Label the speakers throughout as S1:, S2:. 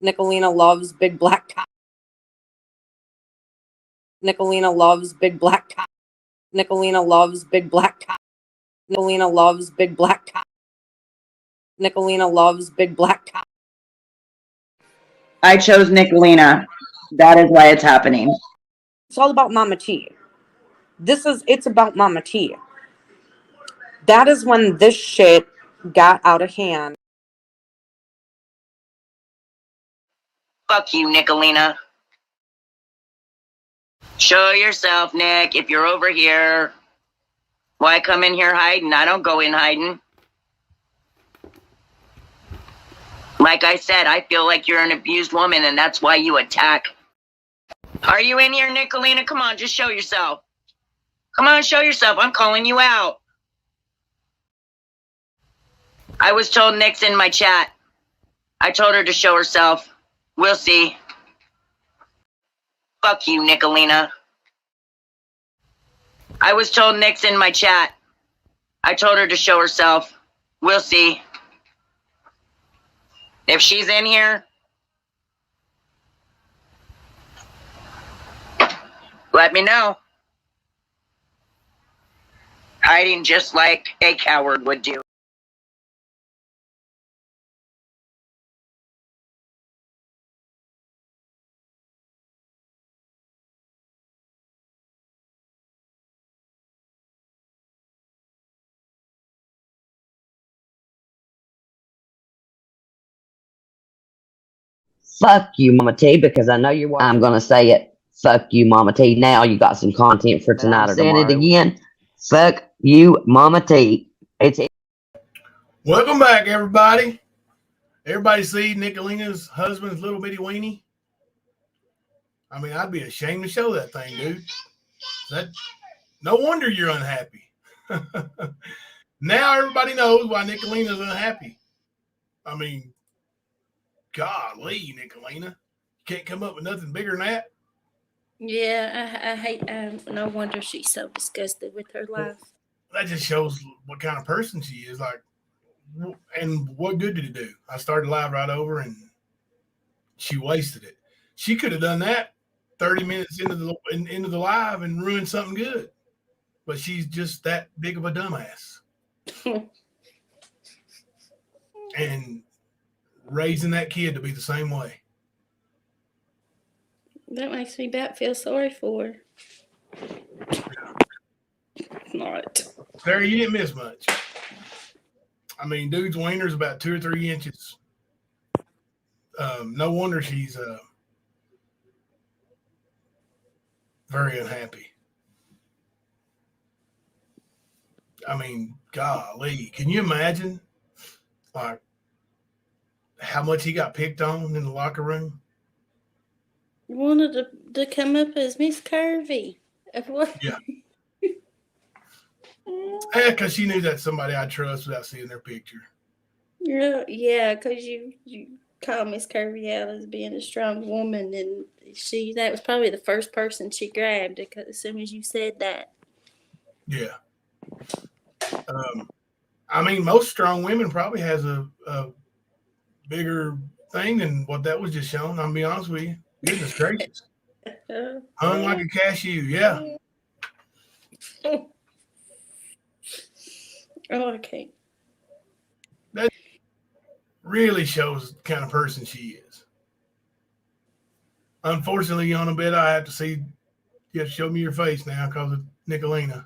S1: Nikalina loves big black cock. Nikalina loves big black cock. Nikalina loves big black cock. Nikalina loves big black cock. Nikalina loves big black cock.
S2: I chose Nikalina. That is why it's happening.
S1: It's all about Mama T. It's about Mama T. That is when this shit got out of hand.
S3: Fuck you, Nikalina. Show yourself, Nick, if you're over here. Why come in here hiding? I don't go in hiding. Like I said, I feel like you're an abused woman, and that's why you attack. Are you in here, Nikalina? Come on, just show yourself. Come on, show yourself. I'm calling you out. I was told Nick's in my chat. I told her to show herself. We'll see. Fuck you, Nikalina. I was told Nick's in my chat. I told her to show herself. We'll see. If she's in here, let me know. Hiding just like a coward would do.
S4: Fuck you, Mama T, because I know you're watching. I'm going to say it. Fuck you, Mama T. Now you got some content for tonight or tomorrow. Say it again. Fuck you, Mama T.
S5: Welcome back, everybody. Everybody see Nikalina's husband's little bitty weenie? I mean, I'd be ashamed to show that thing, dude. No wonder you're unhappy. Now everybody knows why Nikalina's unhappy. I mean, golly, Nikalina. You can't come up with nothing bigger than that?
S6: Yeah, I hate. No wonder she's so disgusted with her life.
S5: That just shows what kind of person she is. Like, and what good did it do? I started live right over, and she wasted it. She could have done that 30 minutes into the live and ruined something good. But she's just that big of a dumbass. And raising that kid to be the same way.
S6: That makes me about feel sorry for her. Not.
S5: There, you didn't miss much. I mean, dude's wiener's about 2 or 3 inches. No wonder she's very unhappy. I mean, golly, can you imagine like how much he got picked on in the locker room?
S6: You wanted to come up as Miss Curvy.
S5: Yeah. Yeah, because she knew that's somebody I trust without seeing their picture.
S6: Yeah, because you call Miss Curvy out as being a strong woman, and that was probably the first person she grabbed as soon as you said that.
S5: Yeah. I mean, most strong women probably has a bigger thing than what that was just shown. I'll be honest with you. Goodness gracious. Hung like a cashew, yeah.
S6: Oh, okay.
S5: That really shows the kind of person she is. Unfortunately, on a bit, I have to see. You have to show me your face now because of Nikalina.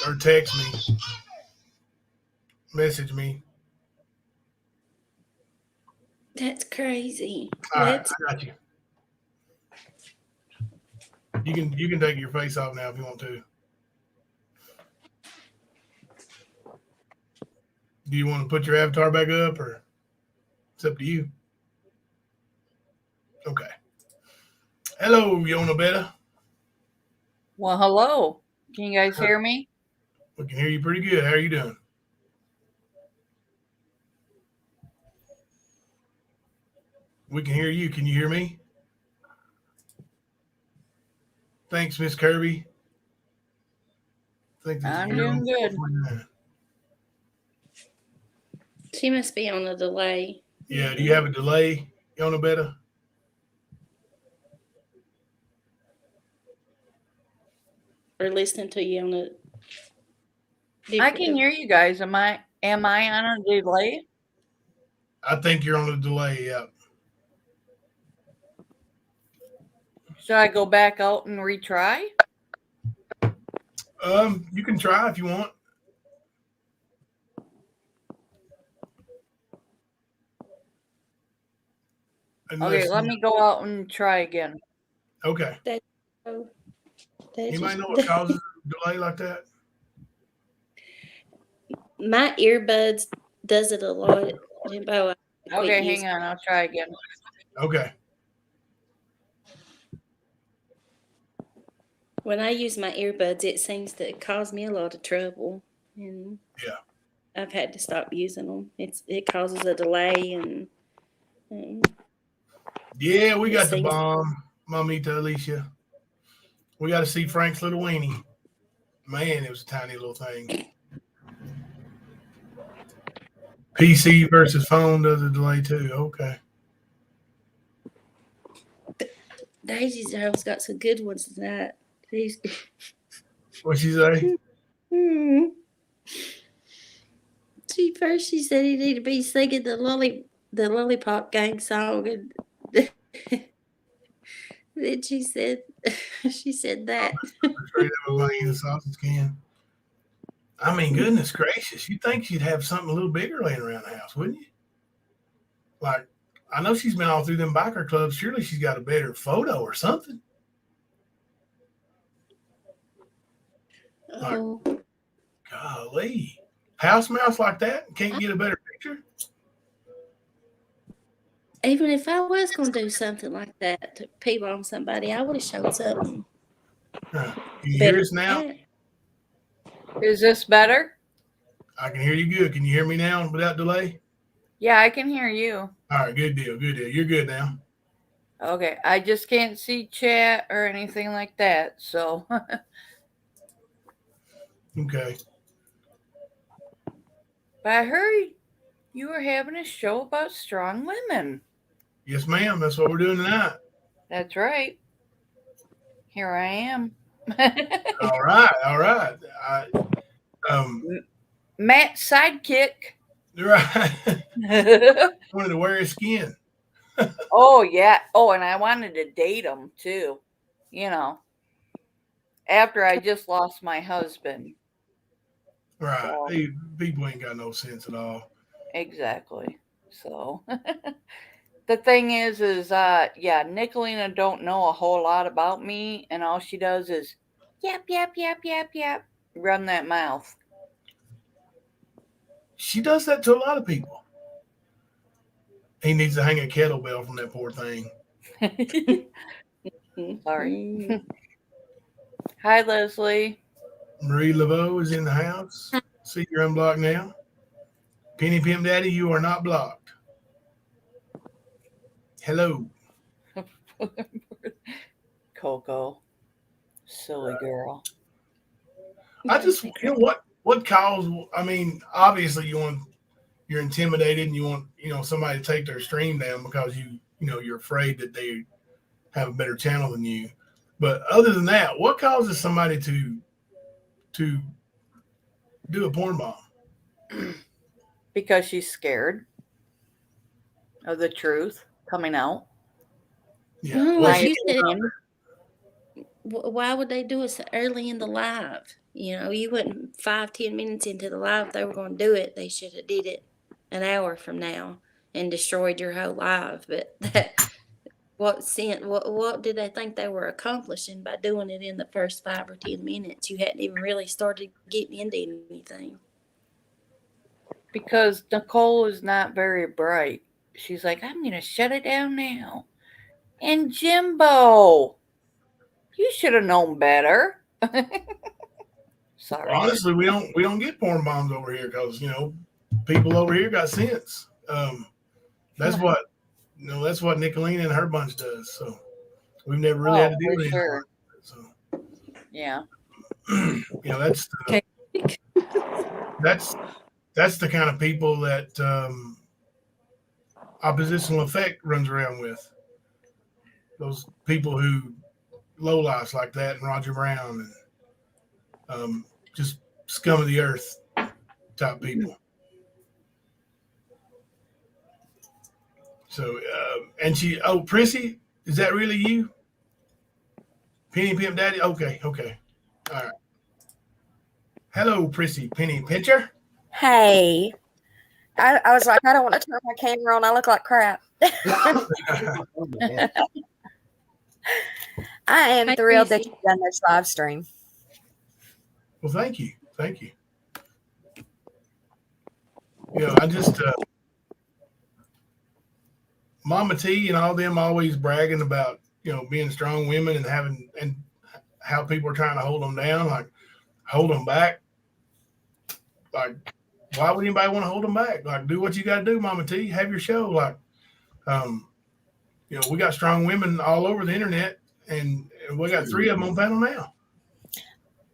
S5: Or text me. Message me.
S6: That's crazy.
S5: All right, I got you. You can take your face off now if you want to. Do you want to put your avatar back up, or it's up to you? Okay. Hello, Yona Betta.
S7: Well, hello. Can you guys hear me?
S5: We can hear you pretty good. How are you doing? We can hear you. Can you hear me? Thanks, Miss Kirby.
S7: I'm doing good.
S6: She must be on a delay.
S5: Yeah, do you have a delay, Yona Beta?
S6: Or listening to you on a
S7: I can hear you guys. Am I on a delay?
S5: I think you're on a delay, yeah.
S7: Should I go back out and retry?
S5: You can try if you want.
S7: Okay, let me go out and try again.
S5: Okay. Anybody know what causes a delay like that?
S6: My earbuds does it a lot, Jimbo.
S7: Okay, hang on. I'll try again.
S5: Okay.
S6: When I use my earbuds, it seems to cause me a lot of trouble, and
S5: yeah,
S6: I've had to stop using them. It causes a delay, and
S5: yeah, we got the bomb, Mamita Alicia. We got to see Frank's little weenie. Man, it was a tiny little thing. PC versus phone does a delay too. Okay.
S6: Daisy's house got some good ones tonight.
S5: What'd she say?
S6: She said he need to be singing the Lollipop Gang song, and then she said that.
S5: Straight up everybody in the sausage can. I mean, goodness gracious, you'd think she'd have something a little bigger laying around the house, wouldn't you? Like, I know she's been all through them biker clubs. Surely she's got a better photo or something.
S6: Oh.
S5: Like, golly. House mouse like that? Can't get a better picture?
S6: Even if I was going to do something like that to pee on somebody, I would have showed something.
S5: Can you hear us now?
S7: Is this better?
S5: I can hear you good. Can you hear me now without delay?
S7: Yeah, I can hear you.
S5: All right, good deal, good deal. You're good now.
S7: Okay, I just can't see chat or anything like that, so.
S5: Okay.
S7: But I heard you were having a show about strong women.
S5: Yes, ma'am. That's what we're doing tonight.
S7: That's right. Here I am.
S5: All right.
S7: Matt's sidekick.
S5: Right. Wanted to wear his skin.
S7: Oh, yeah. Oh, and I wanted to date him, too. You know, after I just lost my husband.
S5: Right.
S7: So,
S5: people ain't got no sense at all.
S7: Exactly. So, the thing is, yeah, Nikalina don't know a whole lot about me, and all she does is yap, yap, yap, yap, yap, run that mouth.
S5: She does that to a lot of people. He needs to hang a kettlebell from that poor thing.
S7: Sorry. Hi, Leslie.
S5: Marie Laveau is in the house. See, you're unblocked now. Penny Pim Daddy, you are not blocked. Hello.
S7: Coco. Silly girl.
S5: I just, what caused, I mean, obviously you're intimidated and you want, somebody to take their stream down because you're afraid that they have a better channel than you. But other than that, what causes somebody to do a porn bomb?
S7: Because she's scared of the truth coming out.
S5: Yeah.
S6: Why would they do it so early in the live? You wouldn't 5-10 minutes into the live they were going to do it. They should have did it an hour from now and destroyed your whole live. But what did they think they were accomplishing by doing it in the first 5 or 10 minutes? You hadn't even really started getting into anything.
S7: Because Nicole is not very bright. She's like, I'm going to shut it down now. And Jimbo, you should have known better. Sorry.
S5: Honestly, we don't get porn bombs over here because people over here got sense. That's what Nikalina and her bunch does. So we've never really had to deal with it. So
S7: yeah,
S5: that's that's the kind of people that oppositional effect runs around with. Those people who lowlifes like that, and Roger Brown, and just scum of the earth type people. So, and Prissy, is that really you? Penny Pimp Daddy? Okay. All right. Hello, Prissy Penny Pincher.
S8: Hey, I was like, I don't want to turn my camera on. I look like crap. I am
S6: Hi,
S8: thrilled that
S6: Prissy.
S8: you've done this live stream.
S5: Well, thank you. I just Mama T and all them always bragging about being strong women and how people are trying to hold them down, like hold them back. Like, why would anybody want to hold them back? Like, do what you got to do, Mama T. Have your show. Like, we got strong women all over the internet, and we got 3 of them on panel now.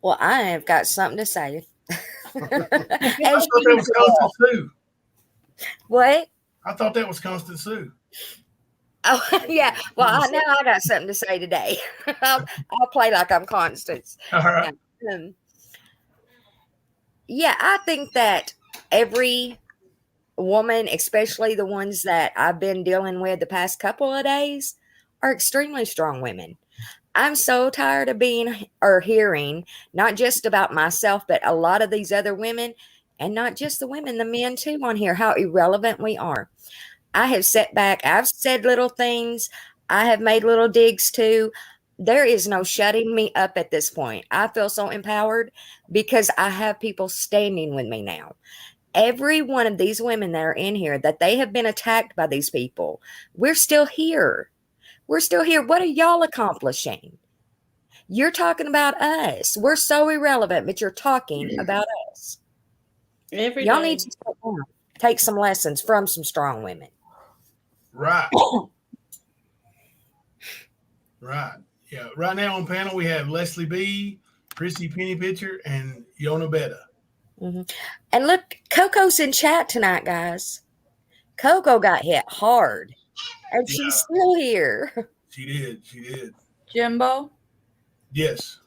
S8: Well, I have got something to say.
S5: I thought that was Constant Sue.
S8: What?
S5: I thought that was Constant Sue.
S8: Oh, yeah. Well, now I got something to say today. I'll play like I'm Constance.
S5: All right.
S8: Yeah, I think that every woman, especially the ones that I've been dealing with the past couple of days, are extremely strong women. I'm so tired of hearing not just about myself, but a lot of these other women, and not just the women, the men too on here, how irrelevant we are. I have sat back. I've said little things. I have made little digs too. There is no shutting me up at this point. I feel so empowered because I have people standing with me now. Every one of these women that are in here, that they have been attacked by these people, we're still here. We're still here. What are y'all accomplishing? You're talking about us. We're so irrelevant, but you're talking about us.
S6: Every
S8: Y'all
S6: day.
S8: need to take some lessons from some strong women.
S5: Right. Right. Yeah. Right now on panel, we have Leslie B., Prissy Penny Pitcher, and Yona Betta.
S8: Mm-hmm. And look, Coco's in chat tonight, guys. Coco got hit hard, and she's still here.
S5: She did.
S7: Jimbo,
S5: Yes.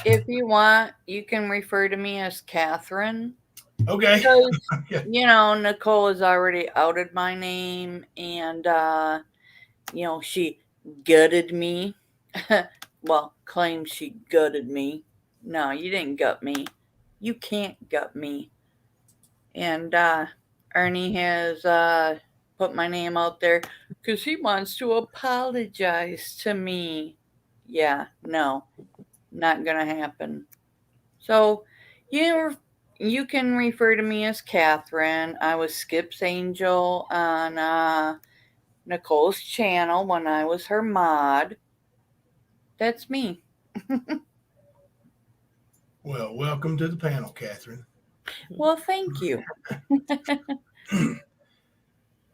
S7: if you want, you can refer to me as Catherine.
S5: Okay.
S7: Because,
S5: Yeah.
S7: Nicole has already outed my name, and, she gutted me. Well, claims she gutted me. No, you didn't gut me. You can't gut me. And Ernie has put my name out there because he wants to apologize to me. Yeah, no, not going to happen. So you can refer to me as Catherine. I was Skip's angel on Nicole's channel when I was her mod. That's me.
S5: Well, welcome to the panel, Catherine.
S7: Well, thank you.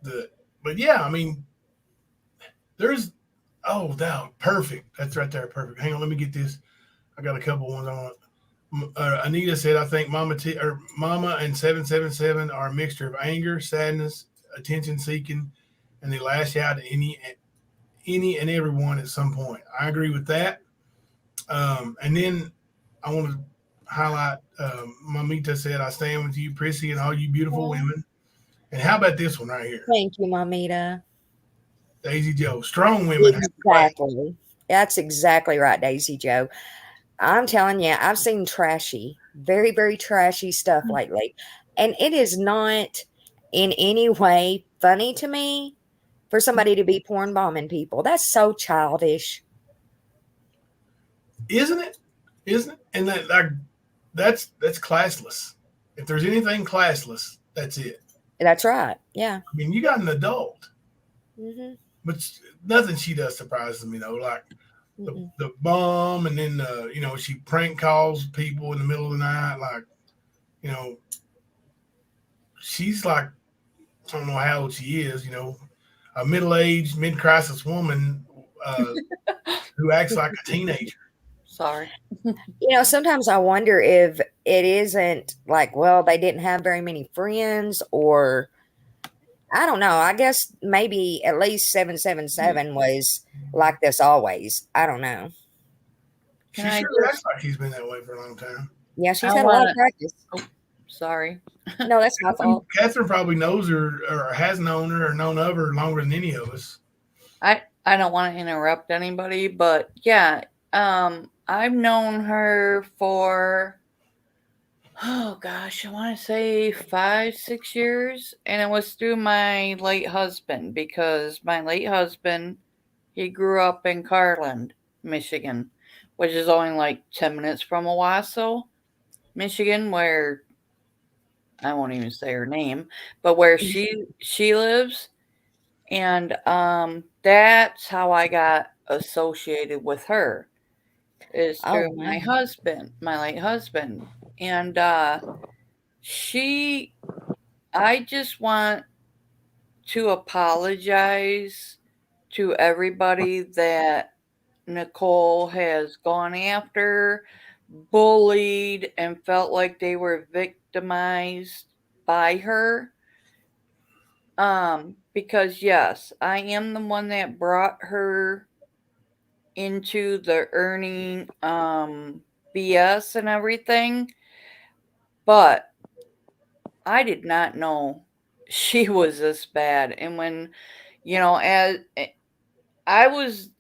S5: But yeah, I mean, perfect. That's right there, perfect. Hang on, let me get this. I got a couple ones I want. Anita said, I think Mama and 777 are a mixture of anger, sadness, attention seeking, and they lash out at any and everyone at some point. I agree with that. And then I want to highlight, Mamita said, I stand with you, Prissy, and all you beautiful women. And how about this one right here?
S8: Thank you, Mamita.
S5: Daisy Joe, strong women.
S8: Exactly. That's exactly right, Daisy Joe. I'm telling you, I've seen very, very trashy stuff lately. And it is not in any way funny to me for somebody to be porn bombing people. That's so childish.
S5: Isn't it? And that's classless. If there's anything classless, that's it.
S8: That's right. Yeah.
S5: I mean, you got an adult,
S8: Mm-hmm.
S5: but nothing she does surprises me though. Like the bomb, and then she prank calls people in the middle of the night. Like, she's like, I don't know how old she is. A middle-aged, mid-crisis woman who acts like a teenager.
S7: Sorry.
S8: Sometimes I wonder if it isn't like, well, they didn't have very many friends, or I don't know. I guess maybe at least 777 was like this always. I don't know.
S5: She
S7: Can I
S5: sure
S7: just?
S5: acts like she's been that way for a long time.
S8: Yeah, she's
S7: I
S8: had a lot of
S7: want
S8: practice.
S7: Sorry.
S8: No, that's my fault.
S5: Catherine probably knows her or has known her or known of her longer than any of us.
S7: I don't want to interrupt anybody, but yeah, I've known her for, oh gosh, I want to say 5-6 years, and it was through my late husband, because my late husband, he grew up in Carland, Michigan, which is only like 10 minutes from Owasso, Michigan, where I won't even say her name, but where she lives. And that's how I got associated with her, is
S8: Oh,
S7: through my
S8: wow.
S7: husband, my late husband. And she I just want to apologize to everybody that Nicole has gone after, bullied, and felt like they were victimized by her. Because yes, I am the one that brought her into the earning BS and everything, but I did not know she was this bad. And when, as I was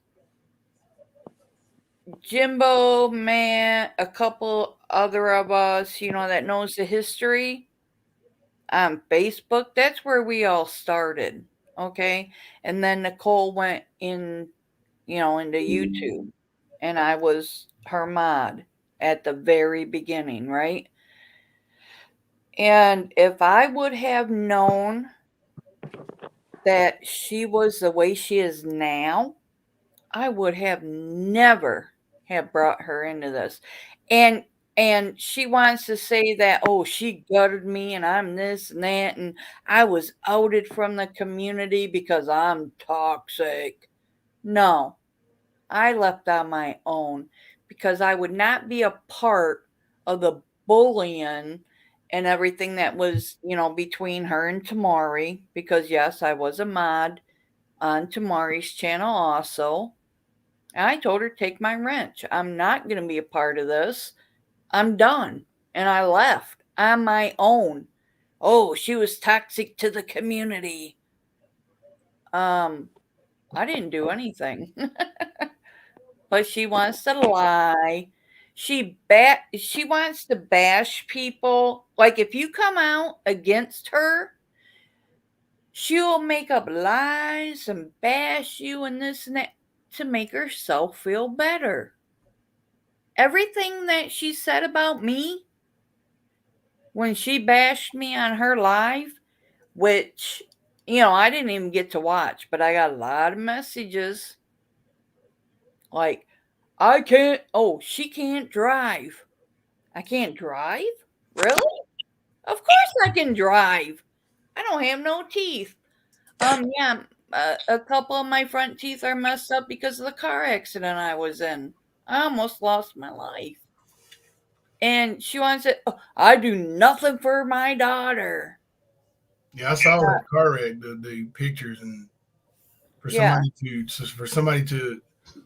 S7: Jimbo, Matt, a couple other of us, that knows the history on Facebook, that's where we all started. Okay. And then Nicole went into YouTube, and I was her mod at the very beginning, right? And if I would have known that she was the way she is now, I would have never have brought her into this. And and she wants to say that, oh, she gutted me and I'm this and that, and I was outed from the community because I'm toxic. No, I left on my own because I would not be a part of the bullying and everything that was, between her and Tamari. Because, yes, I was a mod on Tamari's channel also. And I told her, take my wrench. I'm not going to be a part of this. I'm done. And I left on my own. Oh, she was toxic to the community. I didn't do anything. But she wants to lie. She wants to bash people. Like, if you come out against her, she'll make up lies and bash you and this and that to make herself feel better. Everything that she said about me when she bashed me on her live, which, I didn't even get to watch, but I got a lot of messages like, she can't drive. I can't drive? Really? Of course I can drive. I don't have no teeth. Yeah, a couple of my front teeth are messed up because of the car accident I was in. I almost lost my life. And she wants it. Oh, I do nothing for my daughter.
S5: Yeah, I saw that car wreck, the pictures, and for
S7: Yeah.
S5: somebody to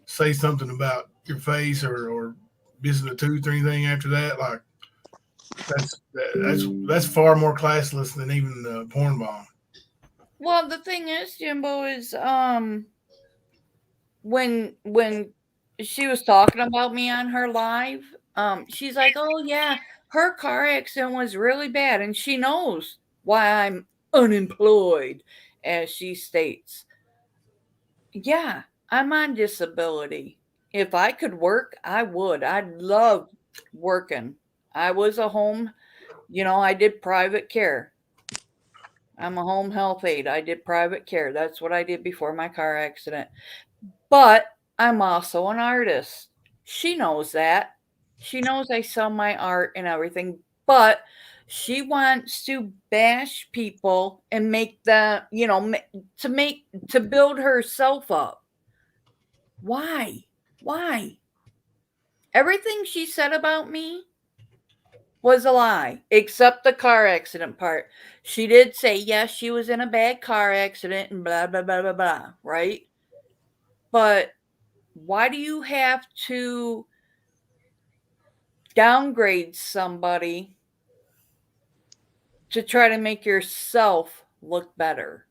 S5: say something about your face or missing a tooth or anything after that, like that's far more classless than even the porn bomb.
S7: Well, the thing is, Jimbo, is when she was talking about me on her live, she's like, "Oh yeah, her car accident was really bad, and she knows why I'm unemployed," as she states. Yeah, I'm on disability. If I could work, I would. I love working. I was a home, I did private care. I'm a home health aide. I did private care. That's what I did before my car accident. But I'm also an artist. She knows that. She knows I sell my art and everything, but she wants to bash people and make them, to build herself up. Why? Why? Everything she said about me was a lie, except the car accident part. She did say, yes, she was in a bad car accident and blah, blah, blah, blah, blah, right? But why do you have to downgrade somebody to try to make yourself look better?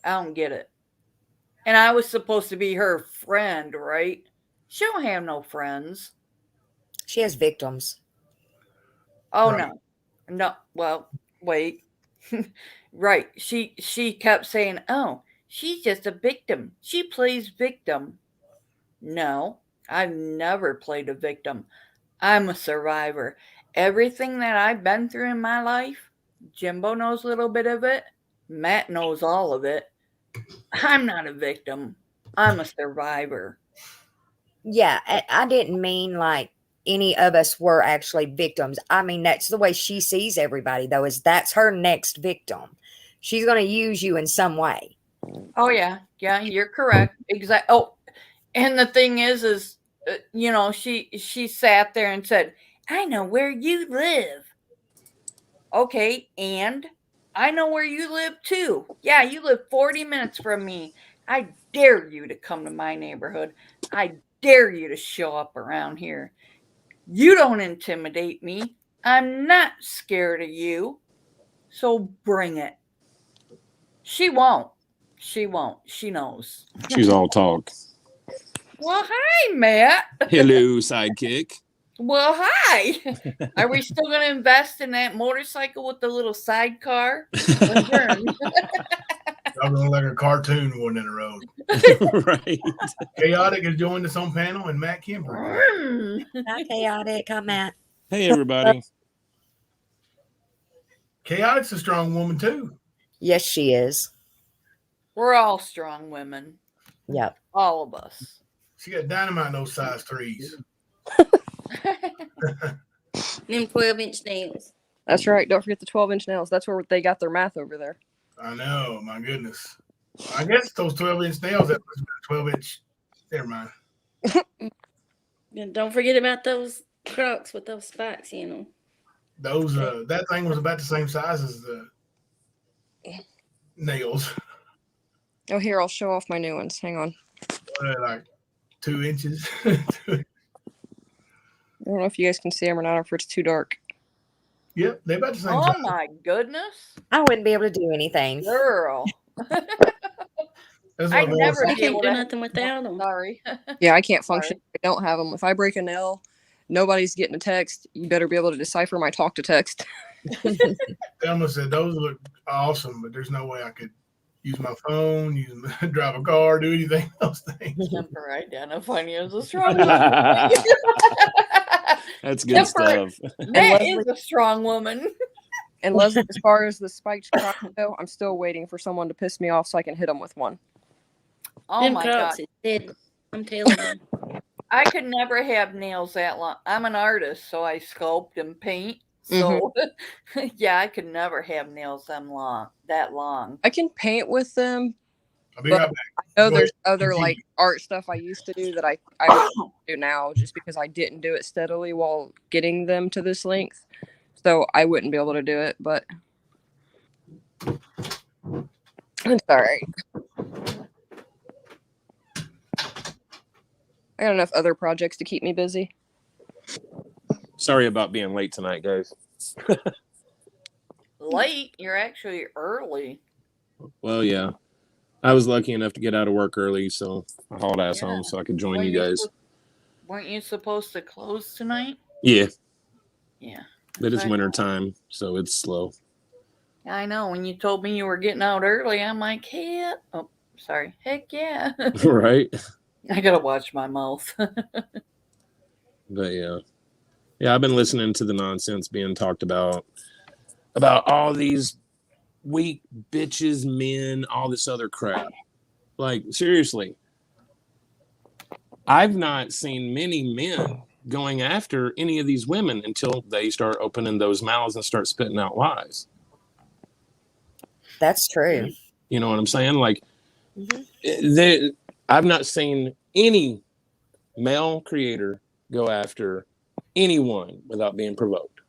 S7: I don't get it. And I was supposed to be her friend, right? She don't have no friends.
S8: She has victims.
S7: Oh,
S5: Right.
S7: no. Well, wait. Right. She kept saying, oh, she's just a victim. She plays victim. No, I've never played a victim. I'm a survivor. Everything that I've been through in my life, Jimbo knows a little bit of it. Matt knows all of it. I'm not a victim. I'm a survivor.
S8: Yeah, I didn't mean like any of us were actually victims. I mean, that's the way she sees everybody, though, is that's her next victim. She's going to use you in some way.
S7: Oh, yeah. Yeah, you're correct. Exactly. Oh, and the thing is, you know, she sat there and said, I know where you live. Okay, and I know where you live too. Yeah, you live 40 minutes from me. I dare you to come to my neighborhood. I dare you to show up around here. You don't intimidate me. I'm not scared of you. So bring it. She won't. She won't. She knows.
S9: She's all talk.
S7: Well, hi, Matt.
S9: Hello, sidekick.
S7: Well, hi. Are we still going to invest in that motorcycle with the little sidecar?
S5: I'm going like a cartoon going in the road.
S9: Right.
S5: Chaotic has joined us on panel, and Matt Kimber.
S8: Hi, Chaotic. Hi, Matt.
S9: Hey, everybody.
S5: Chaotic's a strong woman too.
S8: Yes, she is.
S7: We're all strong women.
S8: Yep.
S7: All of us.
S5: She got dynamite in those size 3s.
S6: Them 12-inch nails.
S1: That's right. Don't forget the 12-inch nails. That's where they got their math over there.
S5: I know, my goodness. I guess those 12-inch nails, that was 12-inch. Never mind.
S6: And don't forget about those Crocs with those spikes in them.
S5: Those that thing was about the same size as the nails.
S1: Oh, here, I'll show off my new ones. Hang on.
S5: Like 2 inches.
S1: I don't know if you guys can see them or not, or if it's too dark.
S5: Yep, they're about the same
S7: Oh
S5: size.
S7: my goodness.
S8: I wouldn't be able to do anything.
S7: Girl.
S5: That's
S7: I'd
S5: what
S7: never
S6: I
S7: be
S6: can't
S7: able
S6: do
S7: to.
S6: nothing without them.
S7: Sorry.
S1: Yeah, I can't function if I don't have them. If I break a nail, nobody's getting a text. You better be able to decipher my talk to text.
S5: Thelma said those look awesome, but there's no way I could use my phone, drive a car, do anything else. Things.
S7: For identifying you as a strong woman.
S9: That's good stuff.
S7: Matt is a strong woman.
S1: And Leslie, as far as the spiked Crocs go, I'm still waiting for someone to piss me off so I can hit them with one.
S7: Oh
S6: Them
S7: my
S6: Crocs
S7: God.
S6: is dead. I'm telling you.
S7: I could never have nails that long. I'm an artist, so I sculpt and paint. So yeah, I could never have nails that long.
S1: I can paint with them.
S5: I'll be right back.
S1: I know
S5: Go
S1: there's
S5: ahead.
S1: other like art stuff I used to do that I don't do now just because I didn't do it steadily while getting them to this length. So I wouldn't be able to do it, but it's all right. I got enough other projects to keep me busy.
S9: Sorry about being late tonight, guys.
S7: Late? You're actually early.
S9: Well, yeah. I was lucky enough to get out of work early, so I hauled ass home so I could join you guys.
S7: Weren't you supposed to close tonight?
S9: Yeah.
S7: Yeah.
S9: But it's winter time, so it's slow.
S7: I know. When you told me you were getting out early, I'm like, hey, oh, sorry. Heck yeah.
S9: Right?
S7: I gotta watch my mouth.
S9: But yeah. Yeah, I've been listening to the nonsense being talked about all these weak bitches, men, all this other crap. Like, seriously. I've not seen many men going after any of these women until they start opening those mouths and start spitting out lies.
S8: That's true.
S9: You know what I'm saying? Like, I've not seen any male creator go after anyone without being provoked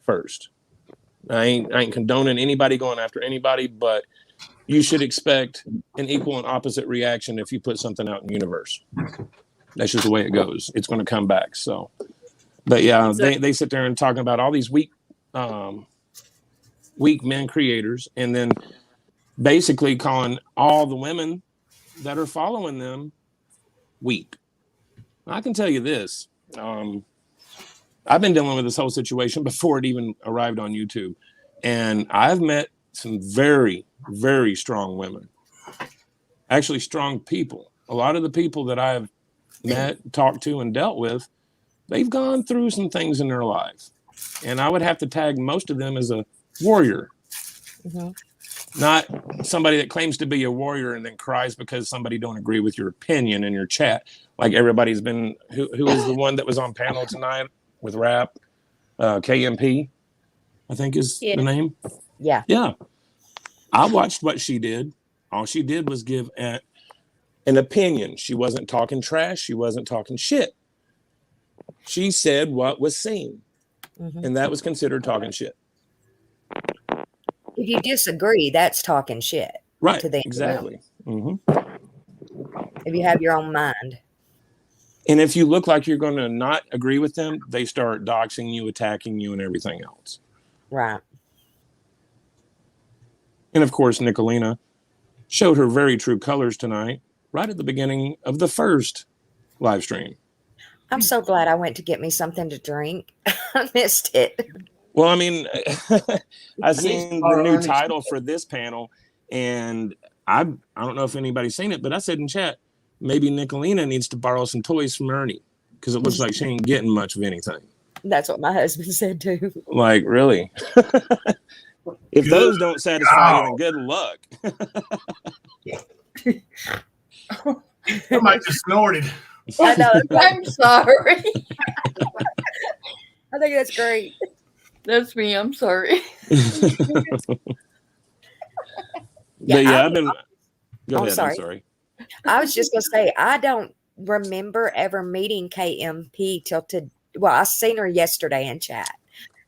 S9: first. I ain't condoning anybody going after anybody, but you should expect an equal and opposite reaction if you put something out in the universe. That's just the way it goes. It's going to come back. So, but yeah, they sit there and talking about all these weak men creators, and then basically calling all the women that are following them weak. I can tell you this. I've been dealing with this whole situation before it even arrived on YouTube. And I've met some very, very strong women. Actually, strong people. A lot of the people that I've met, talked to, and dealt with, they've gone through some things in their life. And I would have to tag most of them as a warrior. Not somebody that claims to be a warrior and then cries because somebody don't agree with your opinion in your chat. Like everybody's been, who is the one that was on panel tonight with rap? KMP, I think is the name.
S8: Yeah.
S9: Yeah. I watched what she did. All she did was give an opinion. She wasn't talking trash. She wasn't talking shit. She said what was seen. And that was considered talking shit.
S8: If you disagree, that's talking shit.
S9: Right.
S8: To them.
S9: Exactly.
S8: If you have your own mind.
S9: And if you look like you're going to not agree with them, they start doxing you, attacking you, and everything else.
S8: Right.
S9: And of course, Nikalina showed her very true colors tonight, right at the beginning of the first live stream.
S8: I'm so glad I went to get me something to drink. I missed it.
S9: Well, I mean, I seen the new title for this panel, and I don't know if anybody's seen it, but I said in chat, maybe Nikalina needs to borrow some toys from Ernie, because it looks like she ain't getting much of anything.
S8: That's what my husband said too.
S9: Like, really? If those don't satisfy you, then good luck.
S5: I might just snorted.
S8: I know.
S7: I'm sorry.
S8: I think that's great.
S7: That's me. I'm sorry.
S9: But yeah, I've been. Go ahead.
S8: Sorry.
S9: I'm sorry.
S8: I was just gonna say I don't remember ever meeting KMP well, I seen her yesterday in chat,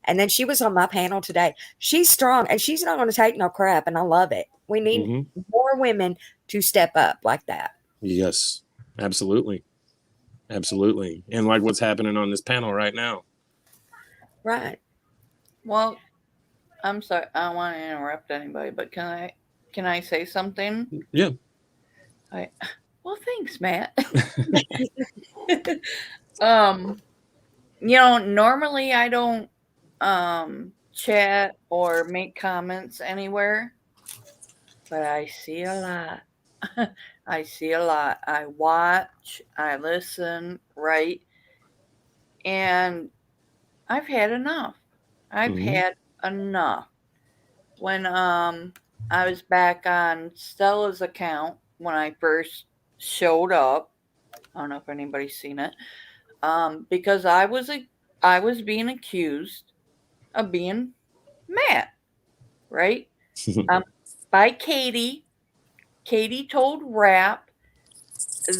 S8: and then she was on my panel today. She's strong, and she's not going to take no crap, and I love it. We need more women to step up like that.
S9: Yes, absolutely, absolutely, and like what's happening on this panel right now.
S8: Right.
S7: Well, I'm sorry. I don't want to interrupt anybody, but can I say something?
S9: Yeah.
S7: Well, thanks, Matt. Normally I don't chat or make comments anywhere, but I see a lot. I see a lot. I watch, I listen, right? And I've had enough. I've had enough. When I was back on Stella's account when I first showed up, I don't know if anybody's seen it, because I was being accused of being Matt, right? By Katie. Katie told Rap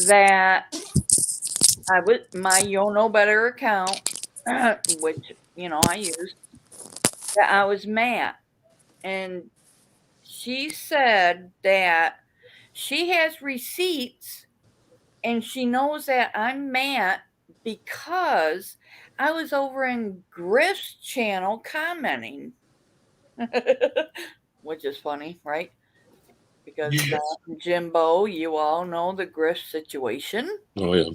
S7: that I was my You'll Know Better account, which I used, that I was Matt, and she said that she has receipts and she knows that I'm Matt because I was over in Griff's channel commenting, which is funny, right? Because Jimbo, you all know the Griff situation.
S9: Oh yeah.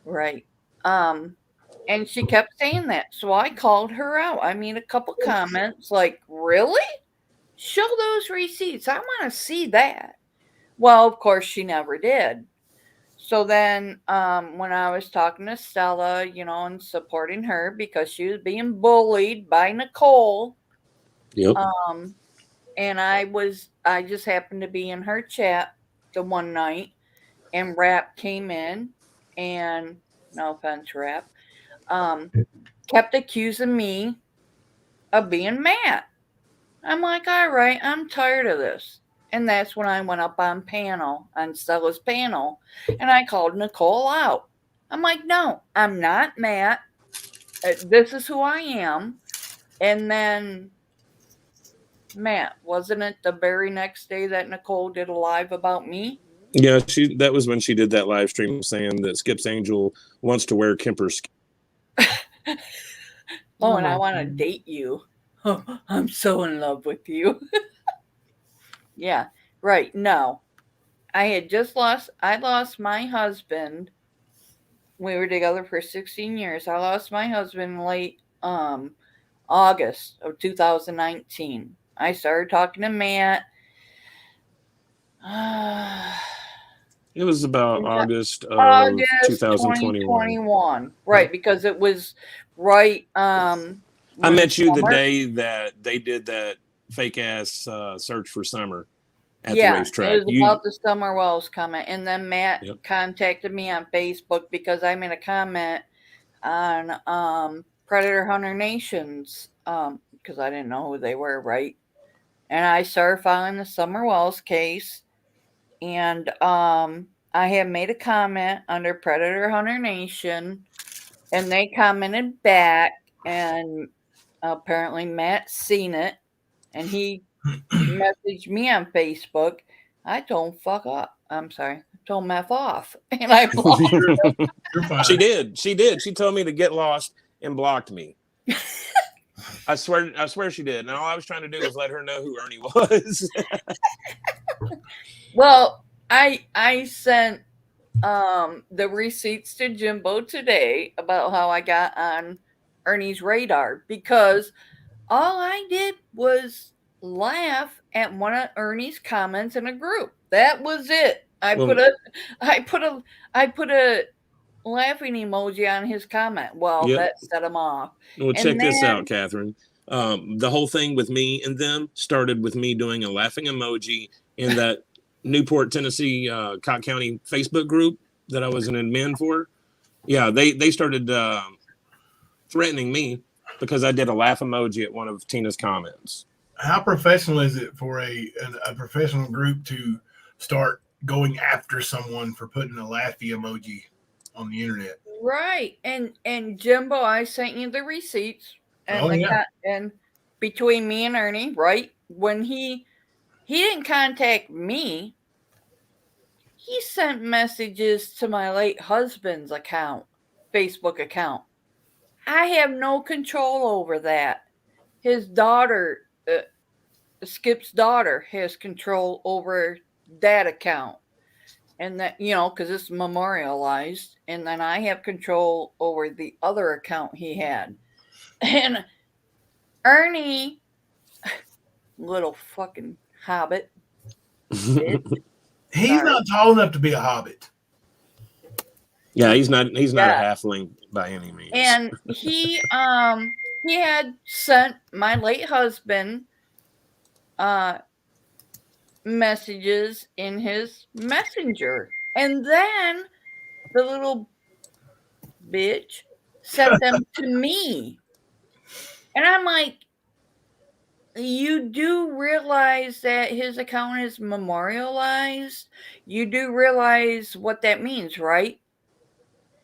S7: Right. And she kept saying that. So I called her out. I mean, a couple comments like, really? Show those receipts. I want to see that. Well, of course, she never did. So then when I was talking to Stella, and supporting her because she was being bullied by Nicole.
S9: Yep.
S7: And I just happened to be in her chat the one night, and Rap came in, and no offense, Rap, kept accusing me of being Matt. I'm like, all right, I'm tired of this. And that's when I went up on Stella's panel, and I called Nicole out. I'm like, no, I'm not Matt. This is who I am. And then, Matt, wasn't it the very next day that Nicole did a live about me?
S9: Yeah, that was when she did that live stream saying that Skip's Angel wants to wear Kemper's skin.
S7: Oh, and I want to date you. Oh, I'm so in love with you. Yeah, right. No, I lost my husband. We were together for 16 years. I lost my husband late August of 2019. I started talking to Matt.
S9: It was about August of 2021.
S7: Right, because it was right.
S9: I met you the day that they did that fake ass search for Summer at the racetrack.
S7: It was about the Summer Wells comment, and then Matt contacted me on Facebook because I made a comment on Predator Hunter Nations because I didn't know who they were, right? And I started filing the Summer Wells case, and I had made a comment under Predator Hunter Nation, and they commented back, and apparently Matt's seen it, and he messaged me on Facebook. I told him fuck up. I'm sorry. I told him F off. And I blocked him.
S9: She did. She told me to get lost and blocked me. I swear she did. And all I was trying to do was let her know who Ernie was.
S7: Well, I sent the receipts to Jimbo today about how I got on Ernie's radar because all I did was laugh at one of Ernie's comments in a group. That was it. I put a laughing emoji on his comment. Well, that set him off.
S9: Well, check this out, Catherine. The whole thing with me and them started with me doing a laughing emoji in that Newport, Tennessee, Cott County Facebook group that I was an admin for. Yeah, they started threatening me because I did a laugh emoji at one of Tina's comments.
S5: How professional is it for a professional group to start going after someone for putting a laughy emoji on the internet?
S7: Right. And Jimbo, I sent you the receipts and and between me and Ernie, right? When he didn't contact me, he sent messages to my late husband's account, Facebook account. I have no control over that. His daughter, Skip's daughter, has control over that account. And that, because it's memorialized. And then I have control over the other account he had. And Ernie, little fucking hobbit.
S5: He's not tall enough to be a hobbit.
S9: Yeah, he's not a halfling by any means.
S7: And he had sent my late husband messages in his messenger. And then the little bitch sent them to me. And I'm like, you do realize that his account is memorialized? You do realize what that means, right?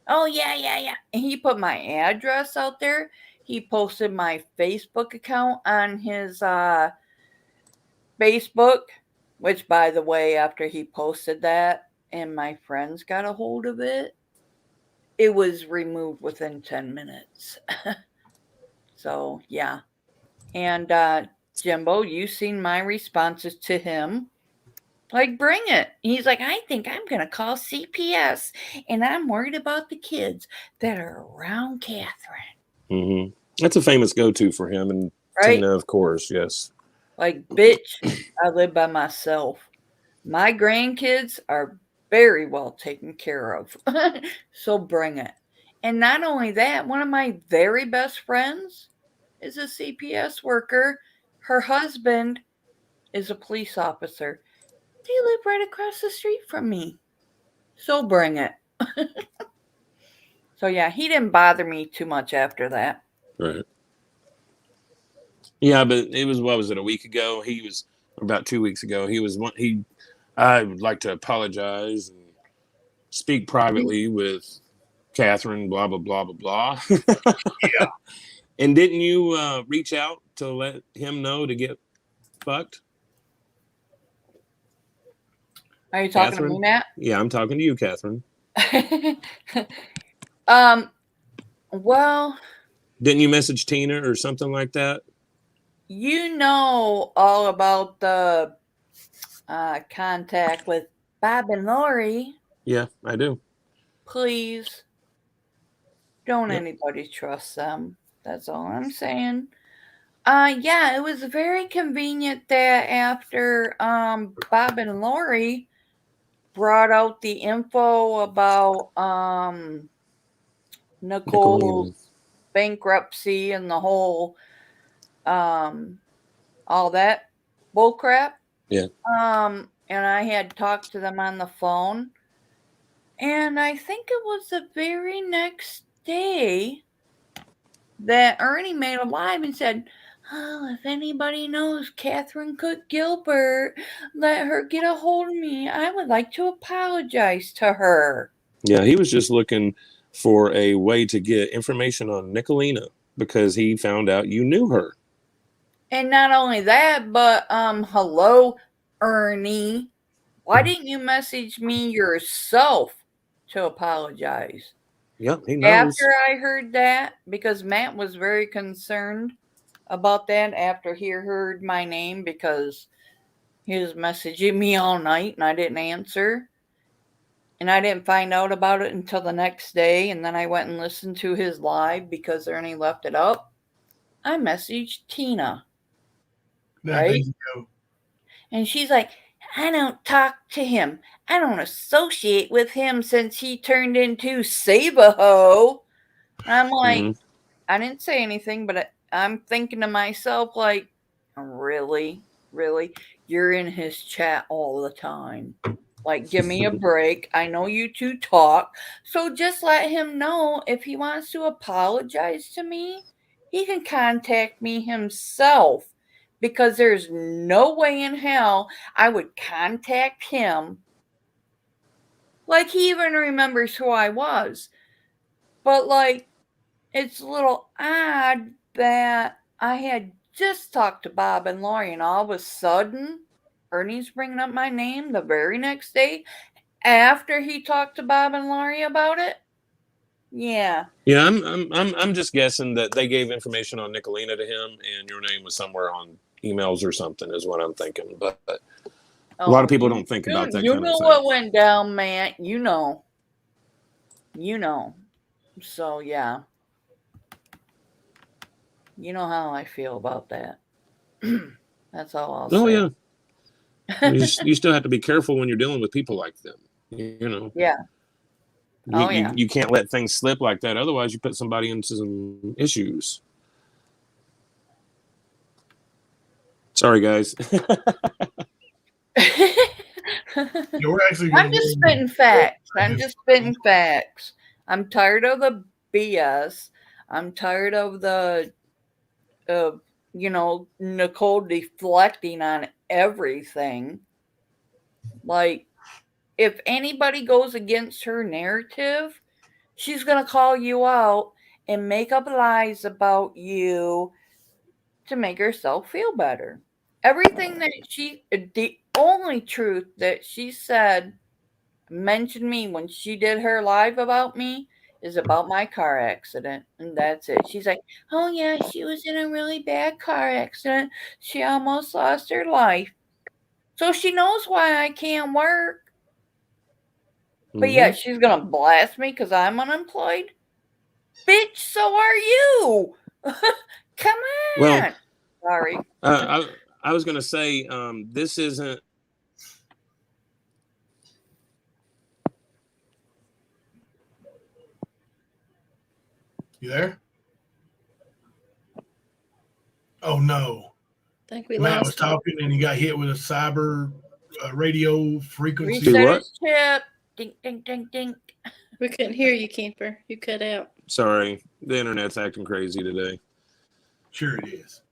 S7: Oh, yeah. And he put my address out there. He posted my Facebook account on his Facebook, which, by the way, after he posted that and my friends got a hold of it, it was removed within 10 minutes. So, yeah. And Jimbo, you seen my responses to him. Like, bring it. He's like, I think I'm going to call CPS, and I'm worried about the kids that are around Catherine.
S9: Mm-hmm. That's a famous go-to for him and Tina, of course, yes.
S7: Like, bitch, I live by myself. My grandkids are very well taken care of. So bring it. And not only that, one of my very best friends is a CPS worker. Her husband is a police officer. They live right across the street from me. So bring it. So yeah, he didn't bother me too much after that.
S9: Right. Yeah, but it was, what was it, a week ago? About 2 weeks ago. I would like to apologize and speak privately with Catherine, blah, blah, blah, blah, blah. Yeah. And didn't you reach out to let him know to get fucked?
S7: Are you talking to me,
S9: Catherine?
S7: Matt?
S9: Yeah, I'm talking to you, Catherine.
S7: Well,
S9: Didn't you message Tina or something like that?
S7: you know all about the contact with Bob and Lori.
S9: Yeah, I do.
S7: Please don't
S9: Yep.
S7: anybody trust them. That's all I'm saying. Yeah, it was very convenient that after Bob and Lori brought out the info about Nicole's
S9: Nikalina.
S7: bankruptcy and the whole all that bullcrap.
S9: Yeah.
S7: And I had talked to them on the phone. And I think it was the very next day that Ernie made a live and said, "Oh, if anybody knows Catherine Cook Gilbert, let her get a hold of me. I would like to apologize to her."
S9: Yeah, he was just looking for a way to get information on Nikalina because he found out you knew her.
S7: And not only that, but hello, Ernie. Why didn't you message me yourself to apologize?
S9: Yeah, he knows.
S7: After I heard that, because Matt was very concerned about that after he heard my name, because he was messaging me all night and I didn't answer. And I didn't find out about it until the next day. And then I went and listened to his live because Ernie left it up. I messaged Tina. Right? And she's like, "I don't talk to him. I don't associate with him since he turned into Save-A-Ho." And I'm like, I didn't say anything, but I'm thinking to myself, like, really? You're in his chat all the time. Like, give me a break. I know you two talk. So just let him know if he wants to apologize to me, he can contact me himself. Because there's no way in hell I would contact him. Like, he even remembers who I was. But, like, it's a little odd that I had just talked to Bob and Lori, and all of a sudden, Ernie's bringing up my name the very next day after he talked to Bob and Lori about it. Yeah.
S9: Yeah, I'm just guessing that they gave information on Nikalina to him, and your name was somewhere on emails or something, is what I'm thinking. But a lot of people don't think about that kind of thing.
S7: You know what went down, Matt. You know. So yeah. You know how I feel about that. That's all I'll say.
S9: Oh yeah. You still have to be careful when you're dealing with people like them. You know.
S7: Yeah.
S9: You can't let things slip like that. Otherwise, you put somebody into some issues. Sorry, guys.
S7: I'm just spitting facts. I'm tired of the BS. I'm tired of the, Nicole deflecting on everything. Like, if anybody goes against her narrative, she's going to call you out and make up lies about you to make herself feel better. Everything that the only truth that she said, mentioned me when she did her live about me, is about my car accident. And that's it. She's like, "Oh yeah, she was in a really bad car accident. She almost lost her life." So she knows why I can't work. But yet she's going to blast me because I'm unemployed? Bitch, so are you. Come on.
S9: Well,
S7: sorry.
S9: I was going to say, this isn't.
S5: You there? Oh no.
S6: I think we
S5: Matt
S6: lost
S5: was talking and he got hit with a cyber radio frequency.
S7: Reset his chip. Ding, ding, ding, ding.
S6: We couldn't hear you, Camper. You cut out.
S9: Sorry. The internet's acting crazy today.
S5: Sure it is.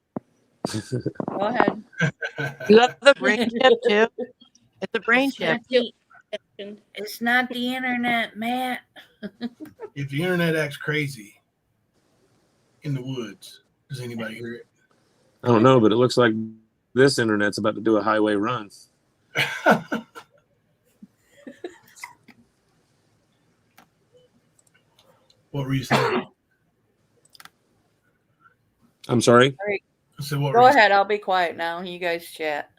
S7: Go ahead.
S10: You have the brain chip too. It's a brain chip.
S7: It's not the internet, Matt.
S5: If the internet acts crazy in the woods, does anybody hear it?
S9: I don't know, but it looks like this internet's about to do a highway run.
S5: What were you saying?
S9: I'm sorry?
S5: So what
S7: Go
S5: were you
S7: ahead. I'll be quiet now. You guys chat.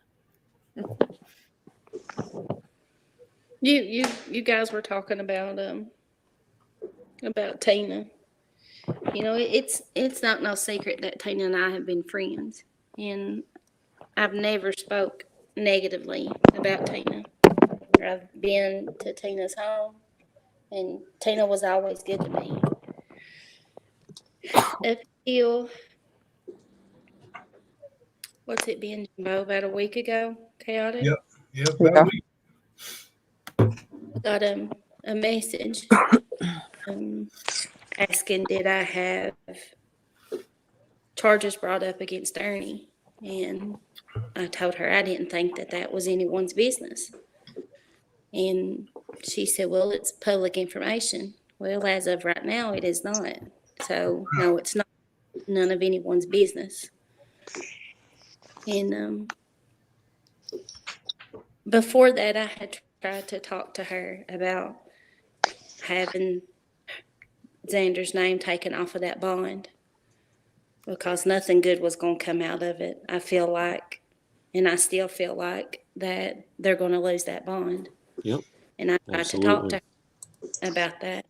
S6: You guys were talking about Tina. You know, it's not no secret that Tina and I have been friends, and I've never spoke negatively about Tina. I've been to Tina's home, and Tina was always good to me. Until, what's it been, Jimbo, about a week ago? Chaotic?
S5: Yep, about a week.
S6: Got a message asking did I have charges brought up against Ernie, and I told her I didn't think that was anyone's business. And she said, well, it's public information. Well, as of right now, it is not. So, no, it's not none of anyone's business. And before that, I had tried to talk to her about having Xander's name taken off of that bond because nothing good was going to come out of it. I feel like, and I still feel like, that they're going to lose that bond.
S9: Yep.
S6: And I tried to talk to her about that.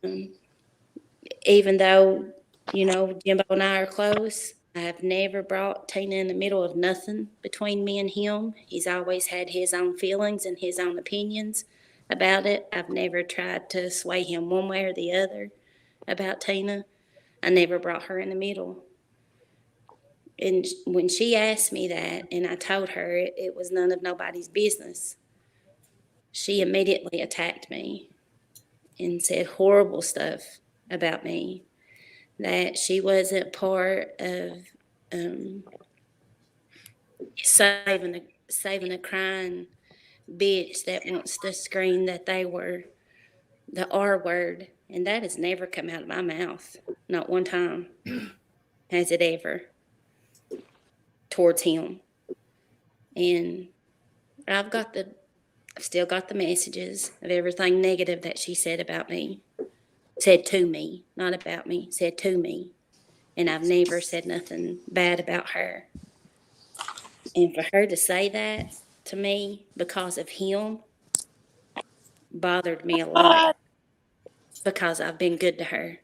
S6: And even though, you know, Jimbo and I are close, I have never brought Tina in the middle of nothing between me and him. He's always had his own feelings and his own opinions about it. I've never tried to sway him one way or the other about Tina. I never brought her in the middle. And when she asked me that, and I told her it was none of nobody's business, she immediately attacked me and said horrible stuff about me, that she wasn't part of saving a crying bitch that wants to scream that they were the R word. And that has never come out of my mouth. Not one time has it ever towards him. And I've still got the messages of everything negative that she said about me. Said to me, not about me, said to me. And I've never said nothing bad about her. And for her to say that to me because of him bothered me a lot, because I've been good to her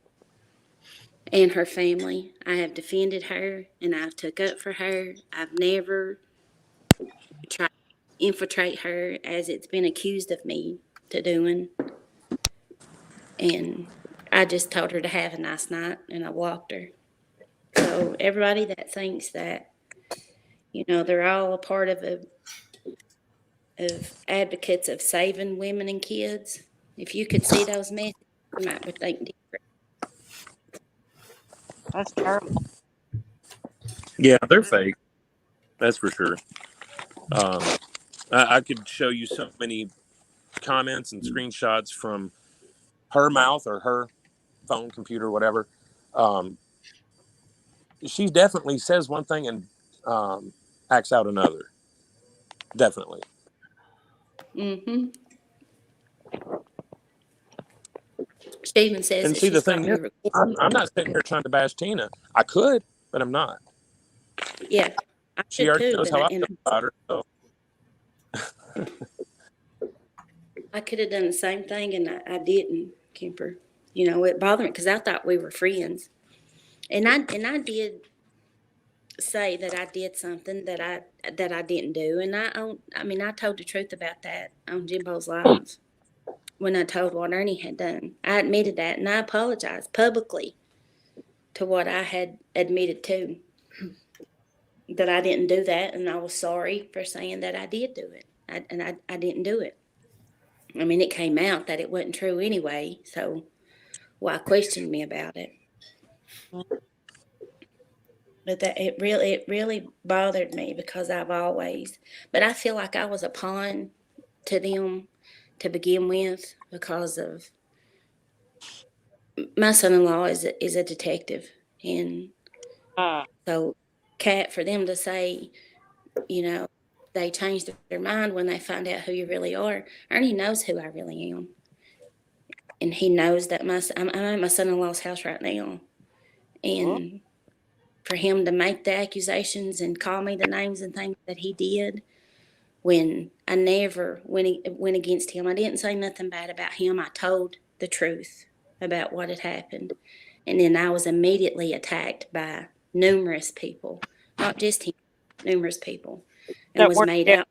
S6: and her family. I have defended her and I've took up for her. I've never tried to infiltrate her as it's been accused of me to doing. And I just told her to have a nice night and I blocked her. So everybody that thinks that, you know, they're all a part of advocates of saving women and kids, if you could see those messages, you might be thinking different.
S10: That's terrible.
S9: Yeah, they're fake. That's for sure. I could show you so many comments and screenshots from her mouth or her phone, computer, whatever. She definitely says one thing and acts out another. Definitely.
S6: Mm-hmm. Stephen says
S9: And
S6: that
S9: see, the
S6: she's got
S9: thing
S6: me
S9: is,
S6: recorded.
S9: I'm not sitting here trying to bash Tina. I could, but I'm not.
S6: Yeah, I
S9: She
S6: could
S9: already
S6: too,
S9: knows
S6: but
S9: how I feel about her. So.
S6: I could have done the same thing, and I didn't, Kemper. You know, it bothered me because I thought we were friends, and I did say that I did something that I didn't do, and I told the truth about that on Jimbo's live when I told what Ernie had done. I admitted that, and I apologized publicly to what I had admitted to, that I didn't do that, and I was sorry for saying that I did do it, I didn't do it. I mean, it came out that it wasn't true anyway, so why question me about it? But that it really bothered me because but I feel like I was a pawn to them to begin with because of my son-in-law is a detective, and
S10: Ah,
S6: so Kat, for them to say, you know, they changed their mind when they find out who you really are. Ernie knows who I really am, and he knows that I'm at my son-in-law's house right now, and for him to make the accusations and call me the names and things that he did, when I never went against him. I didn't say nothing bad about him. I told the truth about what had happened. And then I was immediately attacked by numerous people, not just him, numerous people, and
S10: that
S6: was
S10: weren't
S6: made
S10: there,
S6: out.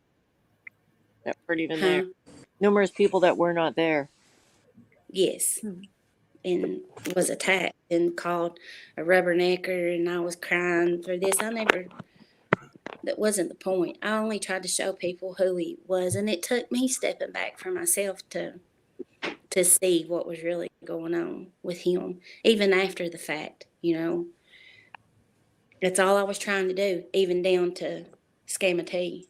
S10: that weren't even there.
S6: Huh?
S10: Numerous people that were not there.
S6: Yes. And was attacked and called a rubbernecker, and I was crying for this. That wasn't the point. I only tried to show people who he was, and it took me stepping back for myself to see what was really going on with him, even after the fact, That's all I was trying to do, even down to scam a tea.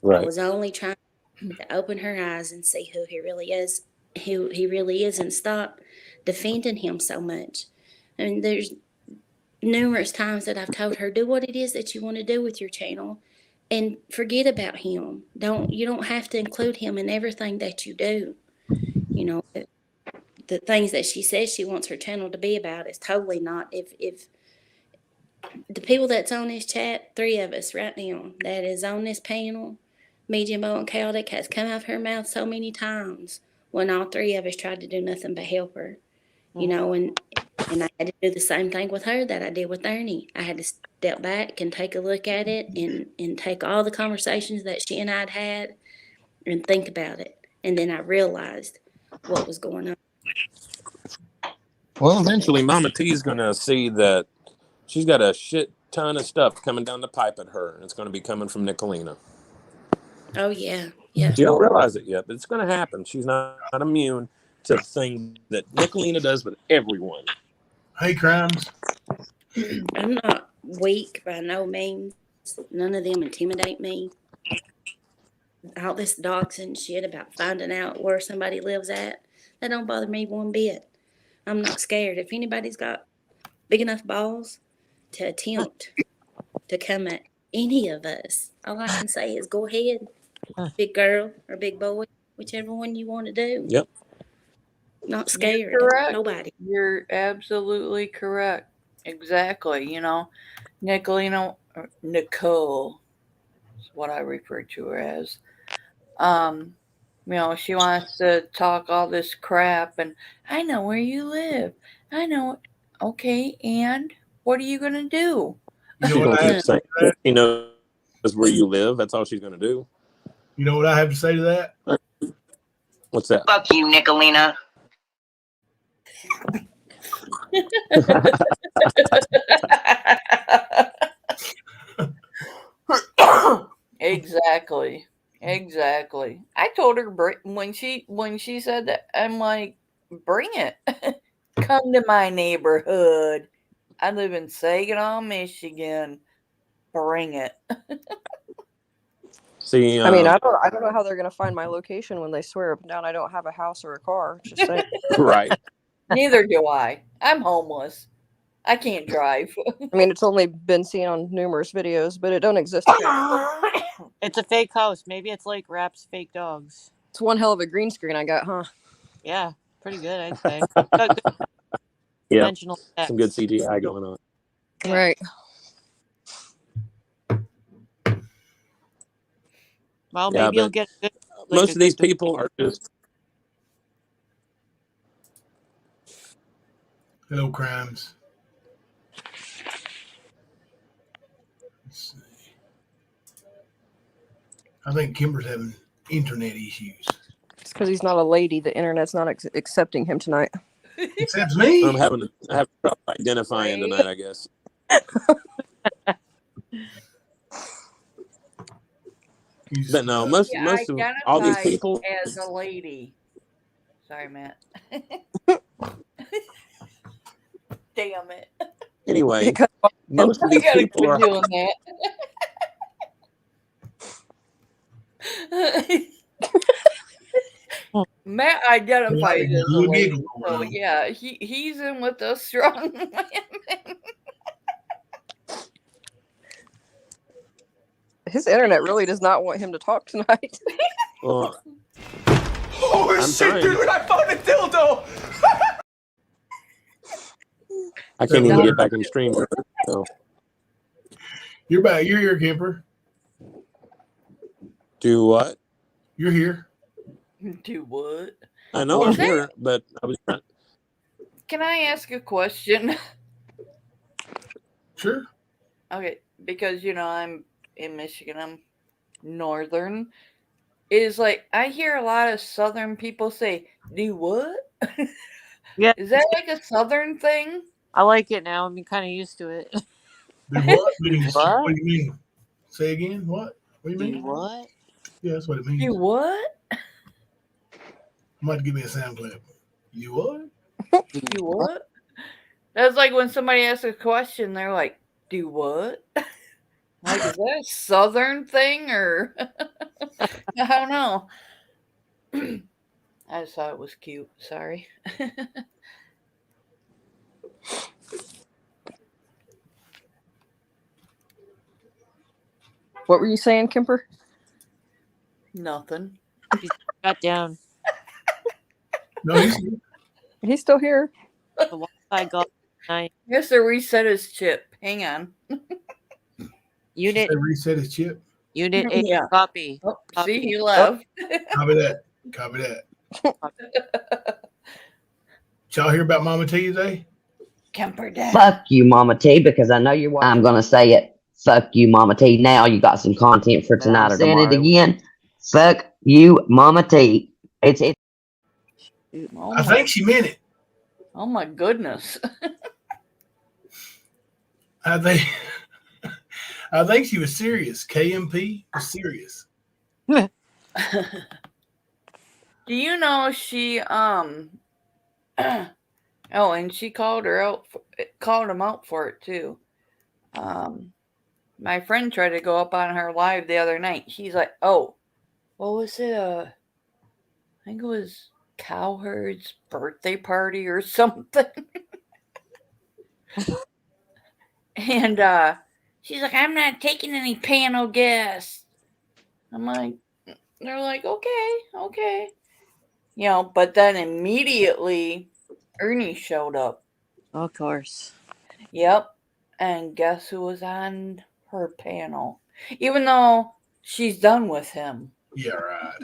S6: I
S9: Right.
S6: was only trying to open her eyes and see who he really is, and stop defending him so much. I mean, there's numerous times that I've told her, do what it is that you want to do with your channel and forget about him. You don't have to include him in everything that you do. The things that she says she wants her channel to be about is totally not. If the people that's on this chat, 3 of us right now, that is on this panel, me, Jimbo, and Chaotic, has come out of her mouth so many times when all 3 of us tried to do nothing but help her. And I had to do the same thing with her that I did with Ernie. I had to step back and take a look at it and take all the conversations that she and I had and think about it. And then I realized what was going on.
S9: Well, eventually, Mama T is going to see that she's got a shit ton of stuff coming down the pipe at her, and it's going to be coming from Nikalina.
S6: Oh, yeah. Yeah.
S9: She don't realize it yet, but it's going to happen. She's not immune to the thing that Nikalina does with everyone.
S5: Hey, Crimes.
S6: I'm not weak by no means. None of them intimidate me. All this doxing shit about finding out where somebody lives at, that don't bother me one bit. I'm not scared. If anybody's got big enough balls to attempt to come at any of us, all I can say is go ahead, big girl or big boy, whichever one you want to do.
S9: Yep.
S6: Not scared.
S7: You're correct.
S6: Nobody.
S7: You're absolutely correct. Exactly. Nicolino, or Nicole is what I refer to her as. She wants to talk all this crap, and I know where you live. I know. Okay, and what are you going to do?
S5: You know
S9: She's
S5: what
S9: going
S5: I
S9: to
S5: have
S9: keep saying, she knows where you live. That's all she's going to do.
S5: You know what I have to say to that?
S9: What's that?
S3: Fuck you, Nicolina.
S7: Exactly. I told her when she said that, I'm like, bring it. Come to my neighborhood. I live in Saginaw, Michigan. Bring it.
S9: See,
S11: I mean, I don't know how they're gonna find my location when they swear up and down I don't have a house or a car. Just saying.
S9: right.
S7: Neither do I. I'm homeless. I can't drive.
S11: I mean, it's only been seen on numerous videos, but it don't exist.
S10: It's a fake house. Maybe it's like Rap's fake dogs.
S11: It's one hell of a green screen I got, huh?
S10: Yeah, pretty good, I'd say. Got good
S9: Yeah.
S10: dimensional effects.
S9: Some good CGI going on.
S10: Yeah.
S11: Right.
S10: Well,
S9: Yeah,
S10: maybe you'll
S9: but
S10: get good,
S9: most of these people are just.
S5: Hello, Crimes. Let's see. I think Kimber's having internet issues.
S11: It's because he's not a lady. The internet's not accepting him tonight.
S5: Except me.
S9: I have trouble identifying tonight, I guess. But no, most of all these people
S7: as a lady. Sorry, Matt. Damn it.
S9: Anyway, most of these people are
S7: doing that. Matt identifies
S5: Yeah,
S7: as a
S5: little
S7: lady,
S5: giggle going
S7: so
S5: on.
S7: yeah, he's in with us strong women.
S11: His internet really does not want him to talk tonight.
S9: Well,
S12: Oh
S9: I'm
S12: shit,
S9: trying.
S12: dude! I found a dildo.
S9: I can't even get back in stream. So
S5: You're back. You're here, Kemper.
S9: do what?
S5: You're here.
S7: Do what?
S9: I know
S7: Is
S9: I'm here, but I was trying.
S7: Can I ask a question?
S5: Sure.
S7: Okay, because I'm in Michigan, I'm northern. Is like I hear a lot of southern people say, "Do what?"
S10: Yeah.
S7: Is that like a southern thing?
S10: I like it now. I'm kind of used to it.
S5: Do what? Meaning,
S10: What?
S5: what do you mean? Say again. What? What do you
S10: Do
S5: mean?
S10: what?
S5: Yeah, that's what it means.
S7: Do what?
S5: I'm about to give me a sound clip. You what?
S7: Do what? That's like when somebody asks a question, they're like, "Do what?" Like, is that a southern thing or I don't know. I just thought it was cute. Sorry.
S11: What were you saying, Kemper?
S7: Nothing.
S10: She got down.
S5: No,
S11: He's still here.
S10: The Wi-Fi got tonight.
S7: He has to reset his chip. Hang on.
S10: Unit
S5: reset his chip.
S10: Unit 8
S7: Yeah.
S10: copy.
S7: Oh,
S10: Copy.
S7: see, he left.
S5: Copy that. Copy that. Did y'all hear about Mama T today?
S7: Kemper down.
S4: Fuck you, Mama T, because I know you're watching. I'm gonna say it. Fuck you, Mama T. Now you got some content for tonight or tomorrow. Saying it again. Fuck you, Mama T. It's
S5: I think she meant it.
S7: Oh my goodness.
S5: I think she was serious. KMP was serious.
S7: Do you know she oh, and she called him out for it too. My friend tried to go up on her live the other night. She's like, "Oh, what was it? I think it was Cowherd's birthday party or something." And she's like, "I'm not taking any panel guests." I'm like, they're like, okay. But then immediately Ernie showed up.
S10: Of course.
S7: Yep. And guess who was on her panel? Even though she's done with him.
S5: Yeah, right.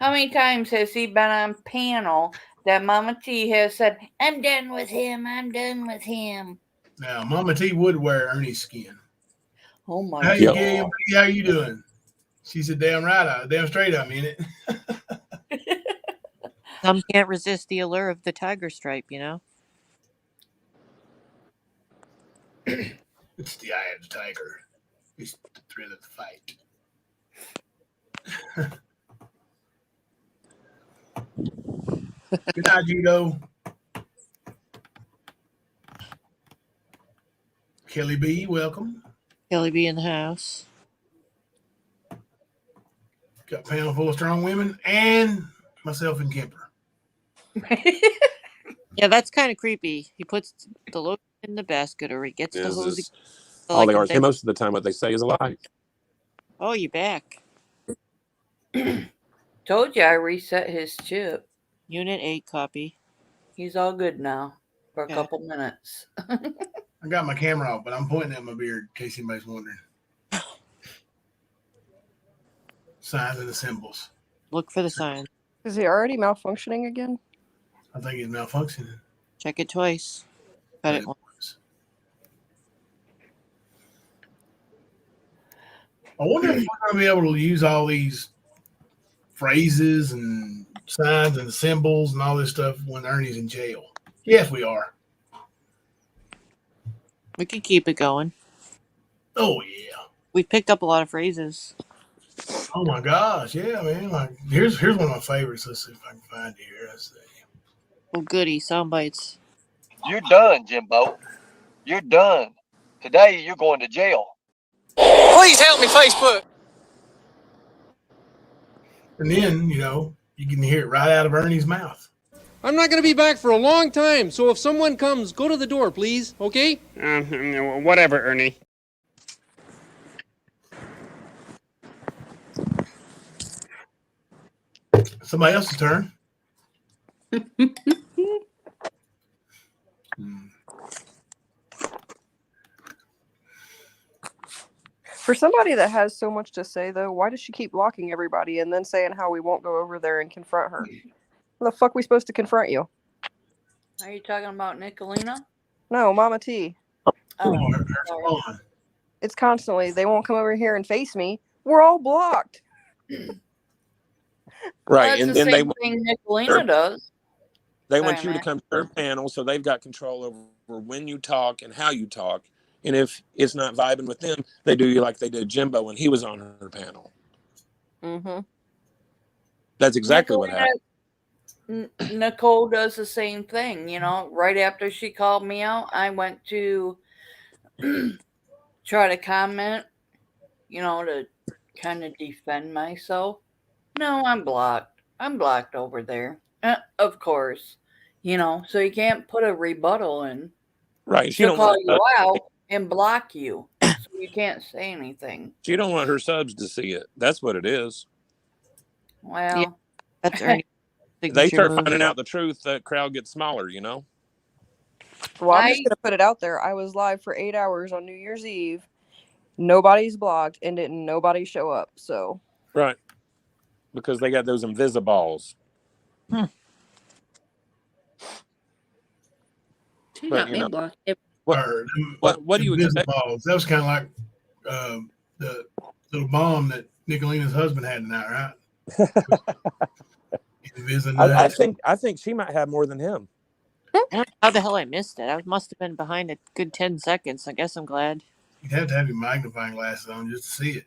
S7: How many times has he been on panel that Mama T has said, "I'm done with him. I'm done with him"?
S5: Now, Mama T would wear Ernie's skin.
S7: Oh my
S5: Hey,
S7: God.
S5: KMP, how you doing? She said, damn right, damn straight I mean it.
S10: Some can't resist the allure of the tiger stripe, you know?
S5: It's the eye of the tiger. It's the thrill of the fight. Good night, Judo. Kelly B, welcome.
S10: Kelly B in the house.
S5: Got a panel full of strong women and myself and Kemper.
S10: Yeah, that's kind of creepy. He puts the lotion in the basket or he gets the hose.
S9: All they are. And most of the time, what they say is a lie.
S10: Oh, you're back.
S7: Told you I reset his chip.
S10: Unit 8 copy.
S7: He's all good now for a couple minutes.
S5: I got my camera off, but I'm pointing at my beard in case anybody's wondering. Signs and the symbols.
S10: Look for the sign.
S11: Is he already malfunctioning again?
S5: I think it's malfunctioning.
S10: Check it twice. Cut it once.
S5: I wonder if we're going to be able to use all these phrases and signs and symbols and all this stuff when Ernie's in jail. Yes, we are.
S10: We could keep it going.
S5: Oh, yeah.
S10: We picked up a lot of phrases.
S5: Oh, my gosh. Yeah, man. Like, here's one of my favorites. Let's see if I can find it here. Let's see.
S10: Oh, goody. Sound bites.
S12: You're done, Jimbo. You're done. Today, you're going to jail.
S13: Please help me, Facebook.
S5: And then, you know, You can hear it right out of Ernie's mouth.
S13: I'm not going to be back for a long time, so if someone comes, go to the door, please, okay?
S14: Whatever, Ernie.
S5: Somebody else's turn.
S11: For somebody that has so much to say, though, why does she keep blocking everybody and then saying how we won't go over there and confront her? How the fuck are we supposed to confront you?
S7: Are you talking about Nikalina?
S11: No, Mama T.
S7: Oh,
S5: sorry.
S11: It's constantly, they won't come over here and face me. We're all blocked.
S9: Right,
S7: that's
S9: and
S7: the
S9: then
S7: same thing Nikalina does.
S9: They
S7: Sorry,
S9: want you to
S7: Matt.
S9: come to their panel, so they've got control over when you talk and how you talk. And if it's not vibing with them, they do you like they did Jimbo when he was on her panel.
S11: Mm-hmm.
S9: That's exactly what happened.
S7: Nicole does the same thing. You know, right after she called me out, I went to try to comment, you know, to kind of defend myself. No, I'm blocked. I'm blocked over there. Of course. You know, so you can't put a rebuttal in.
S9: Right. She
S7: She'll
S9: don't
S7: call
S9: want
S7: you out and block you. So you can't say anything.
S9: she don't want her subs to see it. That's what it is.
S7: Well,
S10: yeah, that's Ernie's
S9: They
S10: signature
S9: start
S10: move.
S9: finding out the truth, the crowd gets smaller, you know?
S11: Well, I'm just going to put it out there. I was live for 8 hours on New Year's Eve. Nobody's blocked, and didn't nobody show up, so.
S9: Right. Because they got those invisibles.
S6: She
S9: But,
S6: got
S9: you
S6: me
S9: know,
S6: blocked.
S9: what do you expect?
S5: Balls. That was kind of like the little bomb that Nicolina's husband had tonight, right?
S9: I think she might have more than him.
S10: I don't know how the hell I missed it. I must have been behind a good 10 seconds. I guess I'm glad.
S5: You'd have to have your magnifying glasses on just to see it.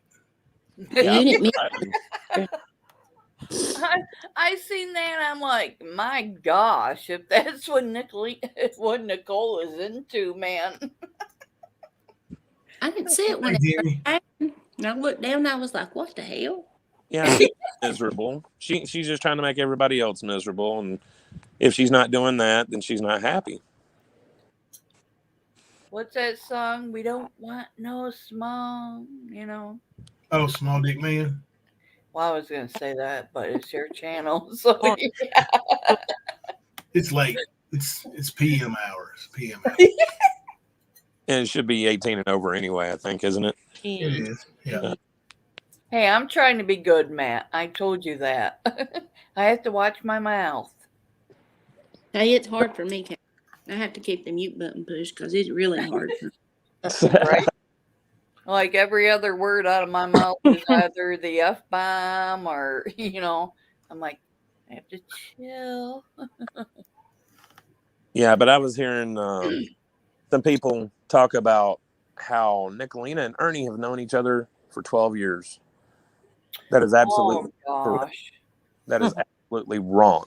S9: Yeah,
S6: You didn't
S7: I seen that. I'm like, my gosh, if that's what Nicole is into, man.
S6: I didn't see it when it happened. And I looked down and I was like, what the hell?
S9: Yeah, she's miserable. She's just trying to make everybody else miserable, and if she's not doing that, then she's not happy.
S7: What's that song? We don't want no small, you know.
S5: Oh, Small Dick Man.
S7: Well, I was gonna say that, but it's your channel, so yeah.
S5: It's late. It's PM hours.
S9: And it should be 18 and over anyway, I think, isn't it?
S5: It is. Yeah.
S7: Hey, I'm trying to be good, Matt. I told you that. I have to watch my mouth.
S6: Hey, it's hard for me. I have to keep the mute button pushed because it's really hard.
S7: Right? Like every other word out of my mouth is either the F-bomb or, you know, I'm like, I have to chill.
S9: Yeah, but I was hearing some people talk about how Nicolina and Ernie have known each other for 12 years. That is absolutely
S7: gosh.
S9: That is absolutely wrong.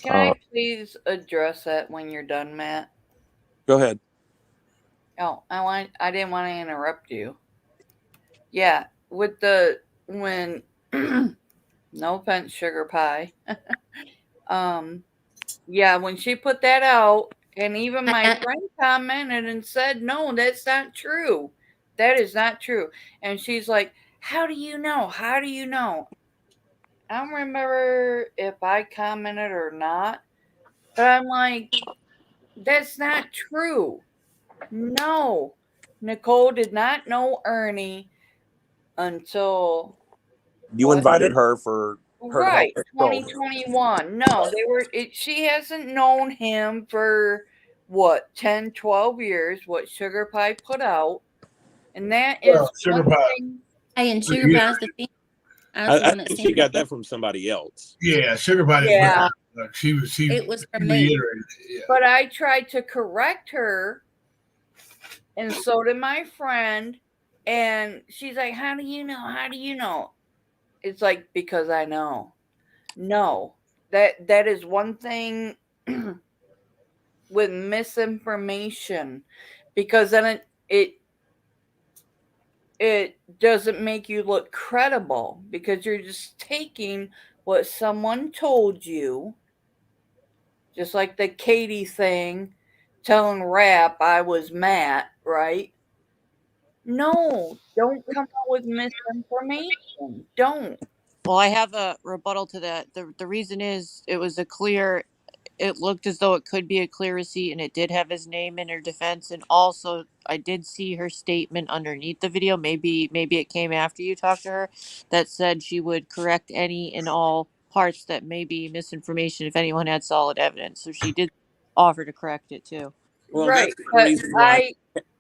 S7: Can I please address that when you're done, Matt?
S9: Go ahead.
S7: Oh, I didn't want to interrupt you. Yeah, when no offense, Sugar Pie. Yeah, when she put that out, and even my friend commented and said, no, that's not true. That is not true. And she's like, how do you know? How do you know? I don't remember if I commented or not, but I'm like, that's not true. No, Nicole did not know Ernie until
S9: You invited her for her to help.
S7: 2021. No, she hasn't known him for what, 10, 12 years, what Sugar Pie put out. And that is
S5: Sugar Pie.
S6: Hey, and Sugar Pie's the thing.
S9: I think she got that from somebody else.
S5: Yeah, Sugar Pie didn't put it out.
S6: It was from me.
S5: Yeah.
S7: But I tried to correct her, and so did my friend. And she's like, how do you know? How do you know? It's like, because I know. No, that is one thing with misinformation, because then it doesn't make you look credible, because you're just taking what someone told you, just like the Katie thing, telling Rap I was Matt, right? No, don't come out with misinformation. Don't.
S10: Well, I have a rebuttal to that. The reason is it looked as though it could be a clear receipt, and it did have his name in her defense. And also, I did see her statement underneath the video. Maybe it came after you talked to her, that said she would correct any and all parts that may be misinformation if anyone had solid evidence. So she did offer to correct it too.
S9: Well,
S7: Right, but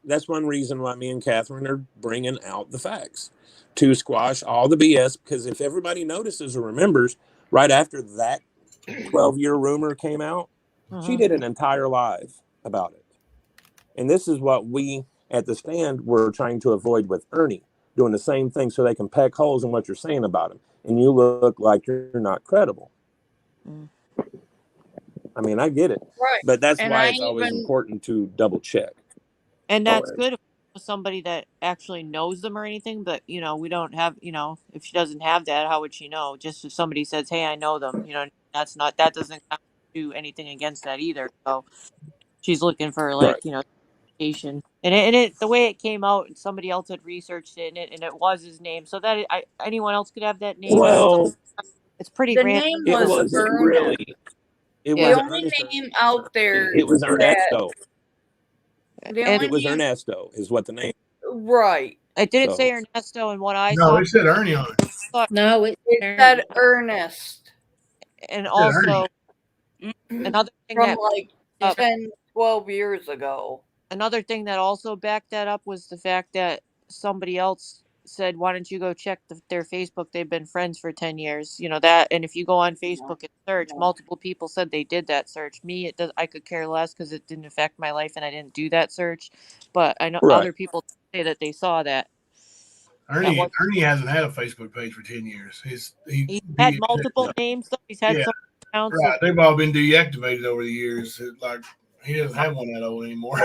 S9: that's one reason why me and Catherine are bringing out the facts to squash all the BS. Because if everybody notices or remembers, right after that 12-year rumor came out, she did an entire live about it. And this is what we at the stand were trying to avoid with Ernie, doing the same thing so they can peck holes in what you're saying about him. And you look like you're not credible. I mean, I get it.
S7: right.
S9: But that's
S7: And
S9: why
S7: I
S9: it's always
S7: even
S9: important to double check.
S10: And
S9: Go
S10: that's
S9: ahead.
S10: good if it's somebody that actually knows them or anything, but we don't have, if she doesn't have that, how would she know? Just if somebody says, "Hey, I know them," that doesn't do anything against that either. So she's looking for
S9: Right.
S10: education. And the way it came out, somebody else had researched it, and it was his name. So that anyone else could have that name.
S9: Well,
S10: It's pretty
S7: the
S10: random.
S7: name
S9: it
S7: was
S9: wasn't
S7: Ernest.
S9: really. It
S7: The
S10: Yeah.
S9: wasn't
S7: only
S9: Ernest.
S7: name out there
S9: It was
S7: that
S9: Ernesto.
S7: the
S10: And
S7: only
S9: It was
S7: name,
S9: Ernesto is what the name.
S7: right.
S10: it didn't say
S9: So
S10: Ernesto, and what I
S5: No,
S10: saw,
S5: it said Ernie on it.
S6: No, it's
S7: It said Ernest
S10: and
S5: It said Ernie.
S10: also another thing
S7: from
S10: that
S7: like
S10: up
S7: 10, 12 years ago.
S10: another thing that also backed that up was the fact that somebody else said, "Why don't you go check their Facebook? They've been friends for 10 years." That, and if you go on Facebook and search, multiple people said they did that search. Me, I could care less because it didn't affect my life and I didn't do that search. But I know
S9: right.
S10: other people say that they saw that.
S5: Ernie hasn't had a Facebook page for 10 years.
S10: He's had multiple names, though. He's had
S5: yeah,
S10: some accounts.
S5: right. They've all been deactivated over the years. Like he doesn't have one that old anymore.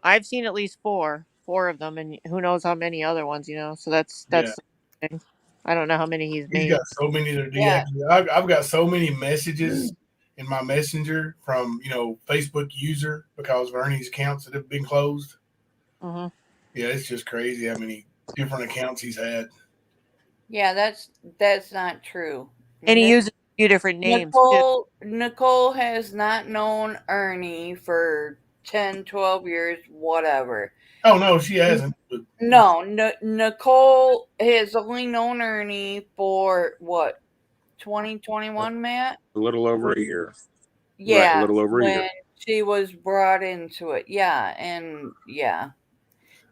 S10: I've seen at least four of them, and who knows how many other ones. So that's
S5: Yeah.
S10: the thing. I don't know how many he's
S5: He's
S10: made.
S5: got so many that are deactivated. I've got so many messages in my messenger from Facebook user because of Ernie's accounts that have been closed.
S10: Mm-hmm.
S5: Yeah, it's just crazy how many different accounts he's had.
S7: Yeah, that's not true.
S10: And he uses a few different names too.
S7: Nicole has not known Ernie for 10, 12 years, whatever.
S5: Oh no, she hasn't. But
S7: No, Nicole has only known Ernie for what, 2021, Matt?
S9: A little over a year.
S7: Yeah,
S9: Right, a little over a
S7: when
S9: year.
S7: she was brought into it. Yeah, and yeah.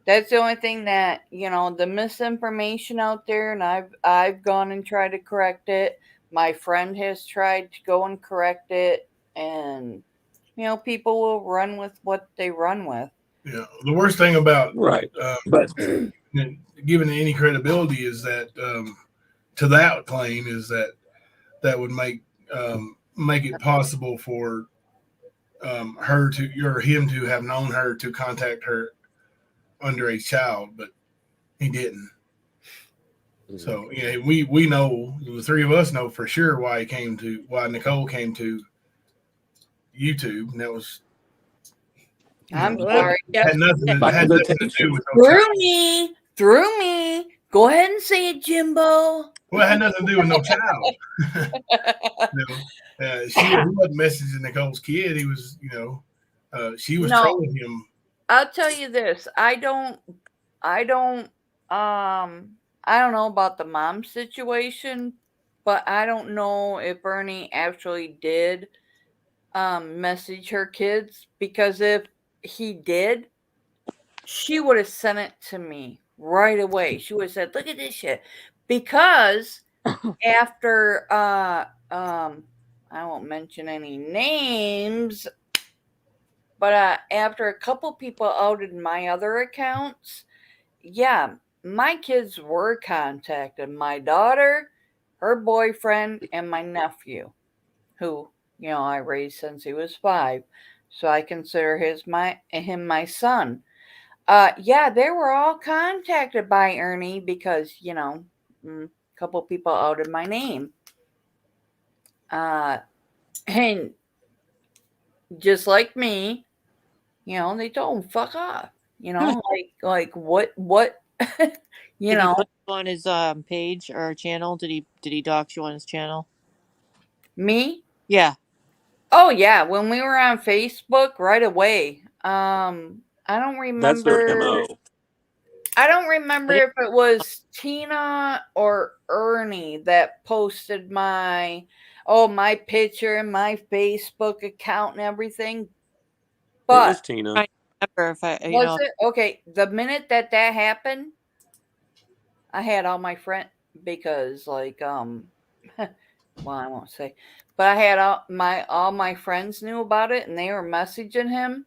S7: That's the only thing that, the misinformation out there, and I've gone and tried to correct it. My friend has tried to go and correct it, and people will run with what they run with.
S5: yeah, the worst thing about
S9: Right. But
S5: giving any credibility is that to that claim is that would make it possible for her to or him to have known her to contact her underage child, but he didn't. So we know, the three of us know for sure why Nicole came to YouTube, and that was
S7: I'm sorry.
S5: had nothing to do with
S7: Through me. Go ahead and say it, Jimbo.
S5: Well, it had nothing to do with no child. She wasn't messaging Nicole's kid. He was, she was trolling him.
S7: I'll tell you this. I don't know about the mom situation, but I don't know if Ernie actually did message her kids, because if he did, she would have sent it to me right away. She would have said, "Look at this shit," because after I won't mention any names, but after a couple people outed my other accounts, yeah, my kids were contacted. My daughter, her boyfriend, and my nephew, who I raised since he was 5, so I consider him my son. Yeah, they were all contacted by Ernie because a couple people outed my name. And just like me, they told him fuck off. Like what you
S10: Did he
S7: know
S10: put you on his page or channel? Did he dox you on his channel?
S7: me?
S10: Yeah.
S7: Oh yeah, when we were on Facebook right away. I don't
S9: That's their
S7: remember.
S9: MO.
S7: I don't remember if it was Tina or Ernie that posted my picture and my Facebook account and everything.
S9: It
S7: But
S9: was Tina.
S10: I remember if I
S7: was it? Okay, the minute that happened, I had all my friends because well, I won't say, but I had all my friends knew about it and they were messaging him.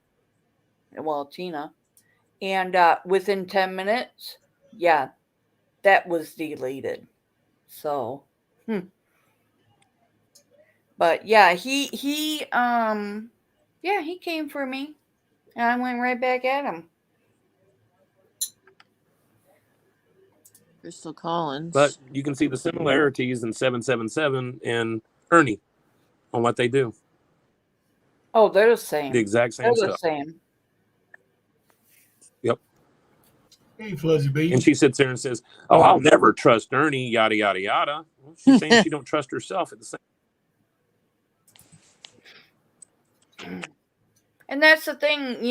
S7: Well, Tina, and within 10 minutes, yeah, that was deleted. So, but yeah, he came for me, and I went right back at him.
S10: Crystal Collins.
S9: But you can see the similarities in 777 and Ernie on what they do.
S7: Oh, they're the same.
S9: The exact same
S7: They're
S9: stuff.
S7: the same.
S9: Yep.
S5: Hey, Fuzzy B.
S9: And she sits there and says, "Oh, I'll never trust Ernie." Yada yada yada. Well, she's saying she don't trust herself at the same.
S7: And that's the thing,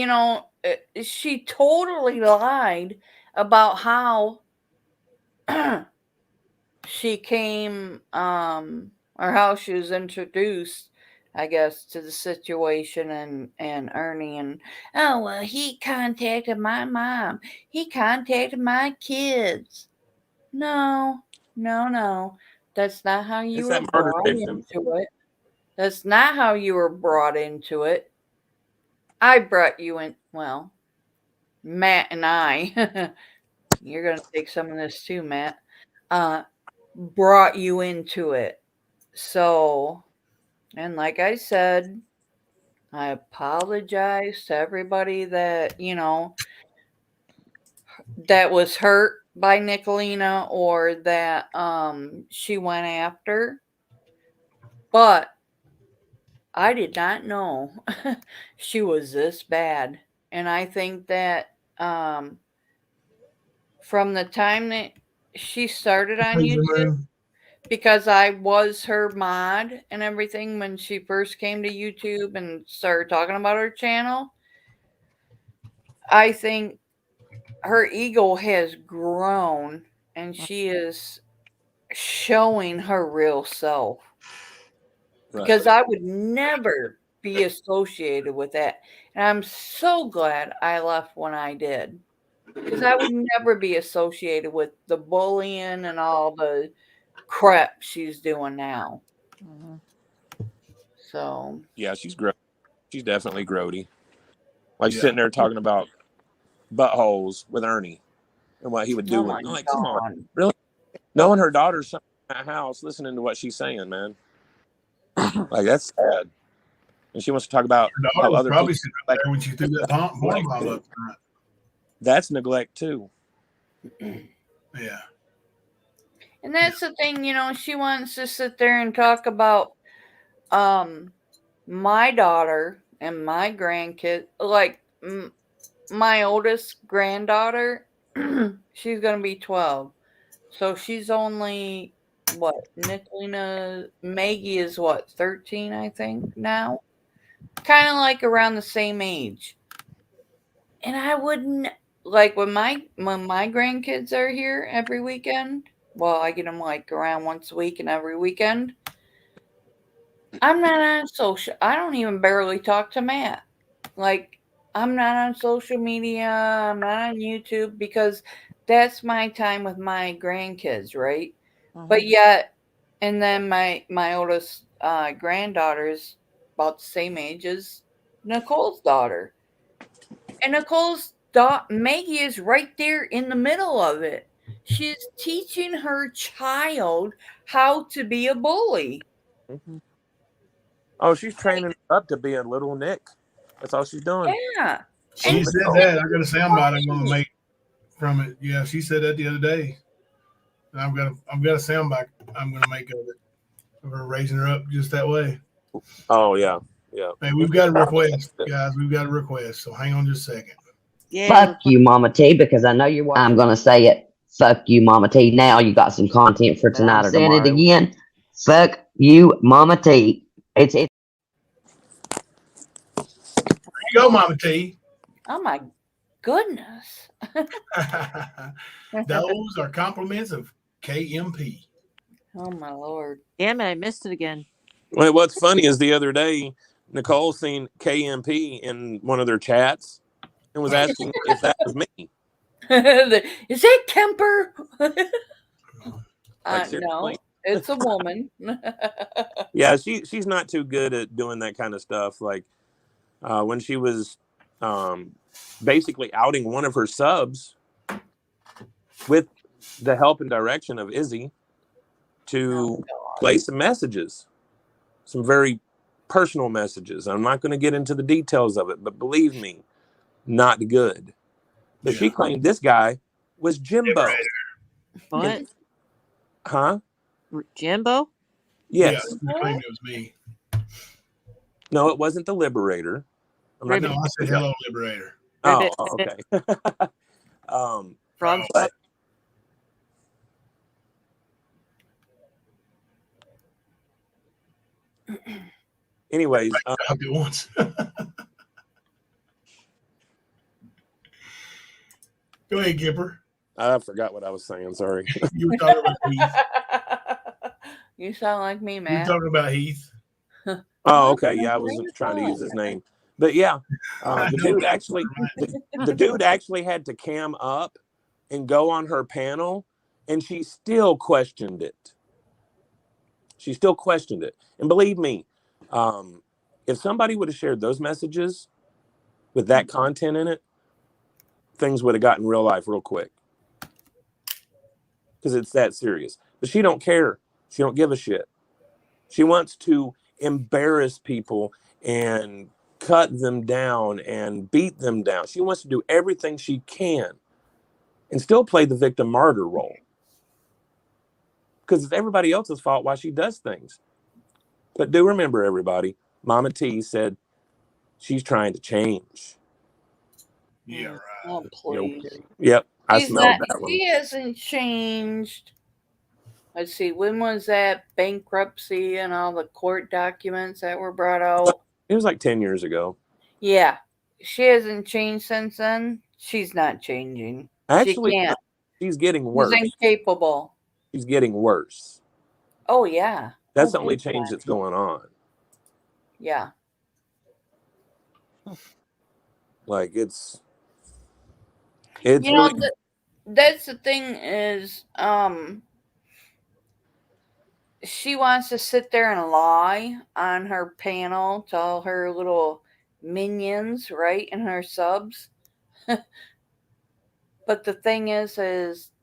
S7: she totally lied about how she came, or how she was introduced, I guess, to the situation and Ernie and, oh, well, he contacted my mom. He contacted my kids. No. That's not how you
S9: It's
S7: were
S9: that murder
S7: brought
S9: victim.
S7: into it. That's not how you were brought into it. I brought you in, well, Matt and I, you're going to take some of this too, Matt, brought you into it. So, and like I said, I apologize to everybody that, that was hurt by Nikalina or that she went after. But I did not know she was this bad. And I think that from the time that she started on YouTube, because I was her mod and everything when she first came to YouTube and started talking about her channel, I think her ego has grown and she is showing her real self.
S9: Right.
S7: Because I would never be associated with that. And I'm so glad I left when I did. Because I would never be associated with the bullying and all the crap she's doing now. So
S9: Yeah, she's grody. She's definitely grody. Like sitting there talking about buttholes with Ernie and what he would do.
S7: my
S9: Like,
S7: God.
S9: come on, really? Knowing her daughter's in that house, listening to what she's saying, man. Like, that's sad. And she wants to talk about how other
S5: probably
S9: people.
S5: Like when she threw that porn bomb up.
S9: That's neglect too.
S5: Yeah.
S7: And that's the thing, she wants to sit there and talk about my daughter and my grandkid. Like my oldest granddaughter, she's going to be 12. So she's only, what, Nikalina, Maggie is what, 13, I think, now? Kind of like around the same age. And I wouldn't, like when my grandkids are here every weekend, well, I get them like around once a week and every weekend. I'm not on social. I don't even barely talk to Matt. Like, I'm not on social media. I'm not on YouTube because that's my time with my grandkids, right? But yet, and then my oldest granddaughter's about the same age as Nicole's daughter. And Nicole's Maggie is right there in the middle of it. She's teaching her child how to be a bully.
S9: Oh, she's training up to be a little Nick. That's all she's doing.
S7: Yeah.
S5: She said that. I got a soundbite I'm going to make from it. Yeah, she said that the other day. And I've got a soundbite I'm going to make of it. of her raising her up just that way.
S9: Oh yeah, yeah.
S5: Hey, we've got a request, guys. We've got a request. So hang on just a second.
S10: Yay,
S4: Fuck you, Mama T, because I know you're watching. I'm gonna say it. Fuck you, Mama T. Now you got some content for tonight or tomorrow. Saying it again. Fuck you, Mama T. It's
S5: There you go, Mama T.
S7: Oh my goodness.
S5: Those are compliments of KMP.
S7: Oh my Lord.
S10: Damn it, I missed it again.
S9: Well, what's funny is the other day Nicole seen KMP in one of their chats and was asking if that was me.
S7: Is that Kemper?
S9: Like,
S7: No,
S9: seriously?
S7: it's a woman.
S9: Yeah, she's not too good at doing that kind of stuff. Like when she was basically outing one of her subs with the help and direction of Izzy to play some messages, some very personal messages. I'm not going to get into the details of it, but believe me, not good. But she claimed this guy was Jimbo.
S10: What?
S9: Huh?
S10: Jimbo?
S9: Yes.
S5: Yeah, you claimed it was me.
S9: No, it wasn't the Liberator.
S5: No, I said hello, Liberator.
S9: Oh, okay.
S10: Frog.
S9: But, anyways,
S5: up at once. Go ahead, Gipper.
S9: I forgot what I was saying. Sorry.
S5: You were talking about Heath.
S7: You sound like me,
S5: You were
S7: man.
S5: talking about Heath.
S9: Oh, okay. Yeah, I wasn't trying to use his name, but yeah, the dude actually had to cam up and go on her panel, and she still questioned it. She still questioned it, and believe me, if somebody would have shared those messages with that content in it, things would have gotten real life real quick because it's that serious. But she don't care. She don't give a shit. She wants to embarrass people and cut them down and beat them down. She wants to do everything she can and still play the victim martyr role because it's everybody else's fault why she does things. But do remember, everybody, Mama T said she's trying to change.
S5: Yeah, right.
S7: Oh, please.
S9: Okay. Yep, I smelled that one.
S7: She hasn't changed. Let's see, when was that bankruptcy and all the court documents that were brought out?
S9: It was like 10 years ago.
S7: Yeah. She hasn't changed since then. She's not changing.
S9: Actually,
S7: she can't.
S9: She's getting worse.
S7: She's incapable.
S9: She's getting worse.
S7: Oh, yeah.
S9: That's the only change that's going on.
S7: Yeah.
S9: Like, it's
S7: You know,
S9: really...
S7: that's the thing is, she wants to sit there and lie on her panel to all her little minions, right, and her subs. But the thing is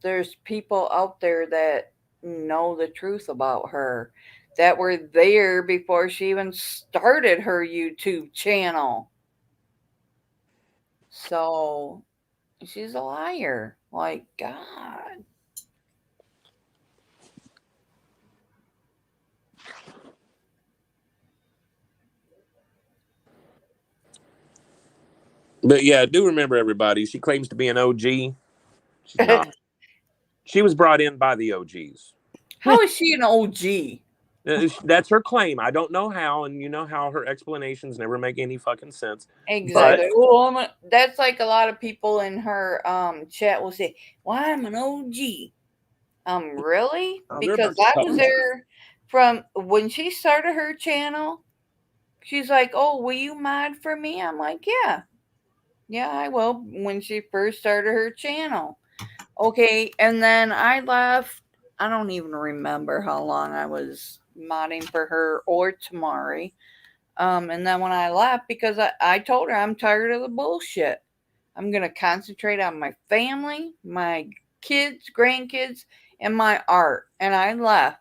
S7: there's people out there that know the truth about her, that were there before she even started her YouTube channel. So she's a liar. Like, God.
S9: But yeah, do remember, everybody, she claims to be an OG. She's not. She was brought in by the OGs.
S7: How is she an OG?
S9: That's her claim. I don't know how, and you know how her explanations never make any fucking sense.
S7: Exactly. Well, that's like a lot of people in her chat will say, "Well, I'm an OG." Really? Because I was there from when she started her channel. She's like, "Oh, will you mod for me?" I'm like, "Yeah, I will." When she first started her channel, okay, and then I left. I don't even remember how long I was modding for her or Tamari. And then when I left, because I told her I'm tired of the bullshit. I'm going to concentrate on my family, my kids, grandkids, and my art. And I left.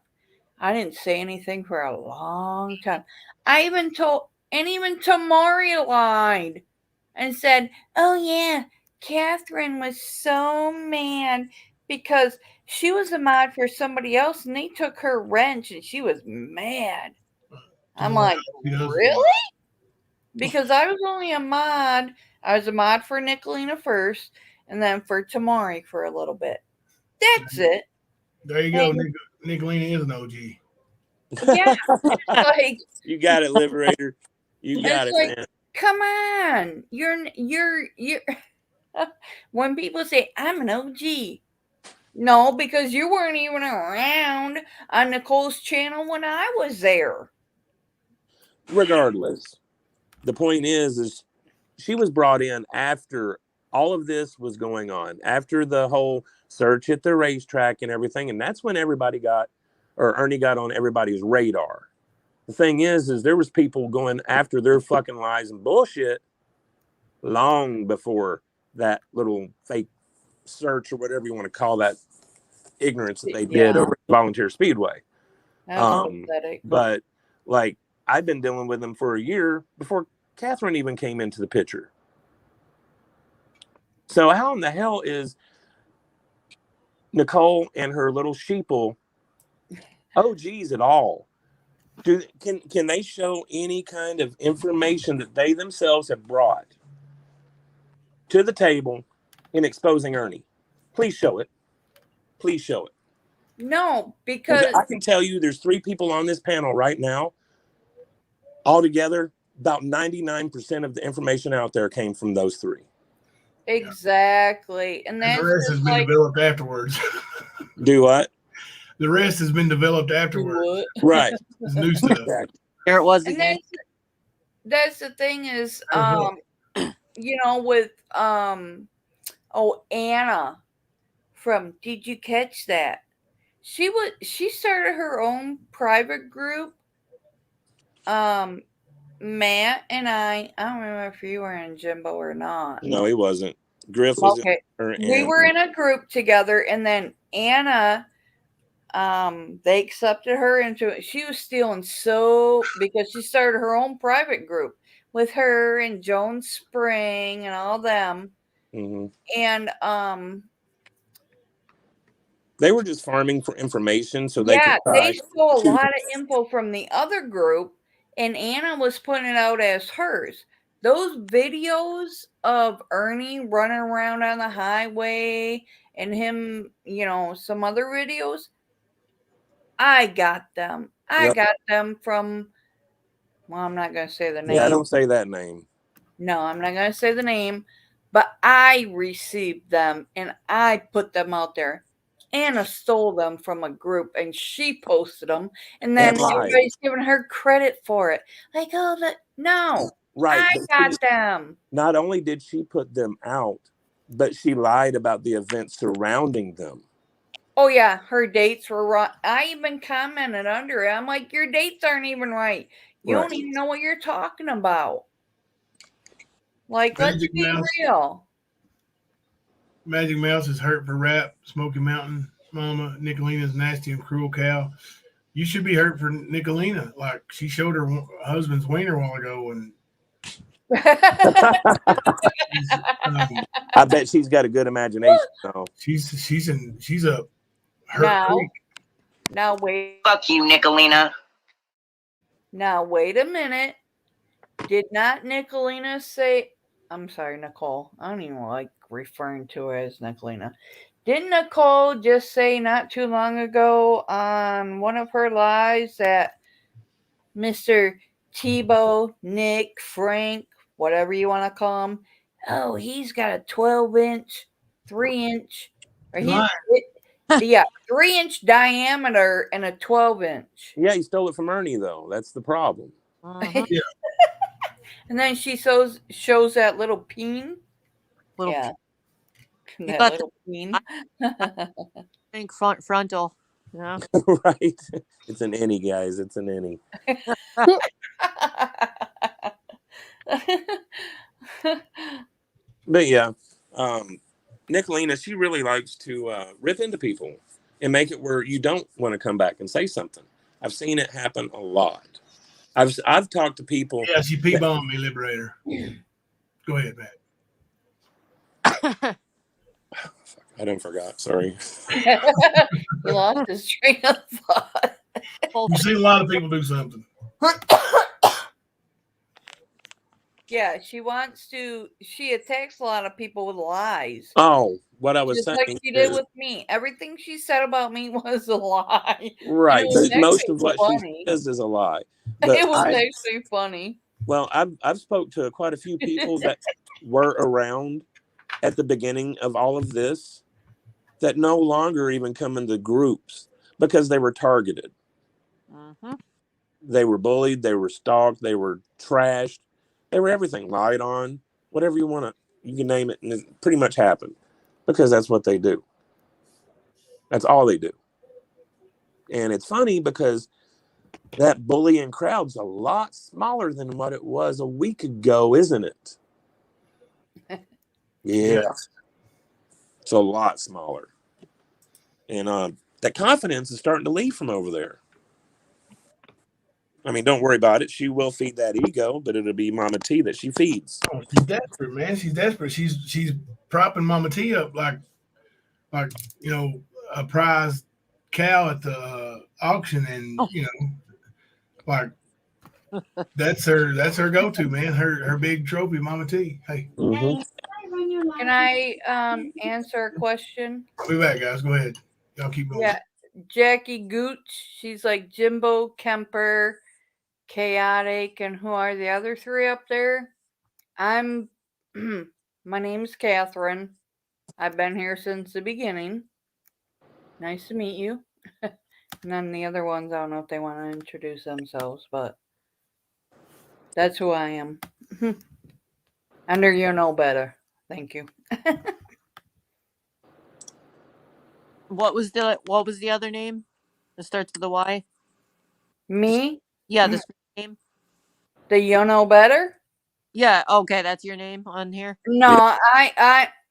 S7: I didn't say anything for a long time. Even Tamari lied and said, "Oh yeah, Catherine was so mad because she was a mod for somebody else, and they took her wrench, and she was mad. I'm like, really? Because I was only a mod. I was a mod for Nikalina first, and then for Tamari for a little bit. That's it.
S5: There you go. Nikalina is an OG.
S7: Yeah, like
S9: You got it, Liberator. You got it,
S7: like,
S9: man.
S7: come on, you're. When people say I'm an OG, no, because you weren't even around on Nicole's channel when I was there.
S9: Regardless, the point is she was brought in after all of this was going on, after the whole search at the racetrack and everything, and that's when Ernie got on everybody's radar. The thing is there was people going after their fucking lies and bullshit long before that little fake search or whatever you want to call that ignorance that they did over Volunteer Speedway. But like, I've been dealing with them for a year before Catherine even came into the picture. So how in the hell is Nicole and her little sheeple OGs at all? Can they show any kind of information that they themselves have brought to the table in exposing Ernie? Please show it. Please show it.
S7: No, because
S9: I can tell you there's 3 people on this panel right now. Altogether, about 99% of the information out there came from those 3.
S7: Exactly. And that's
S5: the rest has been developed afterwards.
S9: Do what?
S5: The rest has been developed afterwards.
S9: Right.
S5: It's new stuff.
S10: Here it was again.
S7: That's the thing is, with Anna from Did You Catch That? She started her own private group. Matt and I don't remember if you were in Jimbo or not.
S9: No, he wasn't. Griff was
S7: okay. We were in a group together, and then Anna, they accepted her into it. She was stealing because she started her own private group with her and Joan Spring and all them.
S9: Mm-hmm.
S7: And
S9: they were just farming for information so they could
S7: they stole a lot of info from the other group, and Anna was putting it out as hers. Those videos of Ernie running around on the highway and him, some other videos, I got them. I got them from, I'm not going to say the name.
S9: Yeah, don't say that name.
S7: No, I'm not going to say the name, but I received them and I put them out there. Anna stole them from a group and she posted them, and then everybody's giving her credit for it. Like, no,
S9: right?
S7: I got them.
S9: Not only did she put them out, but she lied about the events surrounding them.
S7: Oh yeah, her dates were wrong. I even commented under it. I'm like, your dates aren't even right. You don't even know what you're talking about. Like, let's be real.
S5: Magic Mouse is hurt for rap. Smoky Mountain Mama. Nikalina's nasty and cruel cow. You should be hurt for Nikalina. Like, she showed her husband's wiener a while ago, and
S9: I bet she's got a good imagination. Though.
S5: She's a hurt freak.
S7: Now wait.
S3: Fuck you, Nikalina.
S7: Now wait a minute. Did not Nikalina say? I'm sorry, Nicole. I don't even like referring to her as Nikalina. Didn't Nicole just say not too long ago on one of her lives that Mr. Tebow, Nick, Frank, whatever you want to call him, he's got a 12-inch, 3-inch, or 3-inch diameter and a 12-inch.
S9: Yeah, he stole it from Ernie, though. That's the problem.
S7: Yeah. And then she shows that little peen. That little peen.
S10: I think frontal. Yeah.
S9: Right. It's an innie, guys. It's an innie. But yeah, Nikalina, she really likes to rip into people and make it where you don't want to come back and say something. I've seen it happen a lot. I've talked to people.
S5: Yeah, she P-bombed me, Liberator. Go ahead, Matt.
S9: I done forgot. Sorry.
S7: He lost his train of thought.
S5: You've seen a lot of people do something.
S7: Yeah, she attacks a lot of people with lies.
S9: Oh, what I was
S7: Just
S9: saying
S7: like she did
S9: is,
S7: with me. Everything she said about me was a lie.
S9: right,
S7: And it was
S9: but most
S7: actually
S9: of what
S7: funny.
S9: she says is a lie. But
S7: It was actually funny.
S9: well, I've spoke to quite a few people that were around at the beginning of all of this that no longer even come into groups because they were targeted.
S10: Mm-hmm.
S9: They were bullied, they were stalked, they were trashed, they were everything, lied on, whatever you want to, you can name it, and it pretty much happened because that's what they do. That's all they do. And it's funny because that bullying crowd's a lot smaller than what it was a week ago, isn't it? Yeah. It's a lot smaller. And that confidence is starting to leave from over there. I mean, don't worry about it. She will feed that ego, but it'll be Mama T that she feeds.
S5: Oh, she's desperate, man. She's desperate. She's propping Mama T up like a prize cow at the auction, and like that's her go-to, man. Her big trophy, Mama T. Hey,
S7: Can I answer a question?
S5: I'll be back, guys. Go ahead. Y'all keep going.
S7: Yeah. Jackie Gooch, she's like Jimbo, Kemper, Chaotic, and who are the other three up there? My name's Catherine. I've been here since the beginning. Nice to meet you. And then the other ones, I don't know if they want to introduce themselves, but that's who I am. Under you know better. Thank you.
S10: What was the other name? That starts with a Y.
S7: Me?
S10: Yeah, the name.
S7: The you know better?
S10: Yeah. Okay, that's your name on here.
S7: No,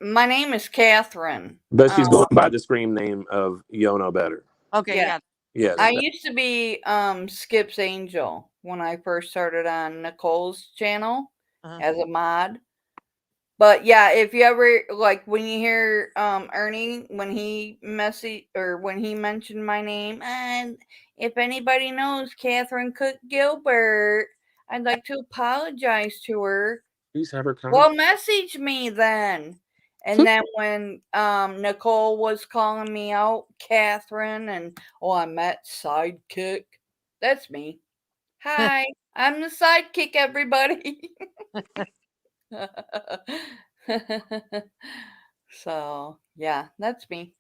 S7: my name is Catherine.
S9: But she's going by the screen name of Yo Know Better.
S10: Okay, yeah.
S9: Yes.
S7: I used to be Skip's Angel when I first started on Nicole's channel as a mod. But yeah, if you ever like when you hear Ernie when he mentioned my name, and if anybody knows Catherine Cook Gilbert, I'd like to apologize to her.
S9: Please have her come.
S7: Well, message me then. And then when Nicole was calling me out, Catherine, and I met sidekick. That's me. Hi, I'm the sidekick, everybody. So yeah, that's me.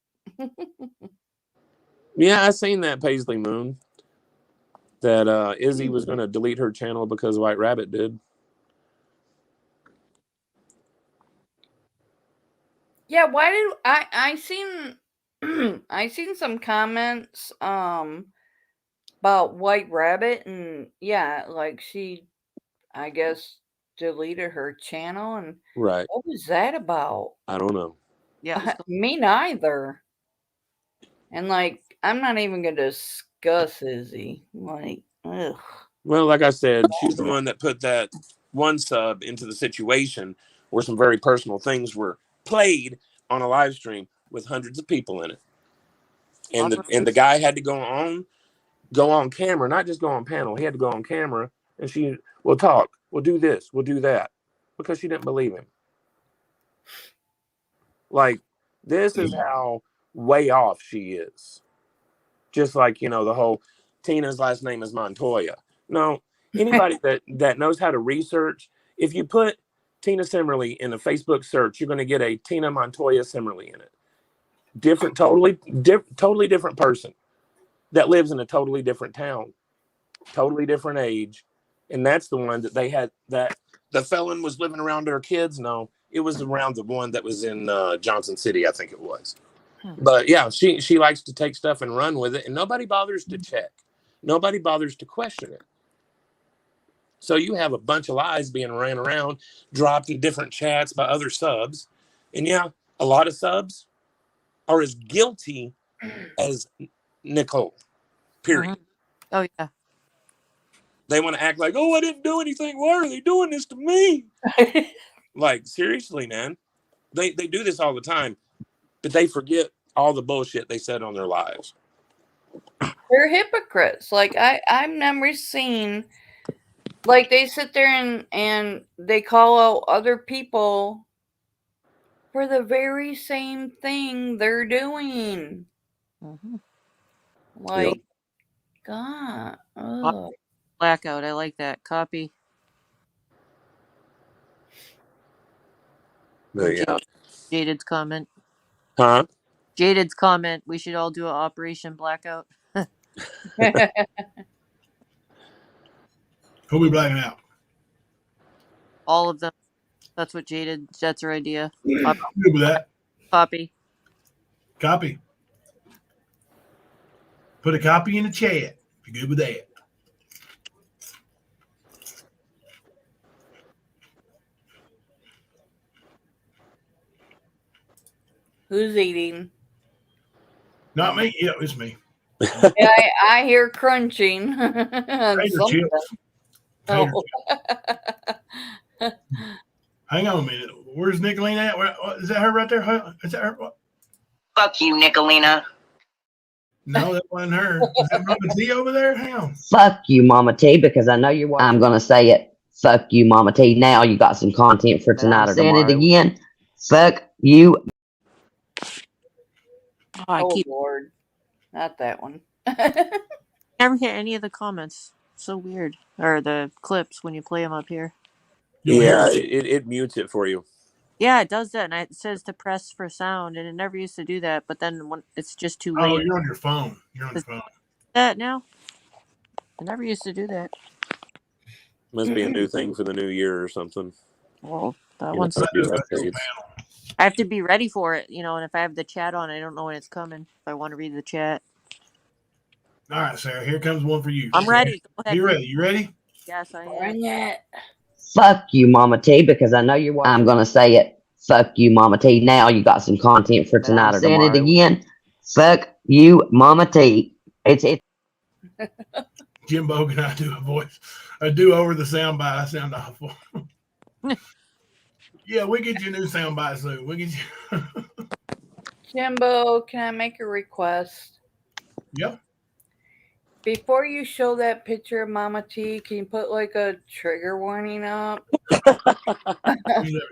S9: Yeah, I seen that Paisley Moon. That Izzy was going to delete her channel because White Rabbit did.
S7: Yeah, why did I seen I seen some comments about White Rabbit, and yeah, like she I guess deleted her channel, and
S9: Right.
S7: what was that about?
S9: I don't know.
S10: Yeah.
S7: Me neither. And like I'm not even gonna discuss Izzy. Like, ugh.
S9: Well, like I said, she's the one that put that one sub into the situation where some very personal things were played on a live stream with hundreds of people in it. And the guy had to go on camera, not just go on panel. He had to go on camera, and she will talk. We'll do this. We'll do that, because she didn't believe him. Like, this is how way off she is. Just like, the whole Tina's last name is Montoya. No, anybody that knows how to research, if you put Tina Simmerly in a Facebook search, you're going to get a Tina Montoya Simmerly in it. Totally different person that lives in a totally different town, totally different age. And that's the one that they had, that the felon was living around her kids. No, it was around the one that was in Johnson City, I think it was. But yeah, she likes to take stuff and run with it, and nobody bothers to check. Nobody bothers to question it. So you have a bunch of lies being ran around, dropped in different chats by other subs. And yeah, a lot of subs are as guilty as Nicole, period.
S10: Oh, yeah.
S9: They want to act like, I didn't do anything. Why are they doing this to me? Like, seriously, man. They do this all the time. but they forget all the bullshit they said on their lives.
S7: They're hypocrites. Like I've never seen, like they sit there and they call out other people for the very same thing they're doing. Like, God. Oh.
S10: Blackout. I like that. Copy.
S9: But yeah.
S10: Jaded's comment.
S9: Huh?
S10: Jaded's comment. We should all do an Operation Blackout.
S5: Who we blacking out?
S10: All of them. That's what Jaded. That's her idea.
S5: I'm good with that.
S10: Copy.
S5: Copy. Put a copy in the chat. Be good with that.
S7: Who's eating?
S5: Not me. Yeah, it's me.
S7: Yeah, I hear crunching.
S5: Tater chips. Tater chips. Hang on a minute. Where's Nikalina at? Is that her right there? Is that her?
S3: Fuck you, Nikalina.
S5: No, that wasn't her. Is that Mama T over there? Hang on.
S4: Fuck you, Mama T, because I know you're watching. I'm going to say it. Fuck you, Mama T. Now you got some content for tonight or tomorrow. Saying it again. Fuck you.
S7: Oh, Lord. Not that one.
S10: Never hear any of the comments. So weird. Or the clips when you play them up here.
S9: Yeah, it mutes it for you.
S10: Yeah, it does that, and it says to press for sound, and it never used to do that. But then when it's just too late.
S5: Oh, you're on your phone. You're on your phone.
S10: That now? It never used to do that.
S9: Must be a new thing for the new year or something.
S10: Well, that one's.
S9: Updates.
S10: I have to be ready for it, and if I have the chat on, I don't know when it's coming. If I want to read the chat.
S5: All right, Sarah. Here comes one for you.
S10: I'm ready. Go ahead.
S5: Be ready. You ready?
S10: Yes, I am.
S7: Bring it.
S4: Fuck you, Mama T, because I know you're watching. I'm going to say it. Fuck you, Mama T. Now you got some content for tonight or tomorrow. Saying it again. Fuck you, Mama T. It's
S5: Jimbo, can I do a voice? I do over the soundbite. I sound awful. Yeah, we get you a new soundbite soon. We get you.
S7: Jimbo, can I make a request?
S5: Yep.
S7: Before you show that picture of Mama T, can you put like a trigger warning up?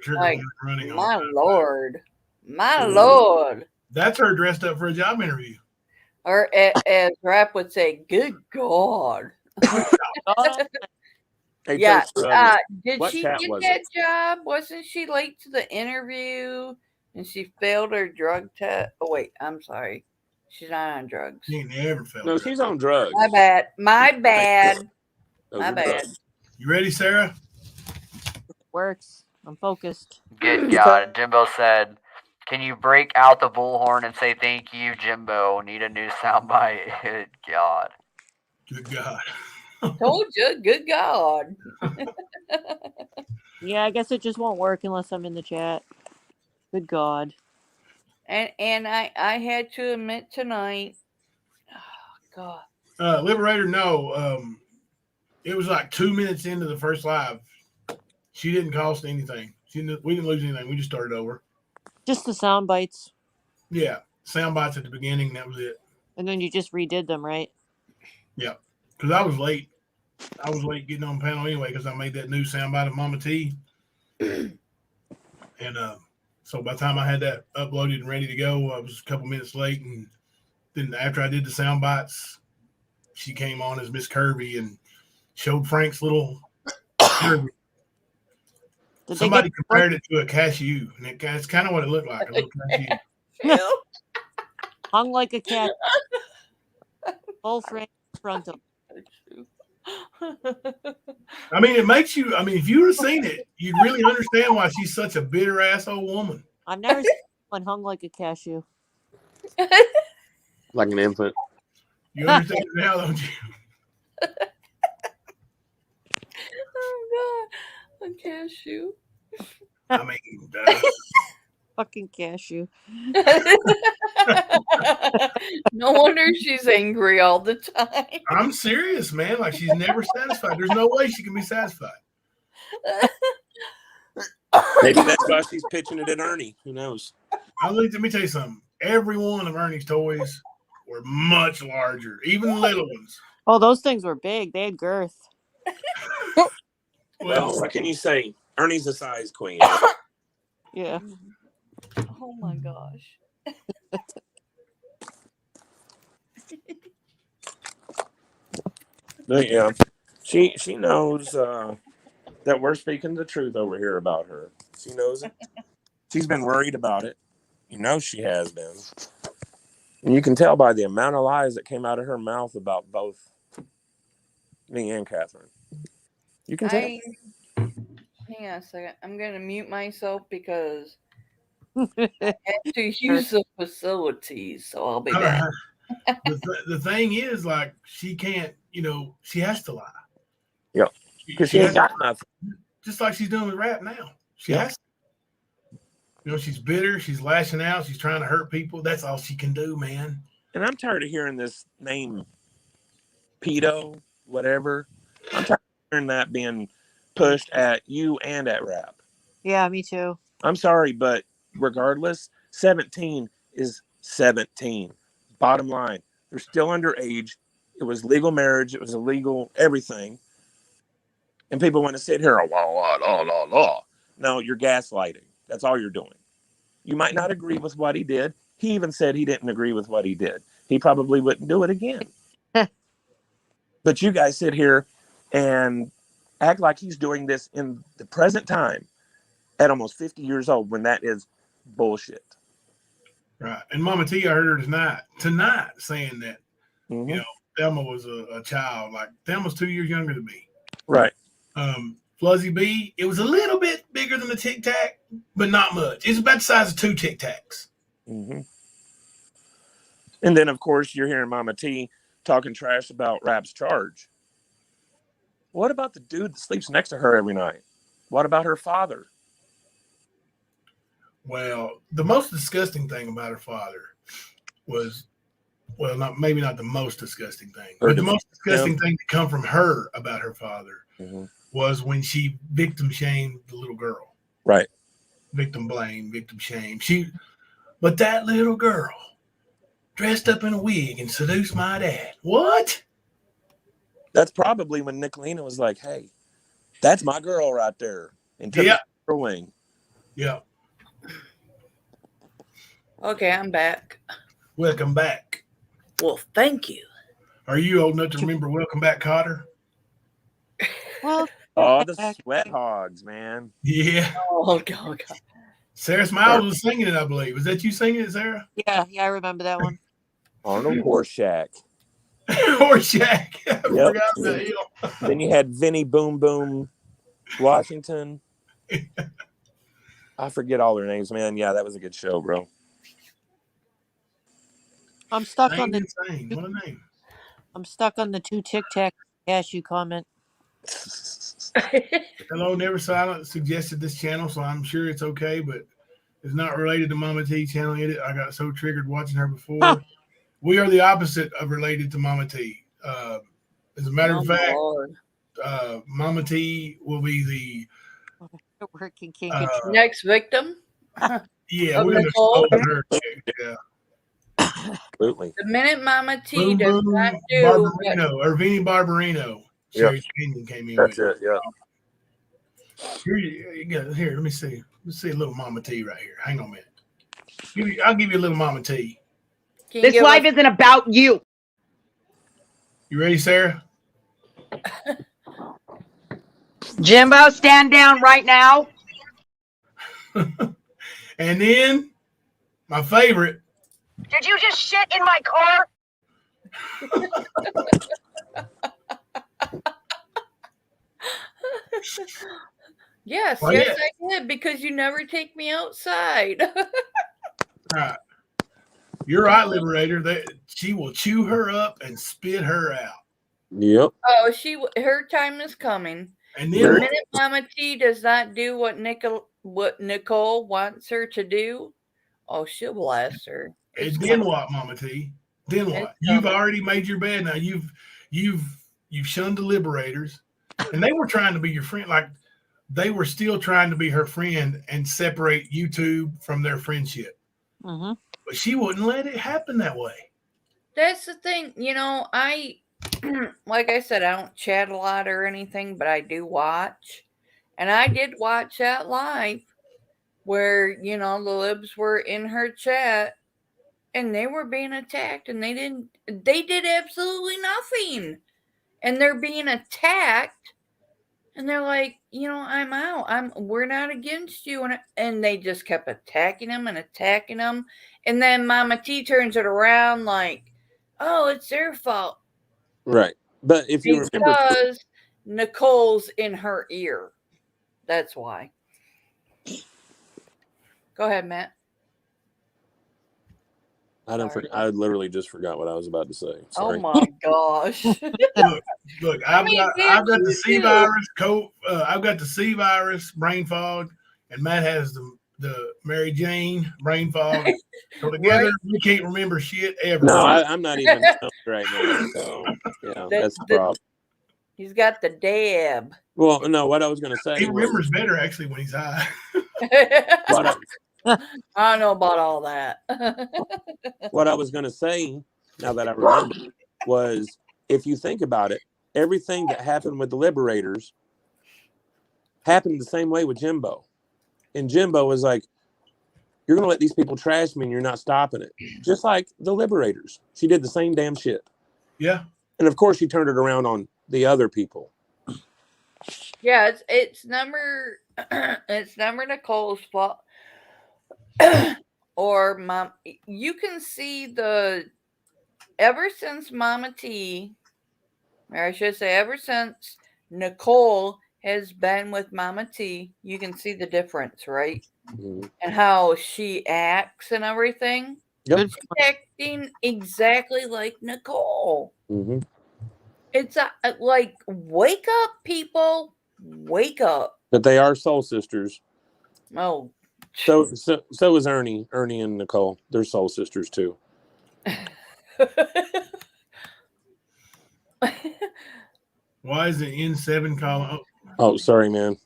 S7: Like, my Lord. My Lord.
S5: That's her dressed up for a job interview.
S7: Or as Rap would say, good God. Yeah. Did she get that job? Wasn't she late to the interview and she failed her drug test? Oh, wait. I'm sorry. She's not on drugs.
S5: She never failed.
S9: No, she's on drugs.
S7: My bad. My bad. My bad.
S5: You ready, Sarah?
S10: Works. I'm focused.
S15: Good God. Jimbo said, can you break out the bullhorn and say thank you, Jimbo? Need a new soundbite. Good God.
S5: Good God.
S7: Told you. Good God.
S10: Yeah, I guess it just won't work unless I'm in the chat. Good God.
S7: And I had to admit tonight. Oh, God.
S5: Liberator, no. It was like 2 minutes into the first live. She didn't cost anything. We didn't lose anything. We just started over.
S10: Just the sound bites.
S5: Yeah. Sound bites at the beginning. That was it.
S10: And then you just redid them, right?
S5: Yeah. Because I was late. I was late getting on the panel anyway because I made that new soundbite of Mama T. And so by the time I had that uploaded and ready to go, I was a couple minutes late. And then after I did the sound bites, she came on as Miss Kirby and showed Frank's little Kirby. Somebody compared it to a cashew, and it's kind of what it looked like, a little cashew.
S10: Hung like a cat. Full frame frontal.
S5: I mean, it makes you, if you would have seen it, you'd really understand why she's such a bitter asshole woman.
S10: I've never seen one hung like a cashew.
S9: Like an infant.
S5: You understand it now, don't you?
S7: Oh, God. A cashew.
S5: I mean,
S10: fucking cashew.
S7: No wonder she's angry all the time.
S5: I'm serious, man. Like, she's never satisfied. There's no way she can be satisfied.
S9: Maybe that's why she's pitching it at Ernie. Who knows?
S5: Let me tell you something. Every one of Ernie's toys were much larger, even the little ones.
S10: Oh, those things were big. They had girth.
S9: Well, what can you say? Ernie's a size queen.
S10: Yeah.
S7: Oh my gosh.
S9: But yeah, she knows that we're speaking the truth over here about her. She knows it. She's been worried about it. You know she has been. And you can tell by the amount of lies that came out of her mouth about both me and Catherine. You can tell.
S7: Hang on a second. I'm going to mute myself because I have to use the facilities, so I'll be back.
S5: The thing is, like, she can't, she has to lie.
S9: Yeah. Because she ain't got nothing.
S5: Just like she's doing with rap now. She has to. She's bitter. She's lashing out. She's trying to hurt people. That's all she can do, man.
S9: And I'm tired of hearing this name, pedo, whatever. I'm tired of hearing that being pushed at you and at rap.
S10: Yeah, me too.
S9: I'm sorry, but regardless, 17 is 17. Bottom line, they're still underage. It was legal marriage. It was illegal everything. And people want to sit here, la. No, you're gaslighting. That's all you're doing. You might not agree with what he did. He even said he didn't agree with what he did. He probably wouldn't do it again. But you guys sit here and act like he's doing this in the present time at almost 50 years old when that is bullshit.
S5: Right. And Mama T, I heard her tonight saying that, Thelma was a child. Like, Thelma's 2 years younger than me.
S9: Right.
S5: Fluzzy B, it was a little bit bigger than the Tic Tac, but not much. It's about the size of 2 Tic Tacs.
S9: Mm-hmm. And then, of course, you're hearing Mama T talking trash about Rap's charge. What about the dude that sleeps next to her every night? What about her father?
S5: Well, the most disgusting thing about her father was, maybe not the most disgusting thing, but the most disgusting thing to come from her about her father was when she victim shamed the little girl.
S9: Right.
S5: Victim blame, victim shame. But that little girl dressed up in a wig and seduced my dad. What?
S9: That's probably when Nikalina was like, hey, that's my girl right there. And took her wing.
S5: Yeah.
S7: Okay, I'm back.
S5: Welcome back.
S7: Well, thank you.
S5: Are you old enough to remember Welcome Back, Cotter?
S10: Well,
S9: the sweat hogs, man.
S5: Yeah.
S7: Oh, God.
S5: Sarah Smiles was singing it, I believe. Was that you singing it, Sarah?
S10: Yeah, I remember that one.
S9: Arnold Horseshack.
S5: Horseshack. I forgot about him.
S9: Then you had Vinny Boom Boom Washington. I forget all their names, man. Yeah, that was a good show, bro.
S10: I'm stuck on the
S5: insane. What a name.
S10: I'm stuck on the 2 Tic Tac cashew comment.
S5: Hello, Never Silent suggested this channel, so I'm sure it's okay, but it's not related to Mama T channel. I got so triggered watching her before. Huh. We are the opposite of related to Mama T. As a matter of fact, Mama T will be the
S10: working king
S7: next victim.
S5: Yeah, we're gonna expose her. Yeah.
S9: Absolutely.
S7: The minute Mama T
S5: Boom,
S7: does
S5: boom,
S7: not do
S5: Barbarino, or Vinny Barbarino.
S9: Yep.
S5: Came in
S9: That's
S5: with.
S9: it, yeah.
S5: Here, let me see. Let's see a little Mama T right here. Hang on a minute. I'll give you a little Mama T.
S2: This life isn't about you.
S5: You ready, Sarah?
S2: Jimbo, stand down right now.
S5: And then, my favorite.
S3: Did you just shit in my car?
S7: Yes,
S5: Well,
S7: yes, I did, because you never take me outside.
S5: Right. You're right, Liberator. She will chew her up and spit her out.
S9: Yep.
S7: Oh, her time is coming.
S5: And
S7: The
S5: then
S7: minute Mama T does not do what Nicole wants her to do, oh, she'll blast her.
S5: And then what, Mama T? Then what? You've already made your bed. Now you've shunned the Liberators, and they were trying to be your friend. Like, they were still trying to be her friend and separate YouTube from their friendship. But she wouldn't let it happen that way.
S7: That's the thing. I, like I said, I don't chat a lot or anything, but I do watch. And I did watch that live where, the libs were in her chat and they were being attacked and they did absolutely nothing. And they're being attacked and they're like, I'm out. We're not against you. And they just kept attacking them and attacking them. And then Mama T turns it around like, oh, it's their fault.
S9: Right. But if you remember,
S7: Because Nicole's in her ear. That's why. Go ahead, Matt.
S9: I literally just forgot what I was about to say. Sorry.
S7: Oh my gosh.
S5: Look, I've got the C virus, I've got the C virus, brain fog, and Matt has the Mary Jane brain fog. So together we can't remember shit ever.
S9: No, I'm not even right now. So that's the problem.
S7: He's got the dab.
S9: Well, no, what I was going to say.
S5: He remembers better actually when he's high.
S7: I don't know about all that.
S9: What I was going to say, now that I remember, was if you think about it, everything that happened with the Liberators happened the same way with Jimbo. And Jimbo was like, you're going to let these people trash me and you're not stopping it. Just like the Liberators. She did the same damn shit.
S5: Yeah.
S9: And of course, she turned it around on the other people.
S7: Yeah, it's never Nicole's fault. Or Mom, you can see ever since Mama T, or I should say ever since Nicole has been with Mama T, you can see the difference, right?
S9: Mm-hmm.
S7: And how she acts and everything.
S9: Yep.
S7: She's acting exactly like Nicole.
S9: Mm-hmm.
S7: It's like, wake up, people. Wake up.
S9: But they are soul sisters.
S7: Oh.
S9: So is Ernie. Ernie and Nicole. They're soul sisters too.
S5: Why is the N7 calling?
S9: Oh, sorry, man.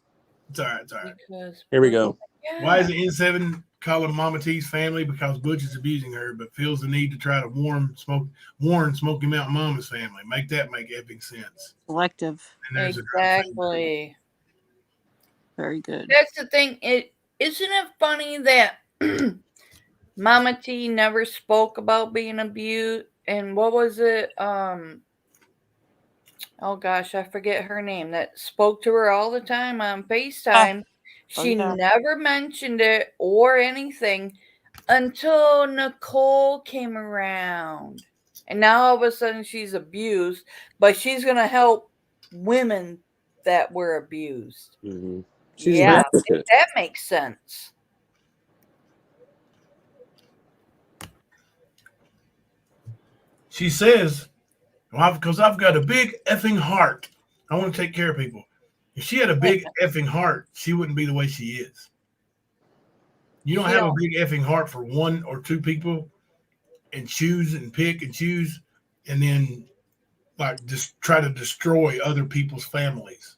S5: It's all right.
S9: Here we go.
S5: Why is the N7 calling Mama T's family? Because Butch is abusing her, but feels the need to try to warn Smoky Mountain Mama's family. Make epic sense.
S10: Selective.
S7: Exactly.
S10: Very good.
S7: That's the thing. Isn't it funny that Mama T never spoke about being abused? And what was it? Oh gosh, I forget her name. That spoke to her all the time on FaceTime. She never mentioned it or anything until Nicole came around. And now all of a sudden she's abused, but she's going to help women that were abused.
S9: Mm-hmm.
S7: That makes sense.
S5: She says, well, because I've got a big effing heart. I want to take care of people. If she had a big effing heart, she wouldn't be the way she is. You don't have a big effing heart for one or two people and choose and pick and choose and then like just try to destroy other people's families.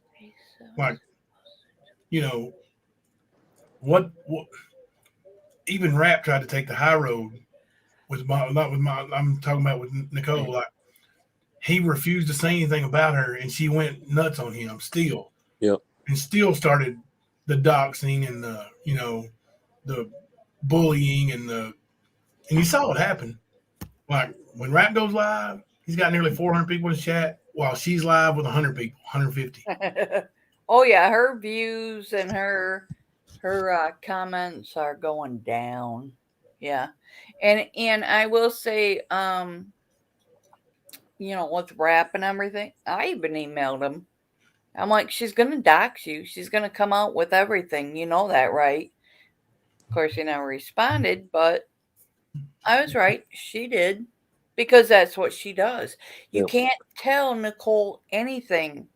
S5: Like, what even Rap tried to take the high road I'm talking about with Nicole. Like, he refused to say anything about her and she went nuts on him still.
S9: Yep.
S5: And still started the doxing and the bullying and you saw it happen. Like when Rap goes live, he's got nearly 400 people in his chat while she's live with 100 people, 150.
S7: Oh yeah, her views and her comments are going down. Yeah. And I will say, with Rap and everything, I even emailed him. I'm like, she's gonna dox you. She's gonna come out with everything. You know that, right? Of course, he never responded, but I was right. She did, because that's what she does. You can't tell Nicole anything,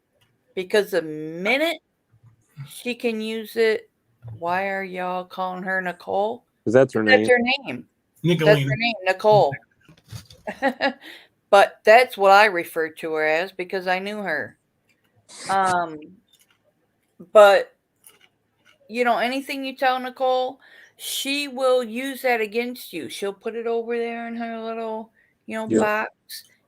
S7: because the minute she can use it. Why are y'all calling her Nicole?
S9: Because that's her name.
S7: That's her name.
S5: Nikalina.
S7: That's her name, Nicole. But that's what I referred to her as because I knew her. But anything you tell Nicole, she will use that against you. She'll put it over there in her little,
S9: Yep.
S7: box.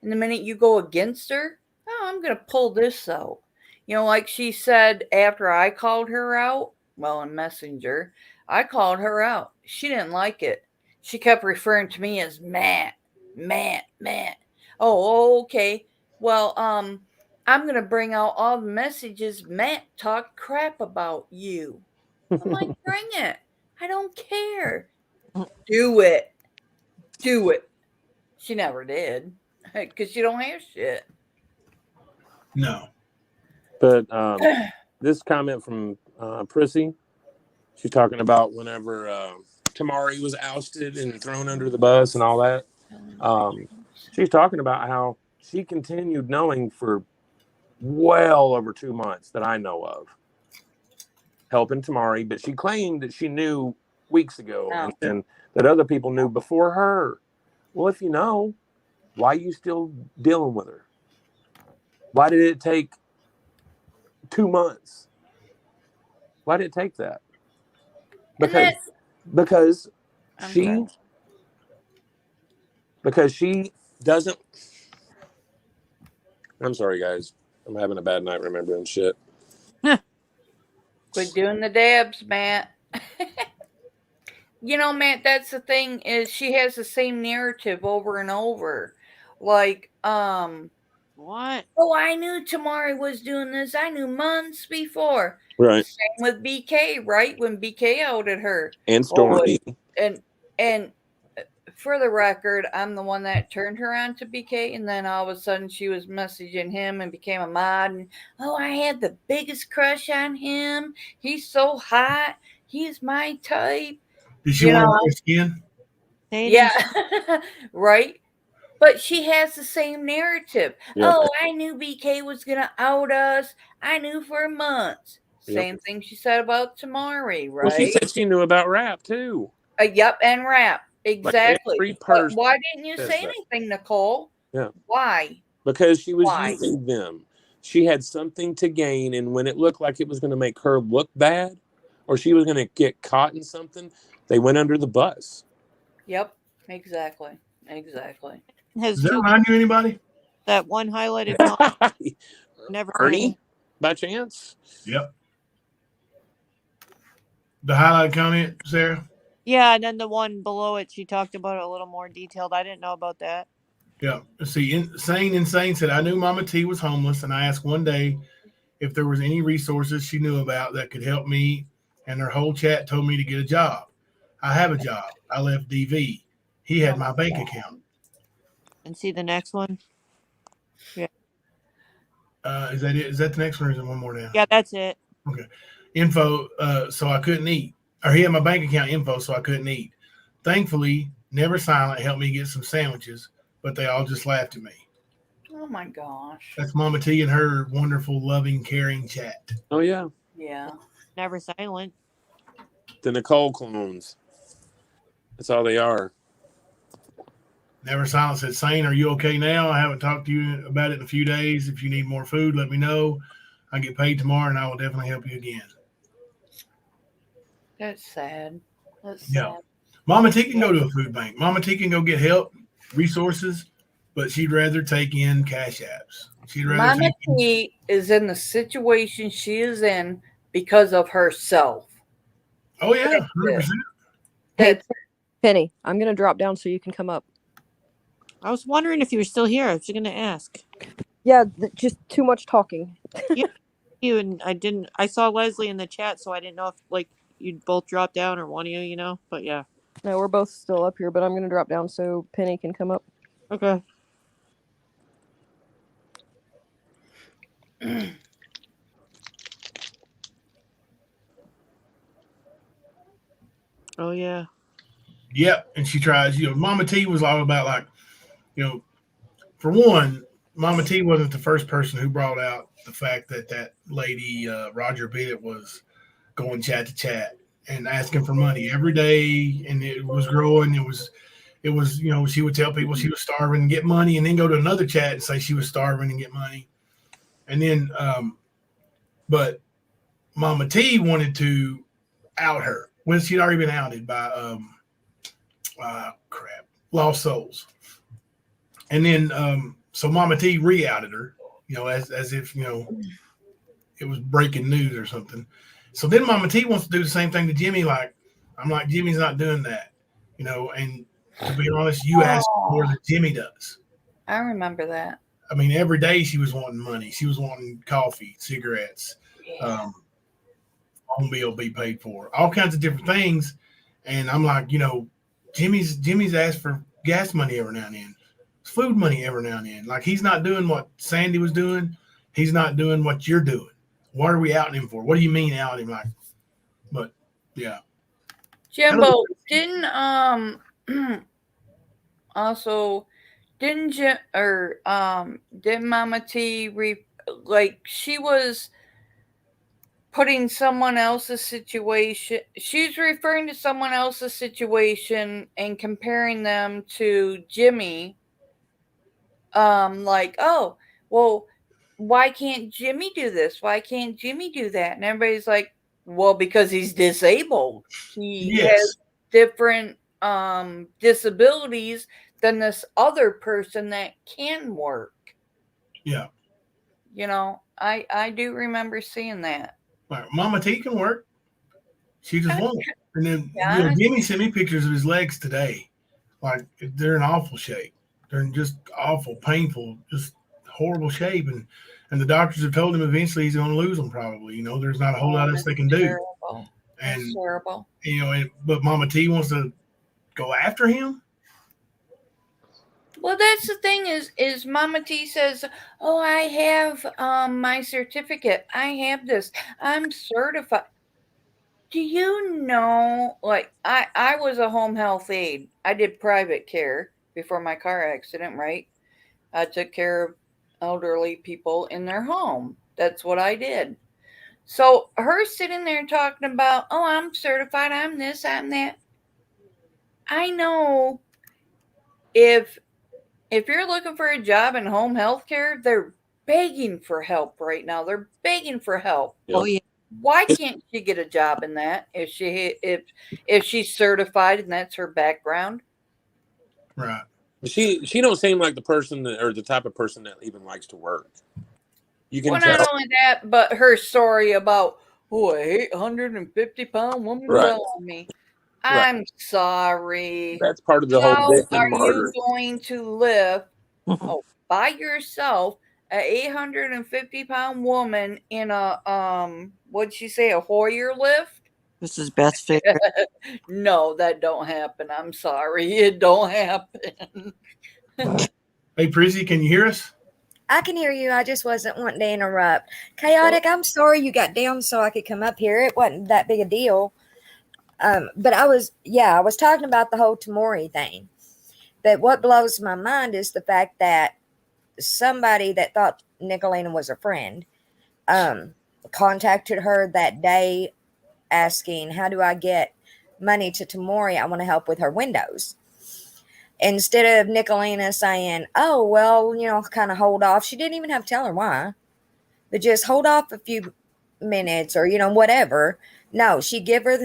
S7: And the minute you go against her, oh, I'm going to pull this out. Like she said after I called her out, well, in Messenger, I called her out. She didn't like it. She kept referring to me as Matt. Oh, okay. Well, I'm going to bring out all the messages Matt talked crap about you. I'm like, bring it. I don't care. Do it. She never did because she don't have shit.
S5: No.
S9: But this comment from Prissy, she's talking about whenever Tamari was ousted and thrown under the bus and all that. She's talking about how she continued knowing for well over 2 months that I know of, helping Tamari, but she claimed that she knew weeks ago and that other people knew before her. Well, if you know, why are you still dealing with her? Why did it take 2 months? Why did it take that? Because she doesn't. I'm sorry, guys. I'm having a bad night remembering shit.
S7: Quit doing the dabs, Matt. Matt, that's the thing is she has the same narrative over and over. Like,
S10: what?
S7: Oh, I knew Tamari was doing this. I knew months before.
S9: Right.
S7: Same with BK, right? When BK outed her.
S9: And Stormy.
S7: And for the record, I'm the one that turned her on to BK, and then all of a sudden she was messaging him and became a mod. And I had the biggest crush on him. He's so hot. He's my type.
S5: Did she want to skin?
S7: Yeah, right. But she has the same narrative.
S9: Yep.
S7: Oh, I knew BK was going to out us. I knew for months. Same thing she said about Tamari, right?
S9: Well, she said she knew about rap too.
S7: Yep, and rap. Exactly.
S9: Like every person
S7: why didn't you say anything, Nicole?
S9: Yeah.
S7: Why?
S9: Because she was using them. She had something to gain, and when it looked like it was going to make her look bad, or she was going to get caught in something, they went under the bus.
S7: Yep, exactly. Exactly.
S5: Does that remind you of anybody?
S10: That one highlighted never
S9: Ernie, by chance?
S5: Yep. The highlighted comment, Sarah?
S10: Yeah, and then the one below it, she talked about it a little more detailed. I didn't know about that.
S5: Yeah. See, Insane said, I knew Mama T was homeless, and I asked one day if there was any resources she knew about that could help me, and her whole chat told me to get a job. I have a job. I left DV. He had my bank account.
S10: And see the next one? Yeah.
S5: Is that it? Is that the next one, or is there one more down?
S10: Yeah, that's it.
S5: Okay. Info, so I couldn't eat. Or he had my bank account info, so I couldn't eat. Thankfully, Never Silent helped me get some sandwiches, but they all just laughed at me.
S7: Oh my gosh.
S5: That's Mama T and her wonderful, loving, caring chat.
S9: Oh, yeah.
S7: Yeah.
S10: Never Silent.
S9: The Nicole clones. That's all they are.
S5: Never Silent said, Sane, are you okay now? I haven't talked to you about it in a few days. If you need more food, let me know. I get paid tomorrow, and I will definitely help you again.
S7: That's sad. That's sad.
S5: Mama T can go to a food bank. Mama T can go get help, resources, but she'd rather take in cash apps. She'd rather
S7: Mama T is in the situation she is in because of herself.
S5: Oh, yeah, 100%.
S11: Hey, Penny, I'm going to drop down so you can come up.
S10: I was wondering if you were still here. I was going to ask.
S11: Yeah, just too much talking.
S10: You and I didn't. I saw Leslie in the chat, so I didn't know if you'd both drop down or one of you, But yeah.
S11: No, we're both still up here, but I'm going to drop down so Penny can come up.
S10: Okay. Oh yeah.
S5: Yep, and she tries. Mama T was all about for one, Mama T wasn't the first person who brought out the fact that lady Roger Bennett was going chat to chat and asking for money every day, and it was growing. It was she would tell people she was starving and get money, and then go to another chat and say she was starving and get money, and then but Mama T wanted to out her when she'd already been outed by Lost Souls. And then so Mama T re-outed her, as if it was breaking news or something. So then Mama T wants to do the same thing to Jimmy. I'm like, Jimmy's not doing that, and to be honest, you ask more than Jimmy does.
S7: I remember that.
S5: I mean, every day she was wanting money. She was wanting coffee, cigarettes, phone bill be paid for, all kinds of different things. And I'm like, Jimmy's asked for gas money every now and then, food money every now and then. Like, he's not doing what Sandy was doing. He's not doing what you're doing. What are we outing him for? What do you mean outing him? Like, but yeah.
S7: Jimbo, didn't also didn't Mama T she was putting someone else's situation, she's referring to someone else's situation and comparing them to Jimmy. Like, oh, well, why can't Jimmy do this? Why can't Jimmy do that? And everybody's like, well, because he's disabled. He has different disabilities than this other person that can work.
S5: Yeah.
S7: I do remember seeing that.
S5: Like, Mama T can work. She just won't. And then Jimmy sent me pictures of his legs today. Like, they're in awful shape. They're in just awful, painful, just horrible shape. And the doctors have told him eventually he's going to lose them probably. There's not a whole lot else they can do.
S7: Terrible.
S5: And,
S7: that's terrible.
S5: But Mama T wants to go after him?
S7: Well, that's the thing is Mama T says, oh, I have my certificate. I have this. I'm certified. Do you know, like, I was a home health aide. I did private care before my car accident, right? I took care of elderly people in their home. That's what I did. So her sitting there talking about, oh, I'm certified, I'm this, I'm that. I know if you're looking for a job in home health care, they're begging for help right now. They're begging for help.
S10: Oh yeah.
S7: Why can't she get a job in that if she's certified and that's her background?
S5: Right.
S9: She don't seem like the person or the type of person that even likes to work. You can
S7: well,
S9: tell.
S7: not only that, but her story about an 850-pound woman fell on me.
S9: Right.
S7: I'm sorry.
S9: That's part of the whole victim
S7: are
S9: murder.
S7: you going to live by yourself, an 850-pound woman in a what'd she say, a Hoyer lift?
S10: This is Beth's favorite.
S7: No, that don't happen. I'm sorry, it don't happen.
S5: Hey, Prizzy, can you hear us?
S8: I can hear you. I just wasn't wanting to interrupt. Chaotic, I'm sorry you got down so I could come up here. It wasn't that big a deal. But I was talking about the whole Tamori thing. But what blows my mind is the fact that somebody that thought Nikalina was a friend contacted her that day asking, how do I get money to Tamori? I want to help with her windows. Instead of Nikalina saying, oh, well, kind of hold off. She didn't even have to tell her why. But just hold off a few minutes or, whatever. No, she give her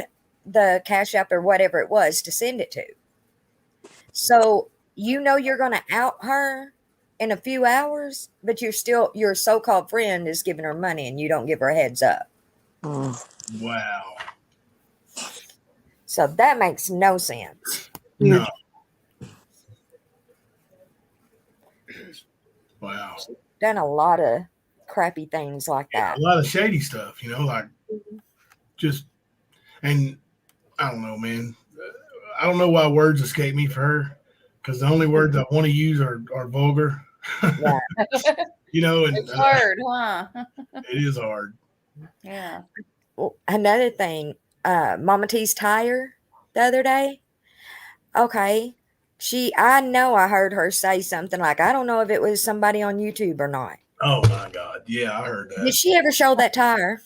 S8: the Cash App or whatever it was to send it to. So, you're going to out her in a few hours, but your so-called friend is giving her money and you don't give her a heads up.
S5: Wow.
S8: So that makes no sense.
S5: No. Wow.
S8: Done a lot of crappy things like that.
S5: A lot of shady stuff, just, and I don't know, man. I don't know why words escape me for her, because the only words I want to use are vulgar.
S8: Yeah.
S5: And
S7: it's hard, huh?
S5: It is hard.
S7: Yeah.
S8: Well, another thing, Mama T's tire the other day. Okay. I know I heard her say something like, I don't know if it was somebody on YouTube or not.
S5: Oh my God. Yeah, I heard that.
S8: Did she ever show that tire?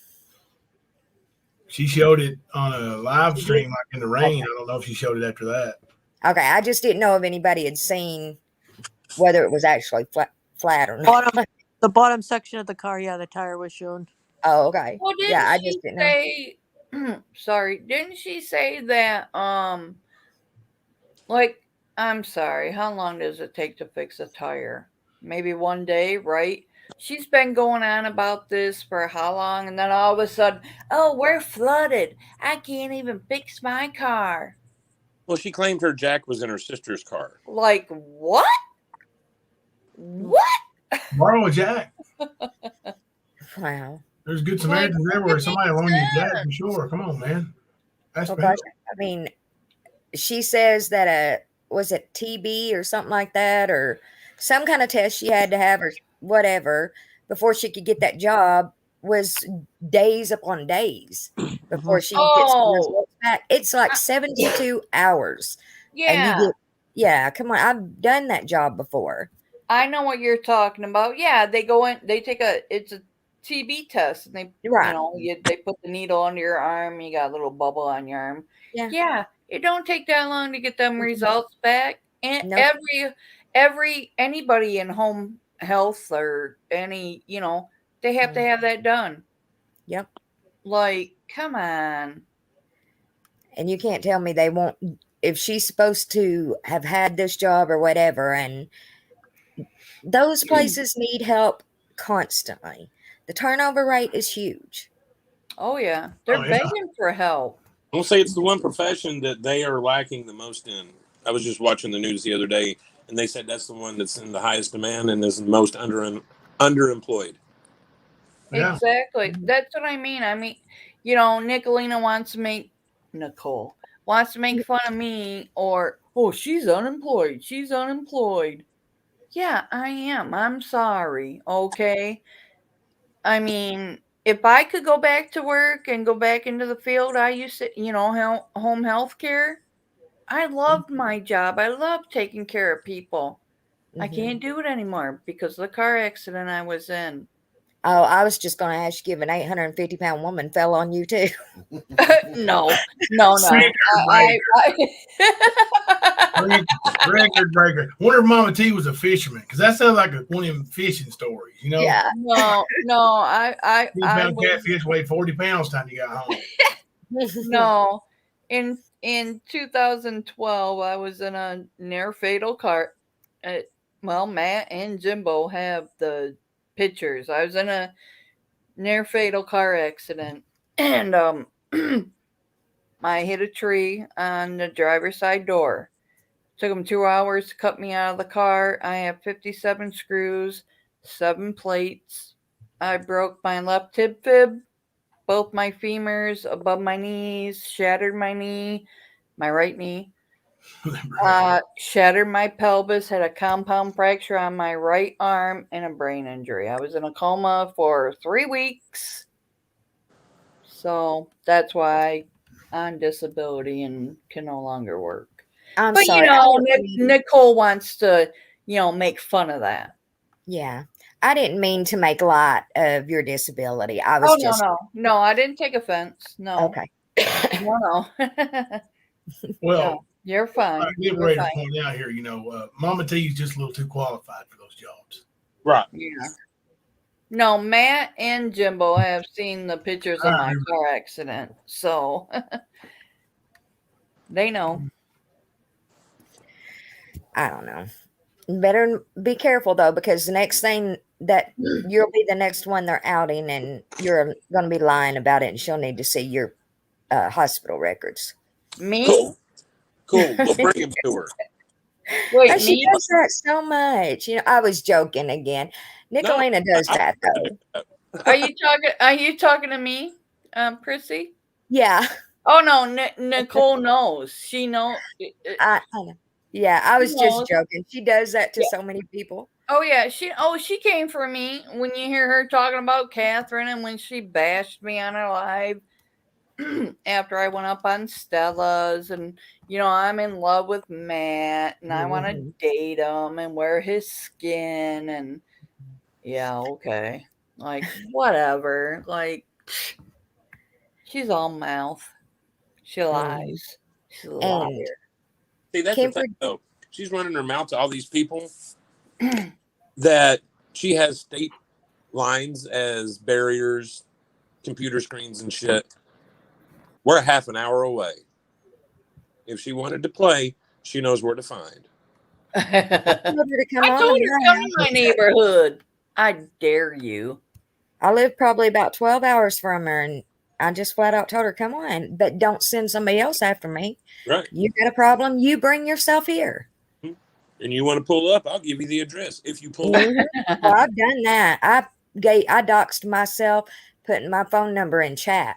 S5: She showed it on a live stream, like in the rain. I don't know if she showed it after that.
S8: Okay. I just didn't know if anybody had seen whether it was actually flat or not.
S10: The bottom section of the car, yeah, the tire was shown.
S8: Oh, okay.
S7: Well,
S8: I just didn't know.
S7: sorry, didn't she say that, like, I'm sorry, how long does it take to fix a tire? Maybe one day, right? She's been going on about this for how long? And then all of a sudden, oh, we're flooded. I can't even fix my car.
S9: Well, she claimed her jack was in her sister's car.
S7: Like, what? What?
S5: Borrow a jack.
S8: Wow.
S5: There's good
S7: Like,
S5: Samaritans everywhere. Somebody will loan you a jack for sure. Come on, man. That's
S8: Well,
S5: fair.
S8: gosh, I mean, she says that was it TB or something like that, or some kind of test she had to have, or whatever, before she could get that job was days upon days before she gets the
S7: oh,
S8: results back. It's like 72 hours, and you
S7: yeah.
S8: get come on, I've done that job before.
S7: I know what you're talking about. Yeah, they go in, they take it's a TB test, and they,
S8: Right.
S7: they put the needle under your arm. You got a little bubble on your arm.
S8: Yeah.
S7: Yeah, it don't take that long to get them results back. And
S8: Nope.
S7: anybody in home health or any, they have to have that done.
S8: Yep.
S7: Like, come on.
S8: And you can't tell me they won't, if she's supposed to have had this job or whatever, and those places need help constantly. The turnover rate is huge.
S7: Oh yeah, they're begging for help.
S9: I'll say it's the one profession that they are lacking the most in. I was just watching the news the other day, and they said that's the one that's in the highest demand and is the most underemployed.
S5: Yeah.
S7: Exactly. That's what I mean. Nicolina wants to make Nicole wants to make fun of me, or oh, she's unemployed. She's unemployed. Yeah, I am. I'm sorry. Okay. I mean, if I could go back to work and go back into the field I used to, home health care, I loved my job. I loved taking care of people. I can't do it anymore because of the car accident I was in.
S8: Oh, I was just going to ask you if an 850-pound woman fell on you too.
S7: No.
S5: Record breaker. Wonder if Mama T was a fisherman, because that sounds like one of them fishing stories,
S8: Yeah.
S7: No. I
S5: pound catfish weighed 40 pounds time you got home.
S7: No. In 2012, I was in a near fatal car. Well, Matt and Jimbo have the pictures. I was in a near fatal car accident, and I hit a tree on the driver's side door. Took them 2 hours to cut me out of the car. I have 57 screws, 7 plates. I broke my left tib fib, both my femurs above my knees, shattered my knee, my right knee. Shattered my pelvis, had a compound fracture on my right arm, and a brain injury. I was in a coma for 3 weeks. So that's why I'm on disability and can no longer work.
S8: I'm
S7: But
S8: sorry.
S7: Nicole wants to, make fun of that.
S8: Yeah. I didn't mean to make light of your disability. I was just.
S7: No, I didn't take offense. No.
S8: Okay.
S7: No.
S5: Well,
S7: no, you're fine.
S5: I get ready to point out here, Mama T is just a little too qualified for those jobs.
S9: Right.
S7: Yeah. No, Matt and Jimbo have seen the pictures of my car accident, so they know.
S8: I don't know. Better be careful though, because the next thing that you'll be the next one they're outing, and you're going to be lying about it, and she'll need to see your hospital records.
S7: Me?
S9: Cool. We'll bring him to her.
S7: Wait,
S8: she does that so much. I was joking again. Nikalina does that though.
S7: Are you talking to me, Prissy?
S8: Yeah.
S7: Oh no, Nicole knows. She knows.
S8: I know. Yeah, I was just joking. She does that to so many people.
S7: Oh yeah, she came for me when you hear her talking about Catherine, and when she bashed me on her live after I went up on Stella's, and I'm in love with Matt, and I want to date him and wear his skin, and yeah, okay, like whatever, like she's all mouth. She lies. She's a liar.
S9: See, that's the thing, though. She's running her mouth to all these people that she has state lines as barriers, computer screens, and shit. We're a half an hour away. If she wanted to play, she knows where to find.
S8: I told her to come
S7: I
S8: on
S7: told
S8: to
S7: her,
S8: my
S7: come to
S8: house.
S7: my neighborhood. I dare you.
S8: I live probably about 12 hours from her, and I just flat out told her, come on, but don't send somebody else after me.
S9: Right.
S8: You got a problem, you bring yourself here.
S9: And you want to pull up, I'll give you the address if you pull up.
S8: Well, I've done that. I doxed myself, putting my phone number in chat.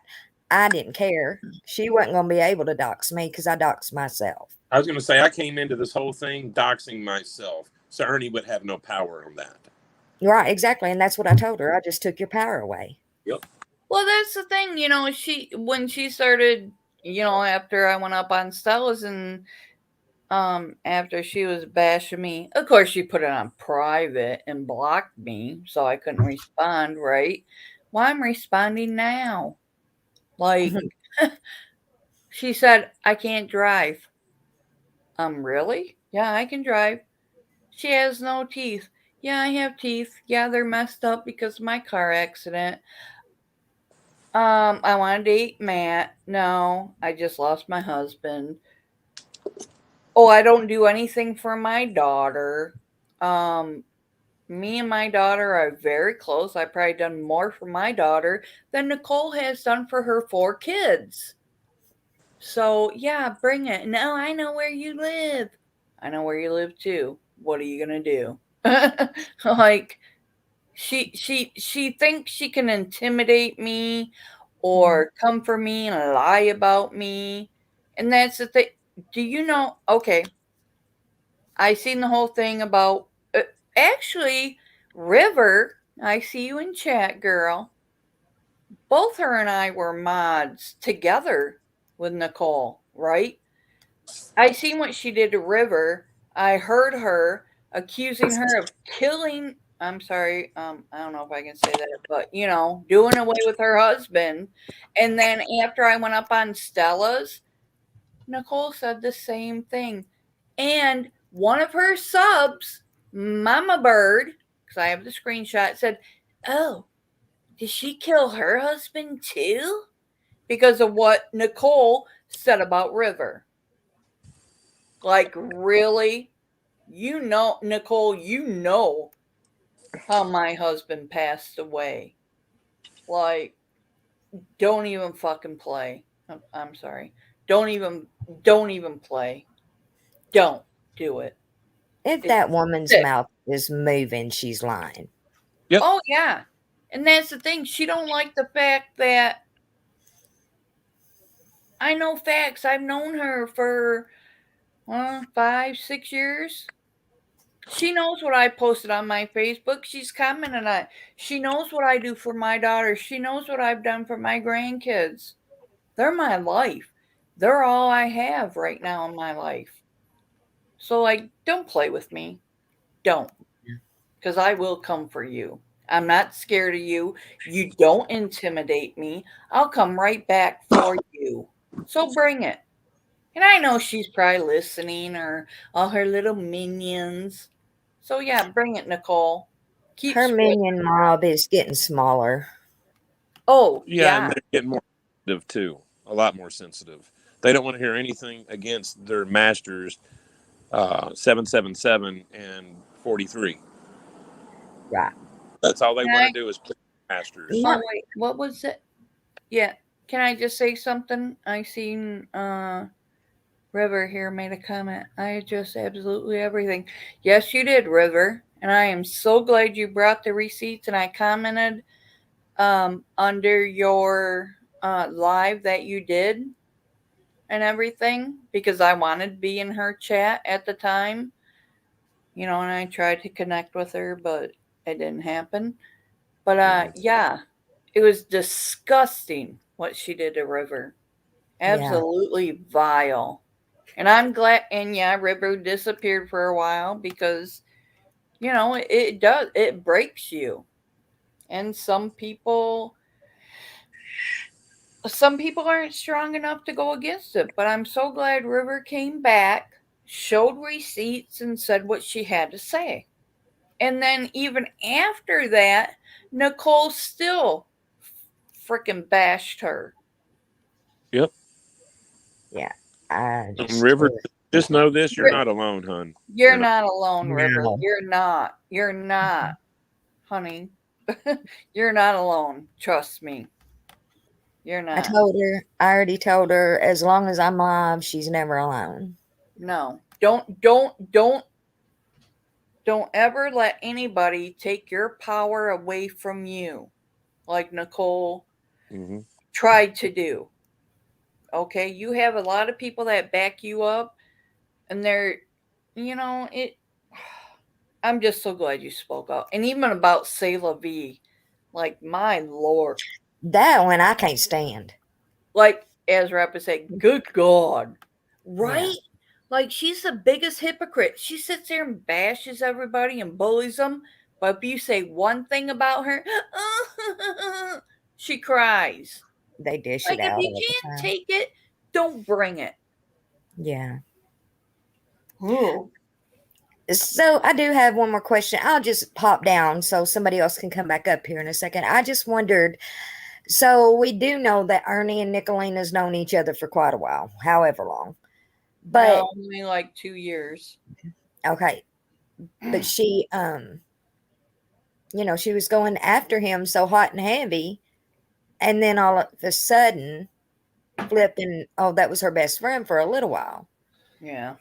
S8: I didn't care. She wasn't going to be able to dox me because I doxed myself.
S9: I was going to say, I came into this whole thing doxing myself, so Ernie would have no power on that.
S8: Right, exactly. And that's what I told her. I just took your power away.
S9: Yep.
S7: Well, that's the thing, when she started, after I went up on Stella's and after she was bashing me, of course she put it on private and blocked me so I couldn't respond, right? Well, I'm responding now. Like, she said, I can't drive. Really? Yeah, I can drive. She has no teeth. Yeah, I have teeth. Yeah, they're messed up because of my car accident. I want to date Matt. No, I just lost my husband. Oh, I don't do anything for my daughter. Me and my daughter are very close. I've probably done more for my daughter than Nicole has done for her 4 kids. So, yeah, bring it. No, I know where you live. I know where you live too. What are you going to do? Like, she thinks she can intimidate me or come for me and lie about me. And that's the thing. Do you know? Okay. I seen the whole thing about actually River. I see you in chat, girl. Both her and I were mods together with Nicole, right? I seen what she did to River. I heard her accusing her of killing. I'm sorry, I don't know if I can say that, but doing away with her husband. And then after I went up on Stella's, Nicole said the same thing. And one of her subs, Mama Bird, because I have the screenshot, said, "Oh, did she kill her husband too?" Because of what Nicole said about River. Like, really? Nicole, how my husband passed away. Like, don't even fucking play. I'm sorry. Don't even play. Don't do it.
S8: If
S7: It's
S8: that woman's
S7: sick.
S8: mouth is moving, she's lying.
S9: Yep.
S7: Oh yeah. And that's the thing. She don't like the fact that I know facts. I've known her for 5, 6 years. She knows what I posted on my Facebook. She's commented on it. She knows what I do for my daughter. She knows what I've done for my grandkids. They're my life. They're all I have right now in my life. So, like, don't play with me. Don't. Because I will come for you. I'm not scared of you. You don't intimidate me. I'll come right back for you. So bring it. And I know she's probably listening or all her little minions. So yeah, bring it, Nicole. Keep
S8: Her
S7: spreading.
S8: minion mob is getting smaller.
S7: Oh,
S9: Yeah, and
S7: yeah.
S9: they're getting more sensitive too. A lot more sensitive. They don't want to hear anything against their masters, 777 and 43.
S8: Right.
S9: That's all they
S7: Can
S9: want
S7: I?
S9: to do is please masters.
S7: Oh, wait. What was it? Yeah. Can I just say something? I seen River here made a comment. I adjust absolutely everything. Yes, you did, River. And I am so glad you brought the receipts and I commented under your live that you did and everything because I wanted to be in her chat at the time. And I tried to connect with her, but it didn't happen. But yeah, it was disgusting what she did to River. Absolutely vile. And I'm glad, and yeah, River disappeared for a while because, it breaks you. And some people aren't strong enough to go against it. But I'm so glad River came back, showed receipts, and said what she had to say. And then even after that, Nicole still freaking bashed her.
S9: Yep.
S8: Yeah. I
S9: And
S8: just
S9: River, just know this: you're not alone, hun.
S7: You're not alone, River.
S8: No.
S7: You're not. You're not, honey. You're not alone. Trust me. You're not.
S8: I already told her, as long as I'm alive, she's never alone.
S7: No. Don't ever let anybody take your power away from you, like Nicole tried to do. Okay, you have a lot of people that back you up, and they're, it. I'm just so glad you spoke up, and even about C'est La Vie, like my lord,
S8: That one I can't stand.
S7: like as Rapper said, good God, right?
S8: Yeah.
S7: Like she's the biggest hypocrite. She sits there and bashes everybody and bullies them, but if you say one thing about her, she cries.
S8: They dish
S7: Like
S8: it
S7: if
S8: out
S7: you
S8: all the
S7: can't
S8: time.
S7: take it, don't bring it.
S8: Yeah.
S7: Ooh.
S8: So I do have one more question. I'll just pop down so somebody else can come back up here in a second. I just wondered, so we do know that Ernie and Nikalina's known each other for quite a while, however long. But
S7: No, only like 2 years.
S8: okay. But she she was going after him so hot and heavy, and then all of a sudden flipped, and that was her best friend for a little while.
S7: Yeah.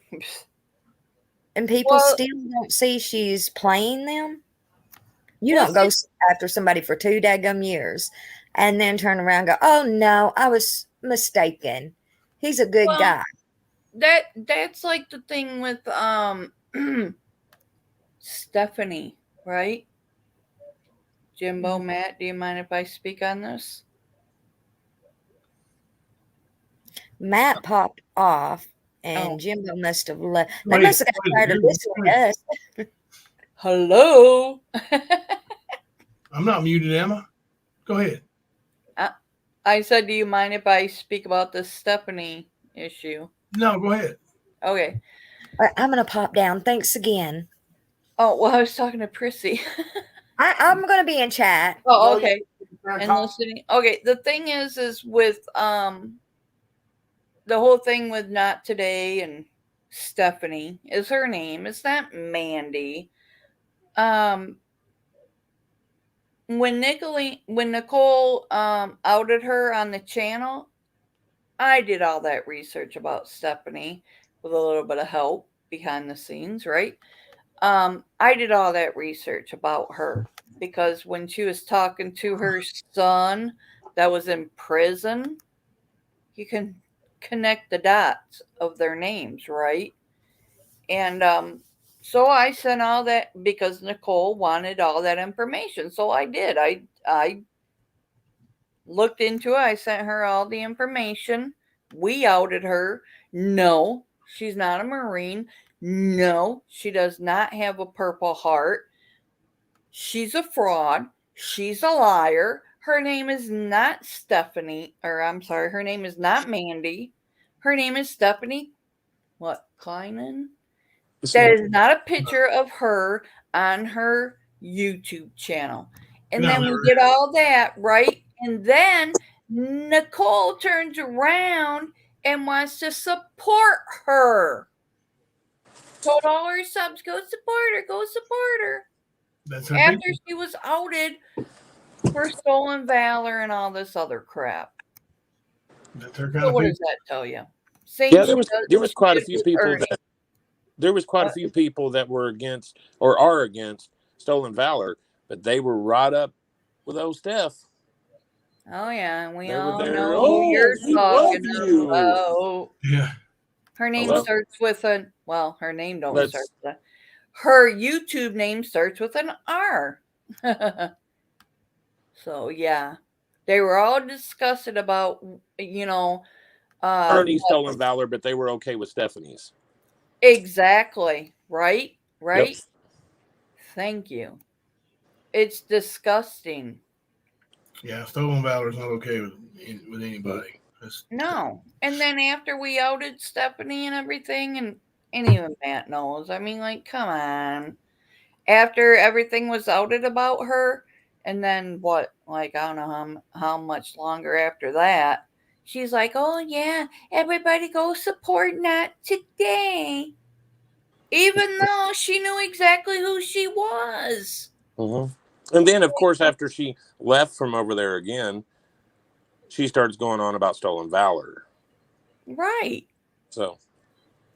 S8: And people
S7: Well,
S8: still don't see she's playing them. You
S7: well,
S8: don't go after somebody for 2 daggum years and then turn around and go, oh no, I was mistaken. He's a good guy.
S7: that's like the thing with Stephanie, right? Jimbo, Matt, do you mind if I speak on this?
S8: Matt popped off, and Jimbo must have left. They must have got tired of listening to us.
S7: Hello.
S5: I'm not muted, Emma. Go ahead.
S7: I said, do you mind if I speak about the Stephanie issue?
S5: No, go ahead.
S7: Okay.
S8: All right, I'm going to pop down. Thanks again.
S7: Oh, well, I was talking to Prissy.
S8: I'm going to be in chat.
S7: Oh, okay. And listening. Okay, the thing is with the whole thing with Not Today and Stephanie is her name. It's not Mandy. When Nicole outed her on the channel, I did all that research about Stephanie with a little bit of help behind the scenes, right? I did all that research about her because when she was talking to her son that was in prison, you can connect the dots of their names, right? And so I sent all that because Nicole wanted all that information. So I did. I looked into it. I sent her all the information. We outed her. No, she's not a Marine. No, she does not have a Purple Heart. She's a fraud. She's a liar. Her name is not Stephanie, or I'm sorry, her name is not Mandy. Her name is Stephanie. What, Kleinen? That is not a picture of her on her YouTube channel. And then we did all that, right? And then Nicole turns around and wants to support her. Told all her subs, go support her, go support her.
S5: That's her
S7: after
S5: picture.
S7: she was outed for stolen valor and all this other crap.
S5: That's her kind
S7: So
S5: of
S7: what
S5: picture.
S7: does that tell you? Same
S9: Yeah, there was quite a few people that there was quite a few people that were against or are against stolen valor, but they were right up with old Steph.
S7: Oh yeah, and we
S9: They were
S7: all
S9: there.
S7: know who
S9: Oh,
S7: you're
S9: we
S7: talking
S9: love you.
S7: about.
S5: Yeah.
S7: Her name
S9: Hello?
S7: starts with a her name don't
S9: Let's-
S7: start with a her YouTube name starts with an R. So yeah. They were all discussing about
S9: Ernie's stolen valor, but they were okay with Stephanie's.
S7: Exactly. Right? Right?
S9: Yep.
S7: Thank you. It's disgusting.
S5: Yeah, stolen valor is not okay with anybody.
S7: No. And then after we outed Stephanie and everything, and even Matt knows, I mean, like, come on. After everything was outed about her, and then what, like, I don't know how much longer after that, she's like, oh yeah, everybody go support Not Today. Even though she knew exactly who she was.
S9: And then, of course, after she left from over there again, she starts going on about stolen valor.
S7: Right.
S9: So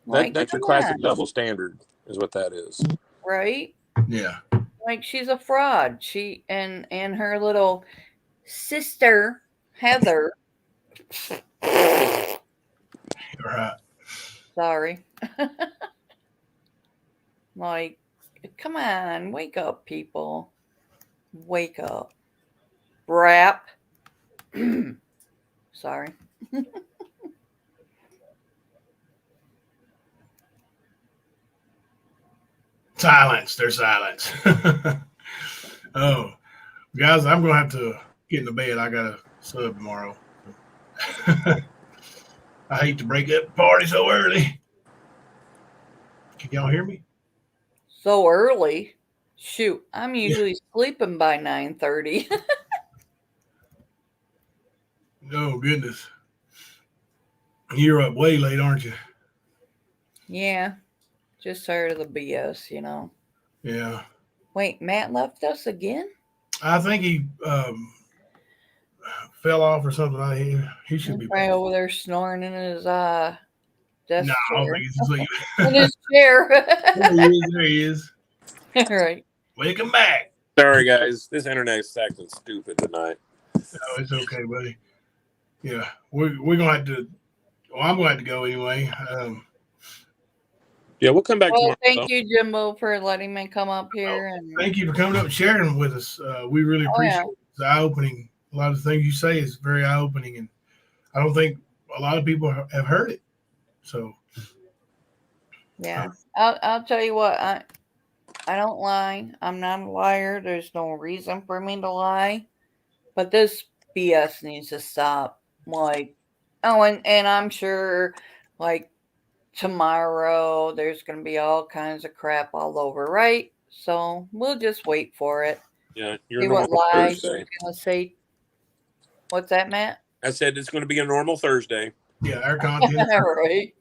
S7: Like,
S9: that's your
S7: come
S9: classic
S7: on.
S9: double standard, is what that is.
S7: Right?
S5: Yeah.
S7: Like, she's a fraud. She and her little sister, Heather.
S5: Right.
S7: Sorry. Like, come on, wake up, people. Wake up. Rap. Sorry.
S5: Silence. There's silence. Oh, guys, I'm going to have to get into bed. I got a sub tomorrow. I hate to break up the party so early. Can y'all hear me?
S7: So early? Shoot, I'm usually sleeping by 9:30.
S5: Oh, goodness. You're up way late, aren't you?
S7: Yeah, just tired of the BS, you know.
S5: Yeah.
S7: Wait, Matt left us again?
S5: I think he fell off or something. He should be
S7: right over there snoring in his desk
S5: No, I don't think he's asleep.
S7: in his chair.
S5: There he is.
S7: Right.
S5: Wake him back.
S9: Sorry, guys. This internet's acting stupid tonight.
S5: No, it's okay, buddy. Yeah, we're going to have to. Well, I'm going to have to go anyway.
S9: Yeah, we'll come back
S7: Well,
S9: tomorrow.
S7: thank you, Jimbo, for letting me come up here. And
S5: Thank you for coming up and sharing with us. We really appreciate it. It's eye-opening. A lot of the things you say is very eye-opening, and I don't think a lot of people have heard it. So,
S7: yeah, I'll tell you what. I don't lie. I'm not a liar. There's no reason for me to lie. But this BS needs to stop. Like, oh, and I'm sure, like, tomorrow there's going to be all kinds of crap all over, right? So we'll just wait for it.
S9: Yeah, you're
S7: See what
S9: normal
S7: lies
S9: Thursday.
S7: going to say. What's that, Matt?
S9: I said it's going to be a normal Thursday.
S5: Yeah, our content.
S7: Right.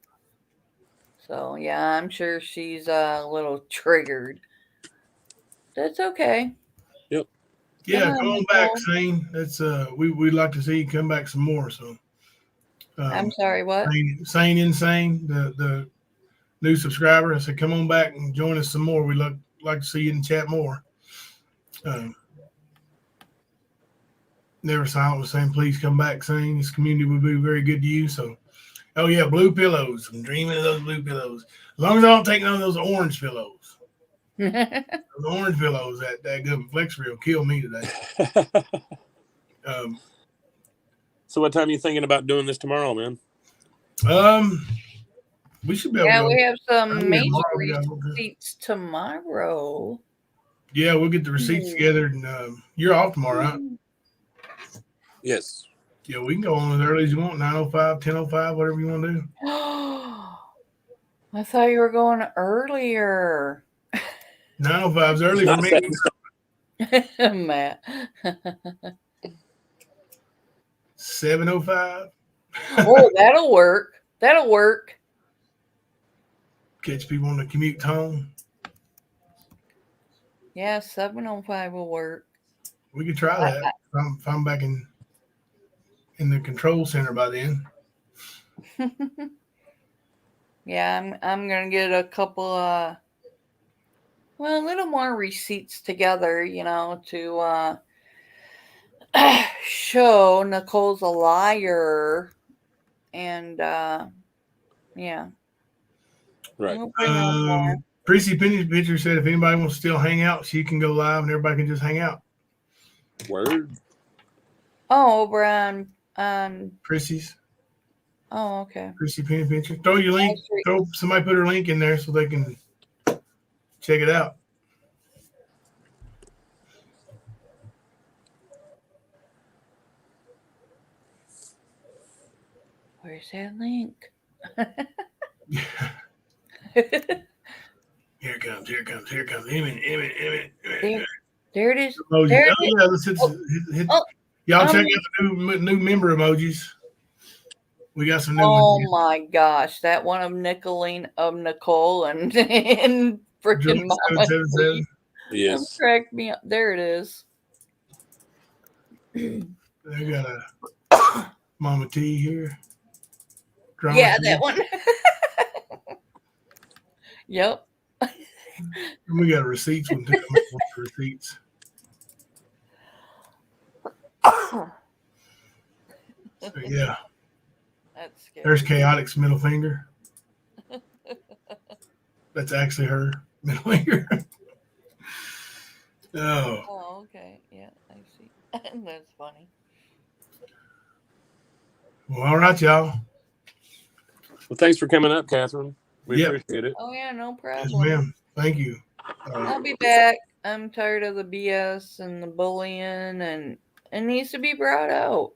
S7: So, yeah, I'm sure she's a little triggered. That's okay.
S9: Yep.
S5: Yeah, come on back, Sane. That's we'd like to see you come back some more. So,
S7: I'm sorry, what?
S5: Sane Insane, the new subscriber. I said, come on back and join us some more. We'd like to see you in the chat more. Never Silent was saying, please come back, Sane. This community would be very good to you. So, oh yeah, blue pillows. I'm dreaming of those blue pillows. As long as I don't take none of those orange pillows. Those orange pillows, that good flex will kill me today.
S9: So what time are you thinking about doing this tomorrow, man?
S5: We should be able to
S7: we have some major
S5: tomorrow.
S7: receipts tomorrow.
S5: Yeah, we'll get the receipts together. And you're off tomorrow, right?
S9: Yes.
S5: Yeah, we can go on as early as you want, 9:05, 10:05, whatever you want to do.
S7: I thought you were going earlier.
S5: 9:05 is early for me.
S7: Matt.
S5: 7:05.
S7: Oh, that'll work. That'll work.
S5: Catch people on the commute home.
S7: Yeah, 7:05 will work.
S5: We could try that. If I'm back in the control center by then.
S7: Yeah, I'm gonna get a couple a little more receipts together, to show Nicole's a liar. And yeah.
S9: Right.
S5: Prissy Penny's picture said if anybody wants to still hang out, she can go live and everybody can just hang out.
S9: Word.
S7: Oh, over on
S5: Prissy's.
S7: Oh, okay.
S5: Prissy Penny picture. Throw your link. Somebody put her link in there so they can check it out.
S7: Where's that link?
S5: Here it comes. Emmett.
S7: There it is.
S5: Emoji. Let's hit, y'all check out the new member emojis. We got some new
S7: Oh
S5: ones.
S7: my gosh, that one of Nicole and and freaking Mama T.
S5: 777's.
S9: Yes.
S7: Cracked me up. There it is.
S5: They got a Mama T here. Drama
S7: Yeah,
S5: T.
S7: that one. Yep.
S5: And we got receipts one too. Receipts. So, yeah.
S7: That's scary.
S5: There's Chaotic's middle finger. That's actually her middle finger. Oh.
S7: Oh, okay. Yeah, I see. That's funny.
S5: Well, all right, y'all.
S9: Well, thanks for coming up, Catherine. We
S5: Yep.
S9: appreciate it.
S7: Oh yeah, no
S5: Yes,
S7: problem.
S5: ma'am. Thank you.
S7: I'll be back. I'm tired of the BS and the bullying, and it needs to be brought out.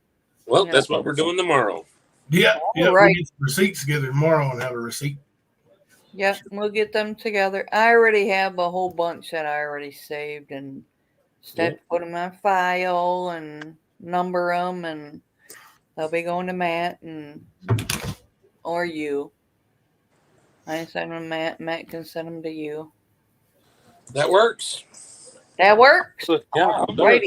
S9: Well,
S7: Yeah.
S9: that's what we're doing tomorrow.
S5: Yeah, yeah.
S7: right.
S5: We'll get some receipts together tomorrow and have a receipt.
S7: Yep, we'll get them together. I already have a whole bunch that I already saved, and instead
S9: Yeah.
S7: put them on file and number them, and they'll be going to Matt and or you. I send them to Matt. Matt can send them to you.
S9: That works.
S7: That works.
S9: Yeah, I'll do it.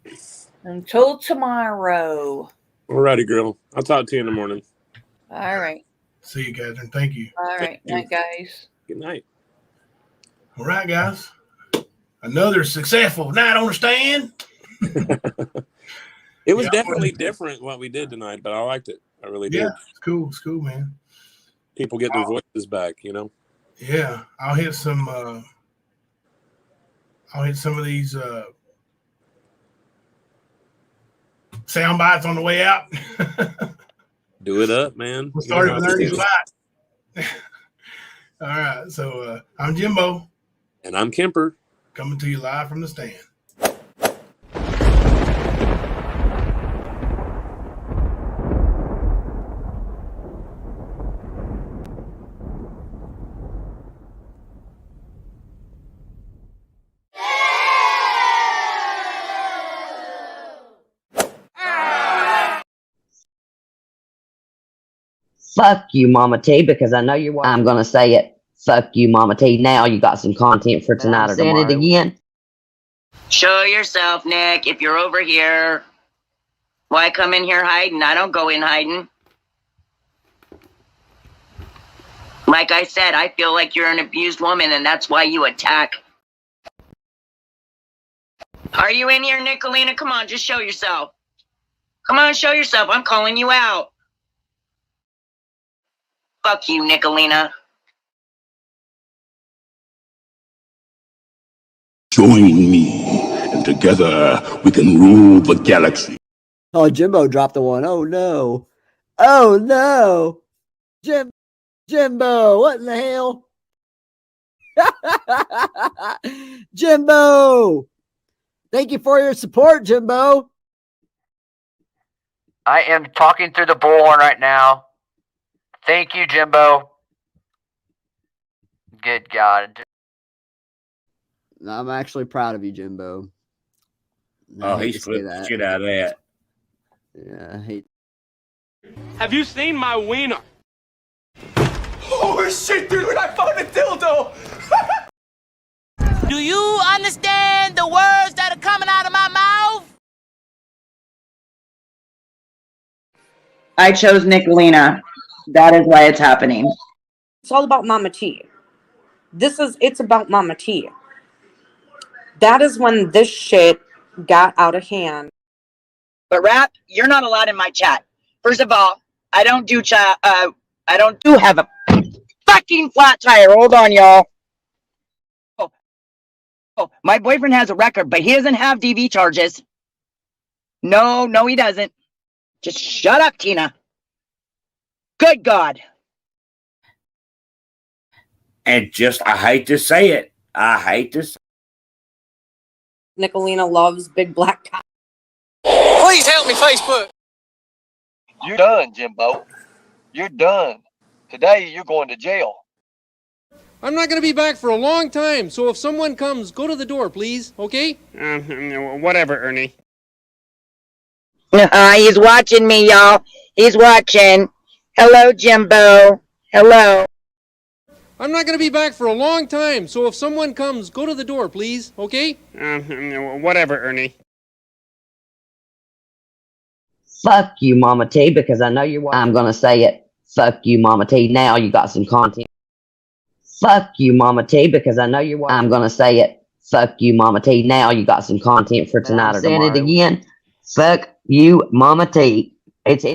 S7: Alrighty. Until tomorrow.
S9: Alrighty, girl. I'll talk to you in the morning.
S7: All right.
S5: See you, Catherine. Thank you.
S7: All right.
S9: you.
S7: Night, guys.
S9: Good night.
S5: All right, guys. Another successful night on the stand.
S9: It was
S5: Yeah.
S9: definitely different what we did tonight, but I liked it. I really did.
S5: Yeah, it's cool. It's cool, man.
S9: People get their voices back, you know.
S5: Yeah, I'll hit some of these sound bites on the way out.
S9: Do it up, man.
S5: We'll
S9: You know
S5: start
S9: how
S5: with
S9: to do
S5: Ernie's
S9: it.
S5: light. All right, so I'm Jimbo.
S9: And I'm Kemper.
S5: Coming to you live from the stand.
S4: Fuck you, Mama T, because I know you're watching. I'm gonna say it. Fuck you, Mama T. Now you got some content for tonight or tomorrow. Saying it again.
S3: Show yourself, Nick. If you're over here, why come in here hiding? I don't go in hiding. Like I said, I feel like you're an abused woman, and that's why you attack. Are you in here, Nikalina? Come on, just show yourself. Come on, show yourself. I'm calling you out. Fuck you, Nikalina.
S16: Join me, and together we can rule the galaxy.
S17: Oh, Jimbo dropped the one. Oh no. Oh no. Jimbo, what in the hell? Jimbo. Thank you for your support, Jimbo.
S15: I am talking through the bullhorn right now. Thank you, Jimbo. Good God.
S17: I'm actually proud of you, Jimbo.
S16: Oh, he's flipped the shit out of that.
S17: Yeah, I hate.
S14: Have you seen my wiener?
S18: Holy shit, dude, I found a dildo!
S19: Do you understand the words that are coming out of my mouth?
S2: I chose Nikalina. That is why it's happening.
S1: It's all about Mama T. It's about Mama T. That is when this shit got out of hand.
S3: But Rap, you're not allowed in my chat. First of all, I don't do have a fucking flat tire. Hold on, y'all. Oh, my boyfriend has a record, but he doesn't have DV charges. No, he doesn't. Just shut up, Tina. Good God.
S16: And just, I hate to say it.
S1: Nikalina loves big black cock.
S18: Please help me, Facebook.
S12: You're done, Jimbo. You're done. Today, you're going to jail.
S13: I'm not going to be back for a long time, so if someone comes, go to the door, please, okay?
S14: Whatever, Ernie.
S3: He's watching me, y'all. He's watching. Hello, Jimbo. Hello.
S13: I'm not going to be back for a long time, so if someone comes, go to the door, please, okay?
S14: Whatever, Ernie.
S4: Fuck you, Mama T, because I know you're watching. I'm gonna say it. Fuck you, Mama T. Now you got some content. Fuck you, Mama T, because I know you're watching. I'm gonna say it. Fuck you, Mama T. Now you got some content for tonight or tomorrow. I'm saying it again. Fuck you, Mama T. It's